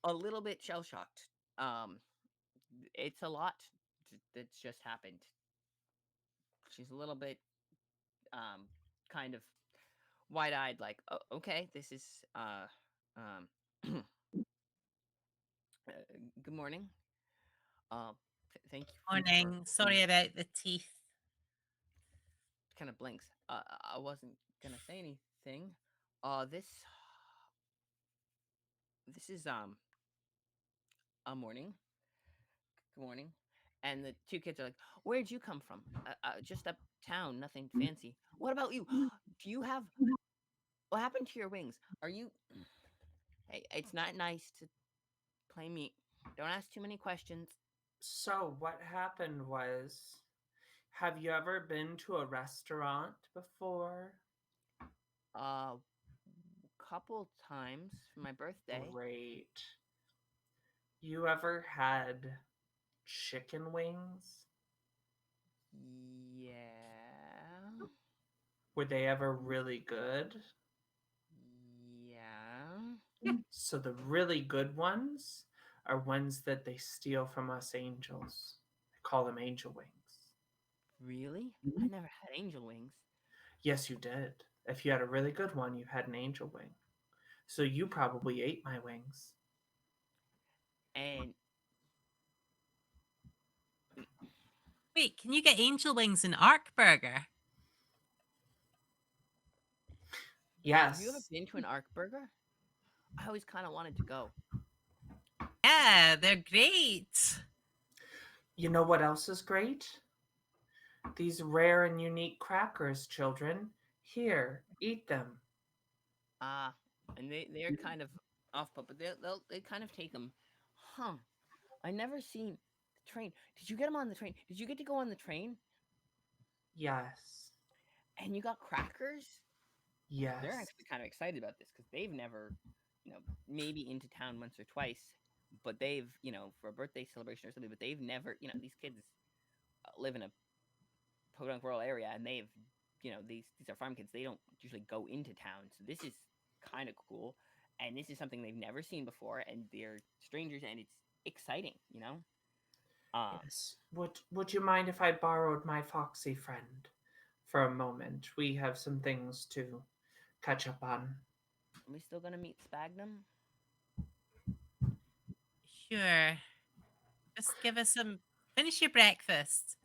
a little bit shell shocked. Um, it's a lot that's just happened. She's a little bit kind of wide eyed, like, oh, okay, this is um, uh, good morning. Uh, thank you for Morning. Sorry about the teeth. kind of blinks. I wasn't gonna say anything. This this is a morning. Good morning. And the two kids are like, "Where'd you come from? Just uptown, nothing fancy. What about you? Do you have what happened to your wings? Are you? Hey, it's not nice to play me. Don't ask too many questions. So, what happened was, have you ever been to a restaurant before? Uh, couple times for my birthday. Great. You ever had chicken wings? Yeah, Were they ever really good? yeah. So, the really good ones are ones that they steal from us angels. I call them angel wings. Really? I never had angel wings. Yes, you did. If you had a really good one, you had an angel wing. So, you probably ate my wings. And Wait, can you get angel wings in Ark Burger? have you ever Yes. been to an Ark Burger? I always kind of wanted to go. Yeah, they're great. You know what else is great? These rare and unique crackers, children. Here, eat them. Ah, and they're kind of off, but they kind of take them. Huh? I never seen the train. Did you get them on the train? Did you get to go on the train? Yes. And you got crackers? They're Yes. actually kind of excited about this because they've never, maybe into town once or twice, but they've, for a birthday celebration or something, but they've never, these kids live in a podunk rural area, and they've, these are farm kids. They don't usually go into town, so this is kind of cool, and this is something they've never seen before, and they're strangers, and it's exciting. Um, Yes. Would you mind if I borrowed my foxy friend for a moment? We have some things to catch up on. are we still gonna meet Spagnum? Sure. Just give us some. Finish your breakfast.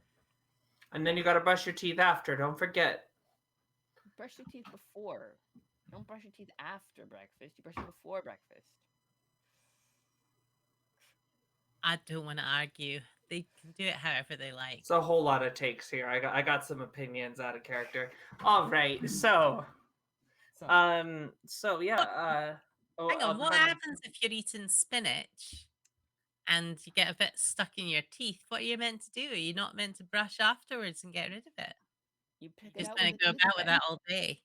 And then you gotta brush your teeth after, don't forget. Brush your teeth before. Don't brush your teeth after breakfast. You brush them before breakfast. I don't want to argue. They can do it however they like. It's a whole lot of takes here. I got some opinions out of character. All right, so So, so yeah, What? oh, Hang on. What pardon. happens if you're eating spinach and you get a bit stuck in your teeth? What are you meant to do? Are you not meant to brush afterwards and get rid of it? you pick it You're just out with going a to go about with toothpick. that all day.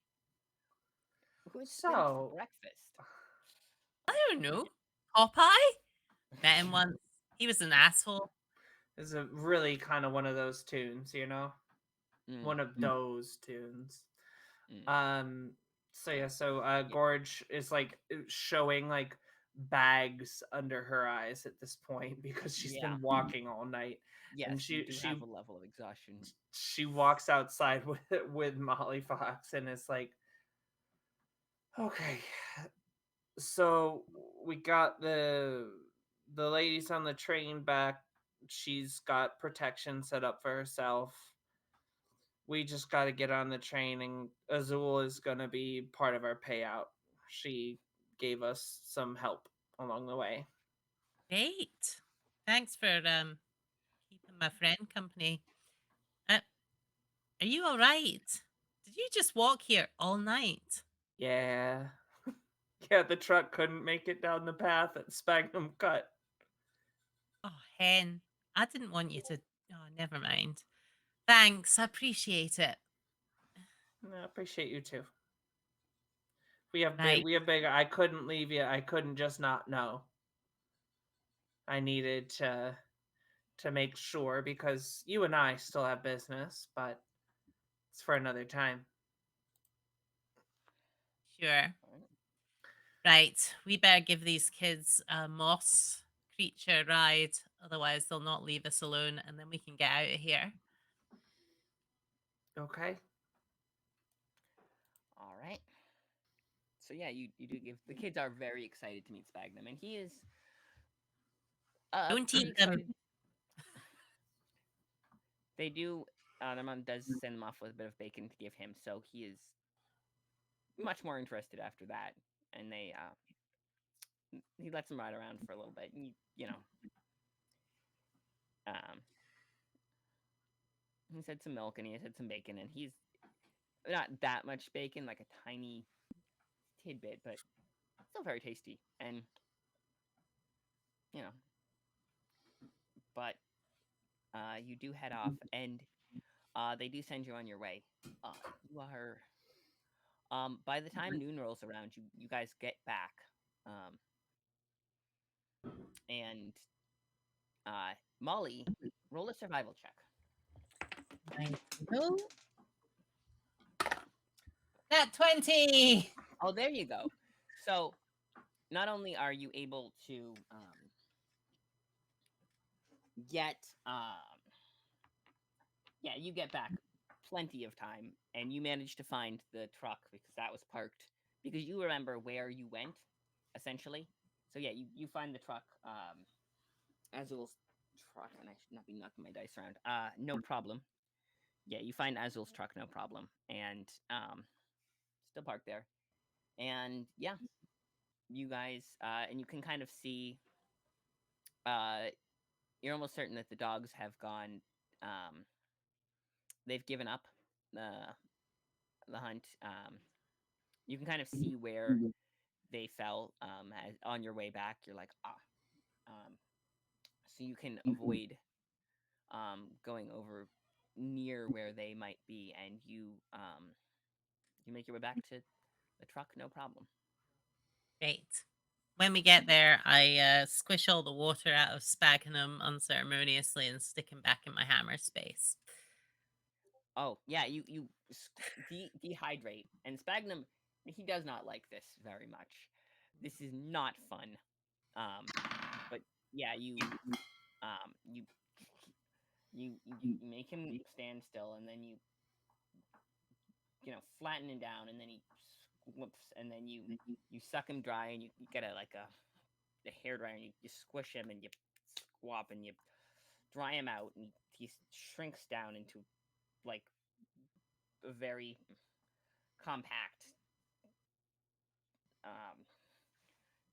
Who had spinach for So breakfast? I don't know. Popeye? Met him once. He was an asshole. it's a really kind of one of those tunes, you know, Mm, one of those tunes. mm. Um, so yeah, so Yeah, Gorge is like showing like bags under her eyes at this point because she's yeah. been walking all night, and Yes, you do have a level of exhaustion. she walks outside with Molly Fox and is like, okay, so we got the ladies on the train back. She's got protection set up for herself. We just got to get on the train, and Azul is going to be part of our payout. She gave us some help along the way. Great. Thanks for keeping my friend company. Uh, are you all right? Did you just walk here all night? Yeah. Yeah, the truck couldn't make it down the path at Sphagnum Cut. Oh, hen. I didn't want you to. Oh, never mind. Thanks. I appreciate it. I appreciate you too. Right. We have big. I couldn't leave you. I couldn't just not know. I needed to make sure because you and I still have business, but it's for another time. Sure. Alright. Right. We better give these kids a moss creature ride. Otherwise, they'll not leave us alone and then we can get out of here. Okay. All right. So yeah, you do give the kids are very excited to meet Spagnum, and he is Don't pretty eat them. excited. They do. Their mom does send them off with a bit of bacon to give him, so he is much more interested after that. And he lets him ride around for a little bit. And you know, um, he said some milk and he said some bacon, and he's not that much bacon, like a tiny tidbit, but still very tasty. And you know, but you do head off, and they do send you on your way. You are by the time noon rolls around, you guys get back, um, and Molly, roll a survival check. No. Nat 20. Oh, there you go. So not only are you able to get yeah, you get back plenty of time, and you manage to find the truck because that was parked because you remember where you went, essentially. So yeah, you find the truck, Azul's truck, and I should not be knocking my dice around. No problem. Yeah, you find Azul's truck, no problem, and still parked there. And yeah, you guys, and you can kind of see, uh, you're almost certain that the dogs have gone, um, they've given up the hunt. You can kind of see where they fell, on your way back. You're like, um, so you can avoid going over near where they might be, and you make your way back to the truck, no problem. Great. When we get there, I squish all the water out of Sphagnum unceremoniously and stick him back in my hammer space. Oh yeah, you dehydrate, and Sphagnum, he does not like this very much. This is not fun. Um, but yeah, you you make him stand still, and then you know, flatten him down, and then he whoops, and then you suck him dry, and you get a hair dryer, and you squish him, and you squab, and you dry him out, and he shrinks down into like a very compact, um,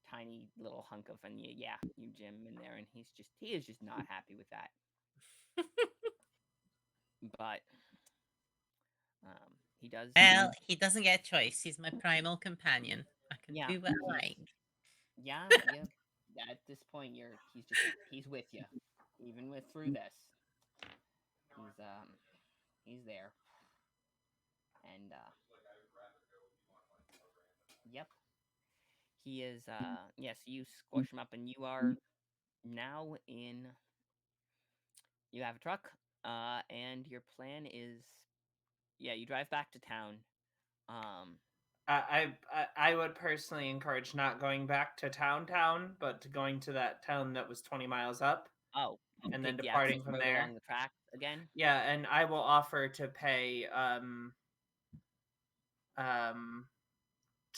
tiny little hunk of, and yeah, you jam him in there, and he is just not happy with that. But he does. Well, he doesn't get a choice. He's my primal companion. I can Yeah, do what I like. yeah, yeah. At this point, he's with you, even with through this. He's there, and yep, he is. Yes, you squish him up, and you are now in. You have a truck, and your plan is, yeah, you drive back to town. Um, I would personally encourage not going back to town, but to going to that town that was 20 miles up oh, and then take the access departing from road there. along the track again. Yeah, and I will offer to pay um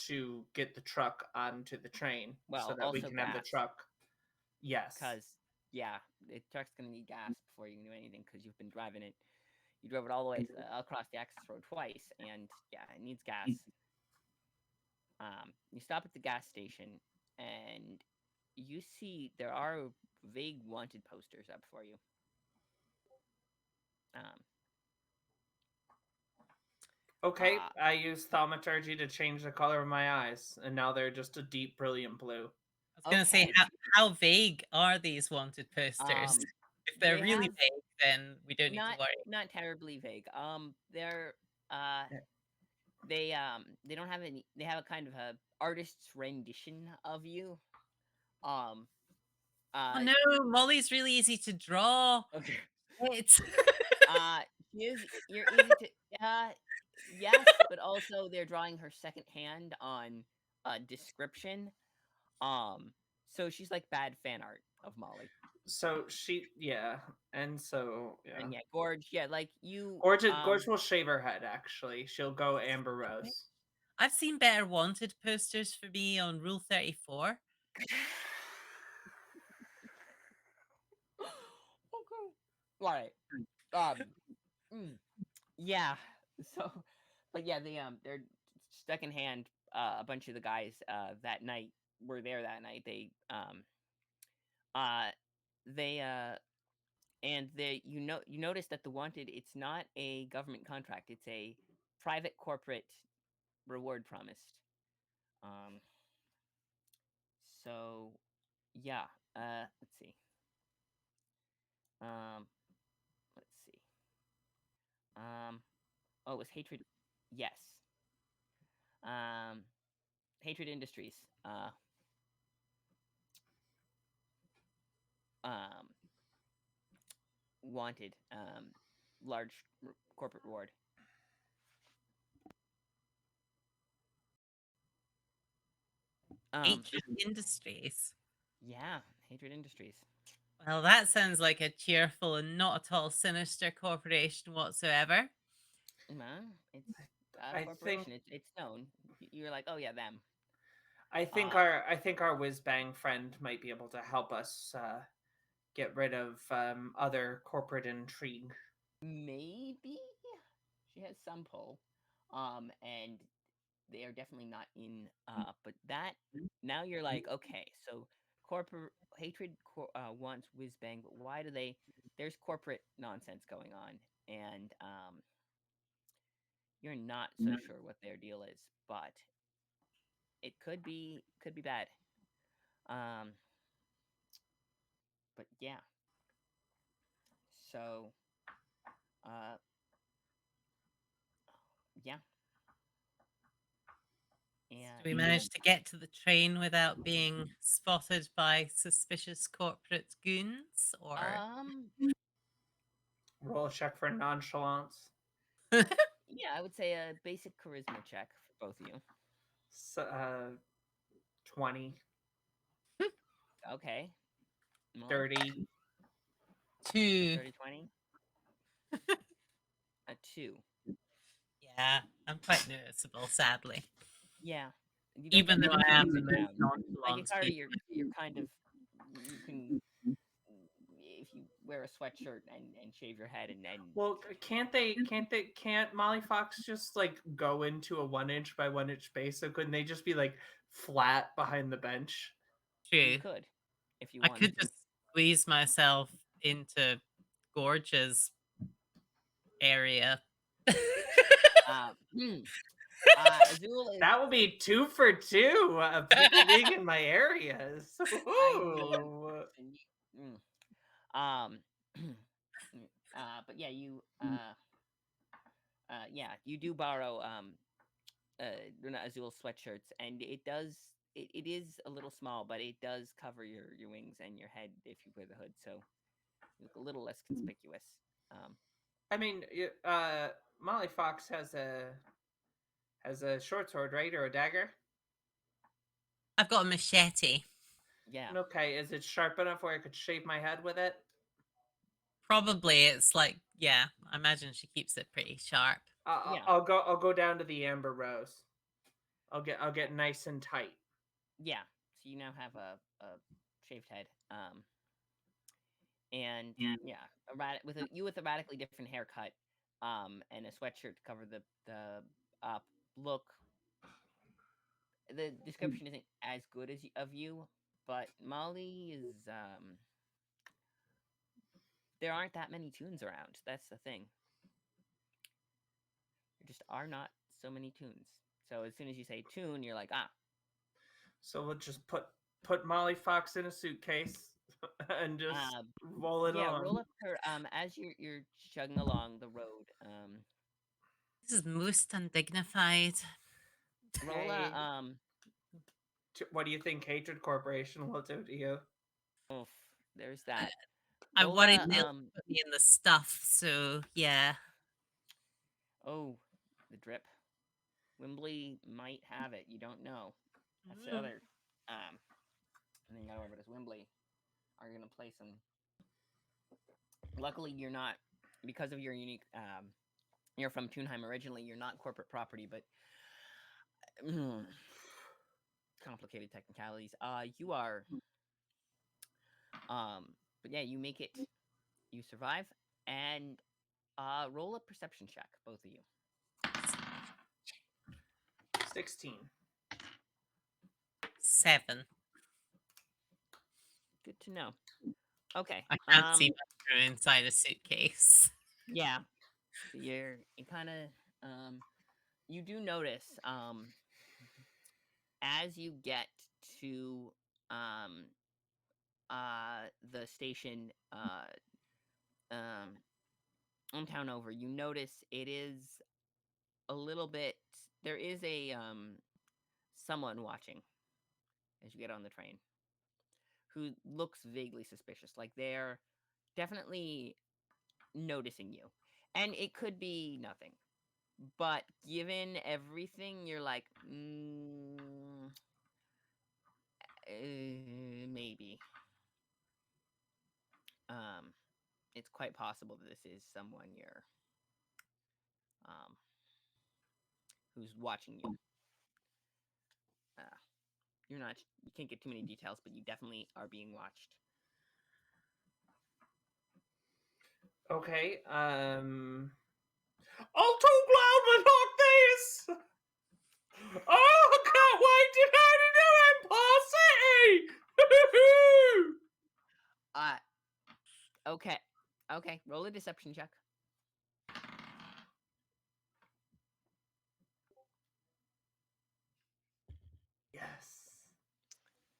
to get the truck onto the train so Well, that we also can have the gas, truck. Yes. because yeah, the truck's gonna need gas before you can do anything because you've been driving it. You drove it all the way across the access road twice, and yeah, it needs gas. You stop at the gas station, and you see there are vague wanted posters up for you. Um, Okay, uh, I use thaumaturgy to change the color of my eyes, and now they're just a deep brilliant blue. I was going to say, okay. how vague are these wanted posters? Um, If they're they really have vague, then we don't need to worry. not terribly vague. They're Yeah. they don't have any. They have a kind of a artist's rendition of you. Um, Oh uh, no, Molly's really easy to draw. okay. It's Uh, you're easy to yes, but also they're drawing her second hand on description. Um, so she's like bad fan art of Molly. So yeah, and so yeah. And yeah, Gorge, yeah, like you Gorge will shave her head. Actually, she'll go Amber Rose. I've seen better wanted posters for me on Rule 34. okay. Right. Um yeah. So but yeah, they're secondhand a bunch of the guys that night were there that night, uh they and you notice that the wanted, it's not a government contract, it's a private corporate reward promised. Um so yeah, let's see. Um let's see. Oh, it was Hatred. Yes. Um Hatred Industries. Um wanted large corporate reward. Hatred Industries. Yeah, Hatred Industries. Well, that sounds like a cheerful and not at all sinister corporation whatsoever. Man, it's a I think corporation. It's known. You're like, oh yeah, them. I think our whiz bang friend might be able to help us get rid of other corporate intrigue. Maybe she has some pull. And they are definitely not in. But that now you're like, okay, so corporate hatred wants whiz bang, but why do they? There's corporate nonsense going on, and you're not so sure what their deal is, but it could be bad. Um, but yeah. So, uh, yeah, Do we and manage to get to the train without being spotted by suspicious corporate goons? Or Roll a check for nonchalance. yeah, I would say a basic charisma check for both of you. 20, Okay, Molly, 30. 2? 30, 20, a 2. Yeah, I'm quite noticeable, sadly. Yeah, you don't Even get though many I am twos the in most town. Like nonchalant Hikari, people. you're kind of you can if you wear a sweatshirt and shave your head and Well, can't Molly Fox just like go into a 1 inch by 1 inch space? So couldn't they just be like flat behind the bench? you True. could if you I wanted could to. just squeeze myself into Gorge's area. Uh, hmm, Azul is That would be 2 for 2 of people being in my areas. I mean, Ooh. listen, um, but yeah, you do borrow Luna Azul sweatshirts, and it is a little small, but it does cover your wings and your head if you wear the hood, so you look a little less conspicuous. Um, I mean, Molly Fox has a short sword, right, or a dagger? I've got a machete. yeah, Okay, is it sharp enough where I could shave my head with it? Probably it's like, yeah, I imagine she keeps it pretty sharp. yeah, I'll go down to the Amber Rose. I'll get nice and tight. yeah. So you now have a shaved head. And yeah, with a radically different haircut, and a sweatshirt to cover the look. The description isn't as good as of you, but Molly is there aren't that many tunes around. That's the thing. There just are not so many tunes. So as soon as you say tune, you're like, ah, So we'll just put Molly Fox in a suitcase and just uh, roll it yeah. Roll along. up her as you're chugging along the road. This is most undignified. Roll Hey, a what do you think Hatred Corporation will do to you? oof, there's that. I'm Roll worried a they'll put me in the stuff, so yeah. oh, the drip. Wembley might have it. You don't know. That's the other thing I remember is Wembley are gonna play some. Luckily, you're not because of your unique. You're from Tunheim originally. You're not corporate property, but complicated technicalities. You are. But yeah, you make it. You survive, and roll a perception check, both of you. 16. 7. Good to know. Okay. I can't see much from inside a suitcase. Yeah. So you kind of you do notice as you get to um the station um on town over, you notice it is a little bit, there is a someone watching as you get on the train who looks vaguely suspicious, like they're definitely noticing you. And it could be nothing. But given everything, you're like, maybe. Um, it's quite possible that this is someone um, who's watching you. Uh, you can't get too many details, but you definitely are being watched. Okay, I'll talk louder like this! Oh, I can't wait to go to New Empire City! Okay. Okay, roll a deception check. Yes.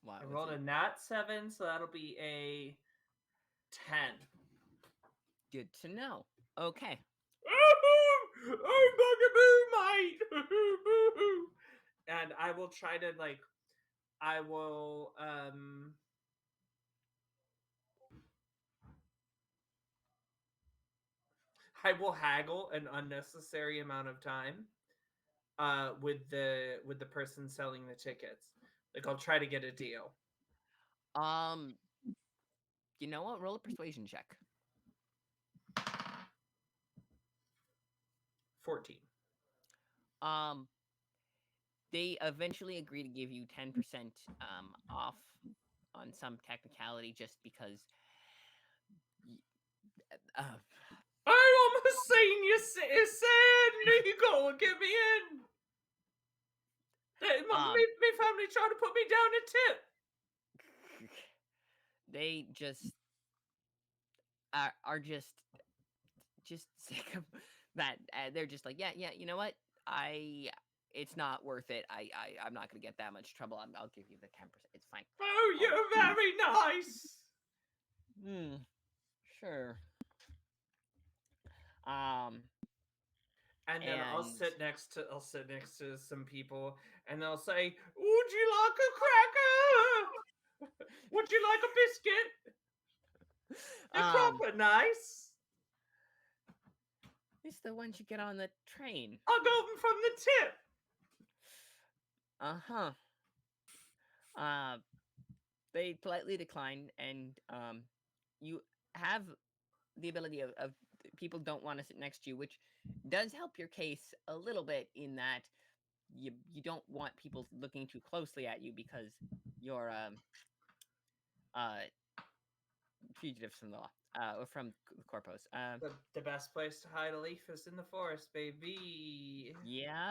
Wow. I rolled a nat 7, so that'll be a 10. Good to know. Okay. Oh, bugaboo, mate! And I will try to, like, I will haggle an unnecessary amount of time with the person selling the tickets. Like, I'll try to get a deal. You know what? Roll a persuasion check. 14. They eventually agree to give you 10% off on some technicality just because I'm a senior citizen! You gotta get me in! My family tried to put me down a tip! They just are just sick of that. They're just like, yeah, you know what? It's not worth it. I'm not gonna get that much trouble. I'll give you the 10%. It's fine. Oh, you're very nice! Sure. And then I'll sit next to some people, and they'll say, "Would you like a cracker? Would you like a biscuit?" They're proper nice. It's the ones you get on the train. I got them from the tip. They politely decline, and you have the ability of people don't want to sit next to you, which does help your case a little bit in that you don't want people looking too closely at you because you're fugitives from the law, or from the corpos. The best place to hide a leaf is in the forest, baby. Yeah.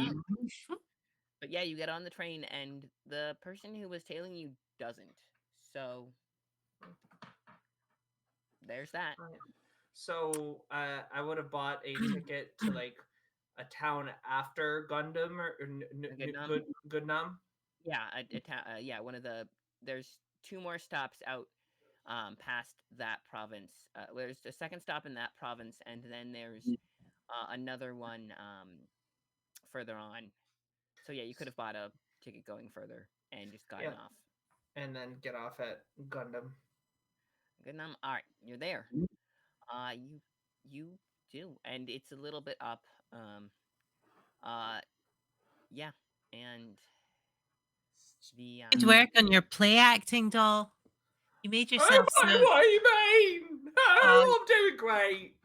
But yeah, you get on the train, and the person who was tailing you doesn't. So there's that. So I would have bought a ticket to like a town after Gundam or Goodnum. Yeah, one of the there's 2 more stops out past that province. There's a second stop in that province, and then there's another one further on. So yeah, you could have bought a ticket going further and just gotten off. And then get off at Gundam. Gundam. All right, you're there. You do, and it's a little bit up. Yeah, and the Good work on your play acting, doll. You made yourself what do you mean? Oh, I'm doing great.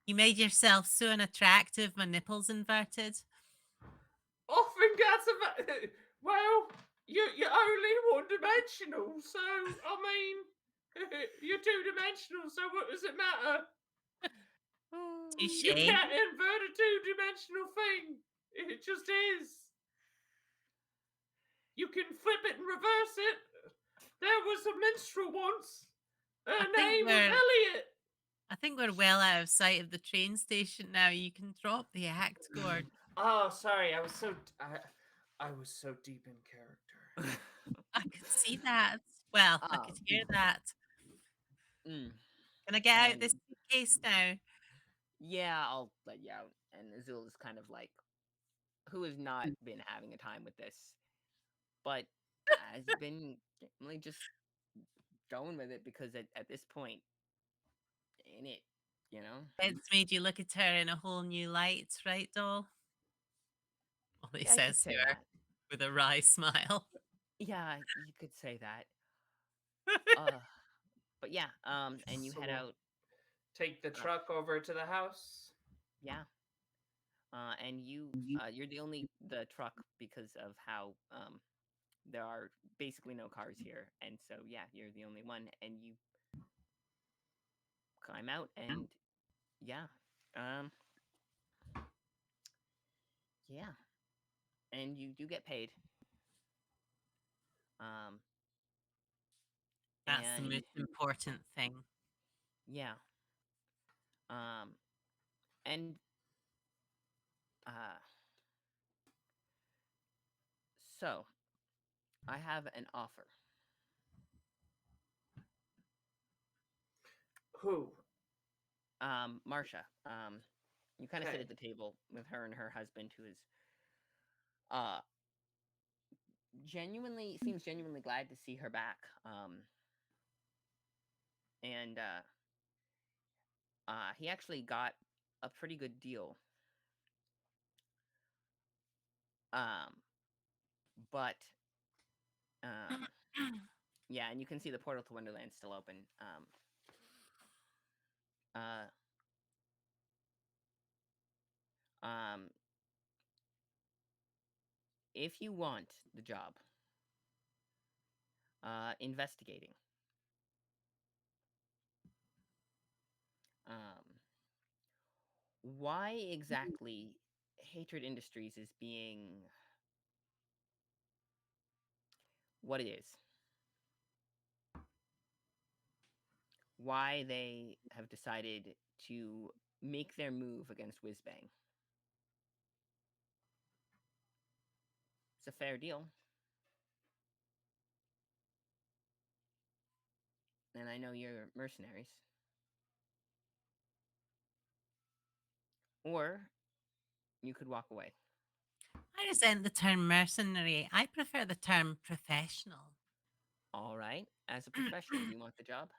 You made yourself so unattractive, my nipples inverted. I think that's about. Well, you're only one-dimensional, so I mean, you're two-dimensional. So what does it matter? You can't invert a two-dimensional thing. It just is. You can flip it and reverse it. There was a minstrel once. Her I think name was we're Elliot. I think we're well out of sight of the train station now. You can drop the act, Gord. Oh, sorry. I was so deep in character. I could see that. Well, I could um, hear that. mm, Can I get out and this suitcase now? yeah, I'll let you out. And Azul is kind of like, who has not been having a time with this, but has been generally just going with it because at this point, in it, you know? It's made you look at her in a whole new light, right, doll? Ollie Yeah, I could says to say her that. with a wry smile. Yeah, you could say that. Uh, but yeah, and you So head we'll out. take the Uh, truck over to the house. yeah, and you're the truck because of how there are basically no cars here, and so yeah, you're the only one, and you climb out, and yeah, um, yeah, and you do get paid. Um, That's the and most important thing. yeah, um, and uh, so I have an offer. Who? Marsha, you kind of sit Okay. at the table with her and her husband, who is uh genuinely seems genuinely glad to see her back. And he actually got a pretty good deal. Um, but um, yeah, and you can see the portal to Wonderland still open. Uh, um, if you want the job, investigating. Um, why exactly Hatred Industries is being what it is? Why they have decided to make their move against Whizbang? It's a fair deal. And I know you're mercenaries. Or you could walk away. I resent the term mercenary. I prefer the term professional. All right. As a professional, do you want the job?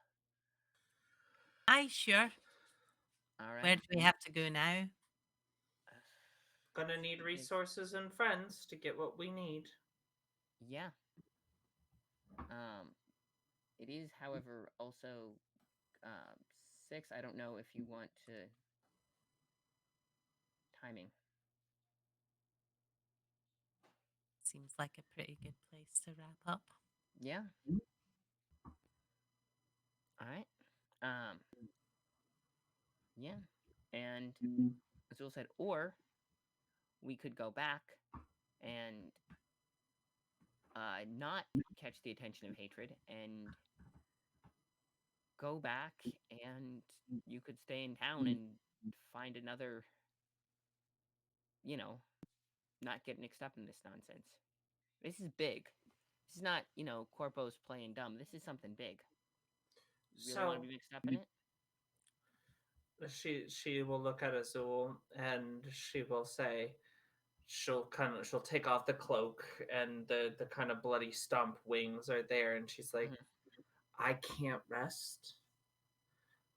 Aye, sure. All Where right. do we have to go now? Gonna need It is, resources and friends to get what we need. yeah. Um, it is, however, also uh, 6. I don't know if you want to timing. Seems like a pretty good place to wrap up. Yeah. All right. Um, yeah. And Azul said, or we could go back and not catch the attention of hatred and go back and you could stay in town and find another, you know, not get mixed up in this nonsense. This is big. This is not, Corpo's playing dumb. This is something big. You really want So to be mixed up in it? she will look at Azul and she will say she'll take off the cloak and the kind of bloody stump wings are there and she's like, Mhm. I can't rest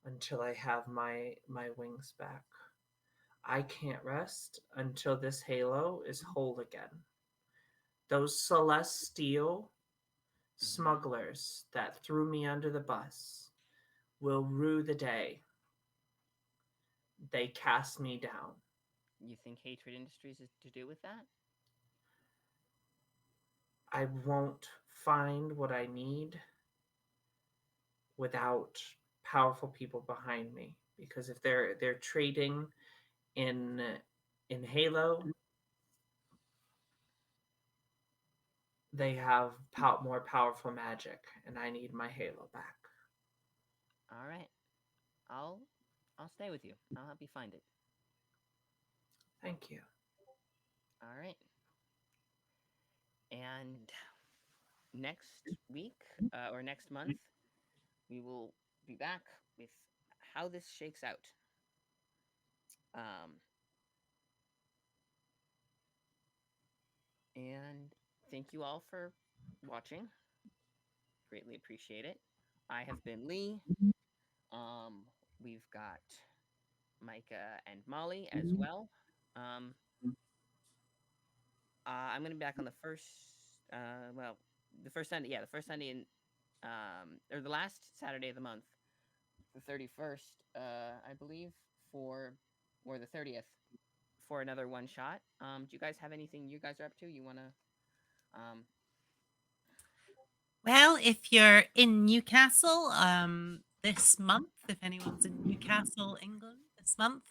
until I have my wings back. I can't rest until this halo is whole again. Those celestial Mhm. smugglers that threw me under the bus will rue the day they cast me down. You think Hatred Industries is to do with that? I won't find what I need without powerful people behind me because if they're trading in in Halo, they have more powerful magic, and I need my halo back. All right. I'll I'll stay with you. I'll help you find it. Thank you. All right. And next week or next month, we will be back with how this shakes out. Um, and thank you all for watching. Greatly appreciate it. I have been Lee. Um, we've got Micah and Molly as well. Um, I'm gonna be back on the first. Well, the first Sunday. Yeah, the first Sunday in or the last Saturday of the month, the 31st, I believe, for or the 30th for another one shot. Do you guys have anything you guys are up to? You wanna? Um, Well, if you're in Newcastle this month, if anyone's in Newcastle, England this month,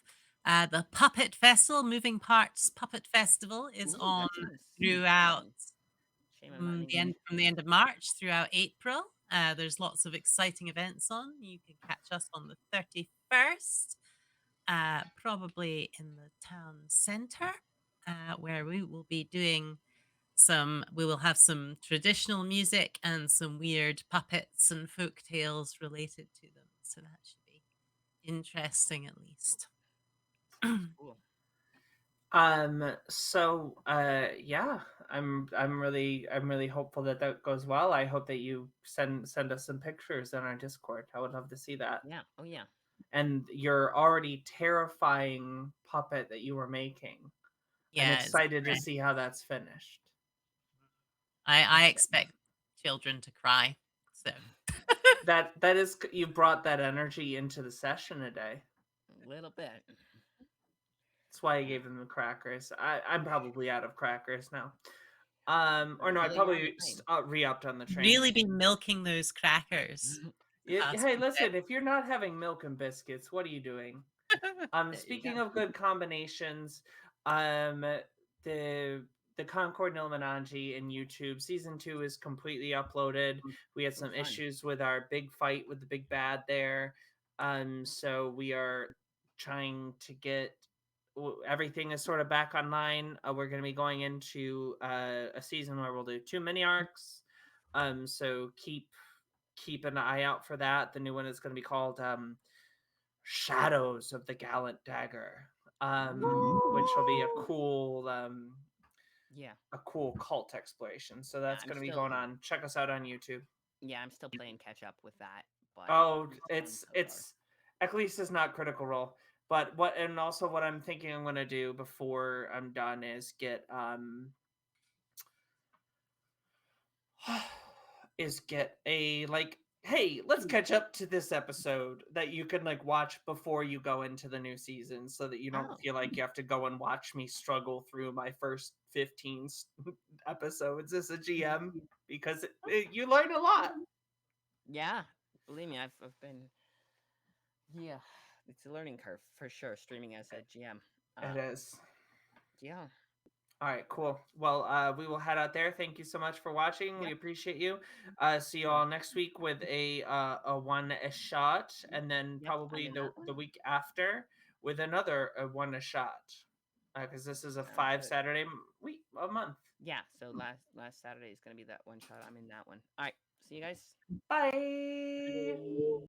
the Puppet Festival, Moving Parts Puppet Festival is ooh, on that's us. throughout Shame I'm not in the England. end of March throughout April. There's lots of exciting events on. You can catch us on the 31st, probably in the town centre, where we will be doing we will have some traditional music and some weird puppets and folk tales related to them. So that should be interesting at least. Cool. Yeah, I'm really hopeful that that goes well. I hope that you send us some pictures on our Discord. I would love to see that. Yeah. Oh yeah. And your already terrifying puppet that you were making. I'm Yeah, it's excited to great. see how that's finished. I expect children to cry. So That is, you brought that energy into the session today. A little bit. That's why I gave them the crackers. I'm probably out of crackers now. Or no, I Really, you're on the probably train. re-upped on the train. really been milking those crackers the past Hey, few listen, if you're not having milk and biscuits, what are you doing? There you go. Speaking of good combinations, the the Concord Illuminati in YouTube season 2 is completely uploaded. We had Oh, some fun. issues with our big fight with the big bad there, so we are trying to get everything is sort of back online. We're going to be going into a season where we'll do 2 mini arcs. So keep an eye out for that. The new one is going to be called Shadows of the Gallant Dagger, which will be Yeah. a cool cult exploration. So Yeah. that's I'm going to be still. going on. Check us out on YouTube. Yeah, I'm still playing catch up with that, but Oh, it's fun it's so far. it's at least it's not Critical Role. But also what I'm thinking I'm going to do before I'm done is get a like, hey, let's catch up to this episode that you can like watch before you go into the new season so that you don't Oh, feel like you have to go and watch me struggle through my first 15 episodes as a GM, because you learn a lot. yeah. Believe me, I've been. Yeah, it's a learning curve for sure. Streaming as a GM. It is. Yeah. All right, cool. Well, we will head out there. Thank you so much for watching. We Yep. appreciate you. See you Sure. all next week with a one a shot, and then Yep. I'm probably in that the one. week after with another one a shot. Because this is a Sounds 5 good. Saturday week a month. Yeah. So last Saturday is gonna be that one shot. I'm in that one. All right. See you guys. Bye. Bye.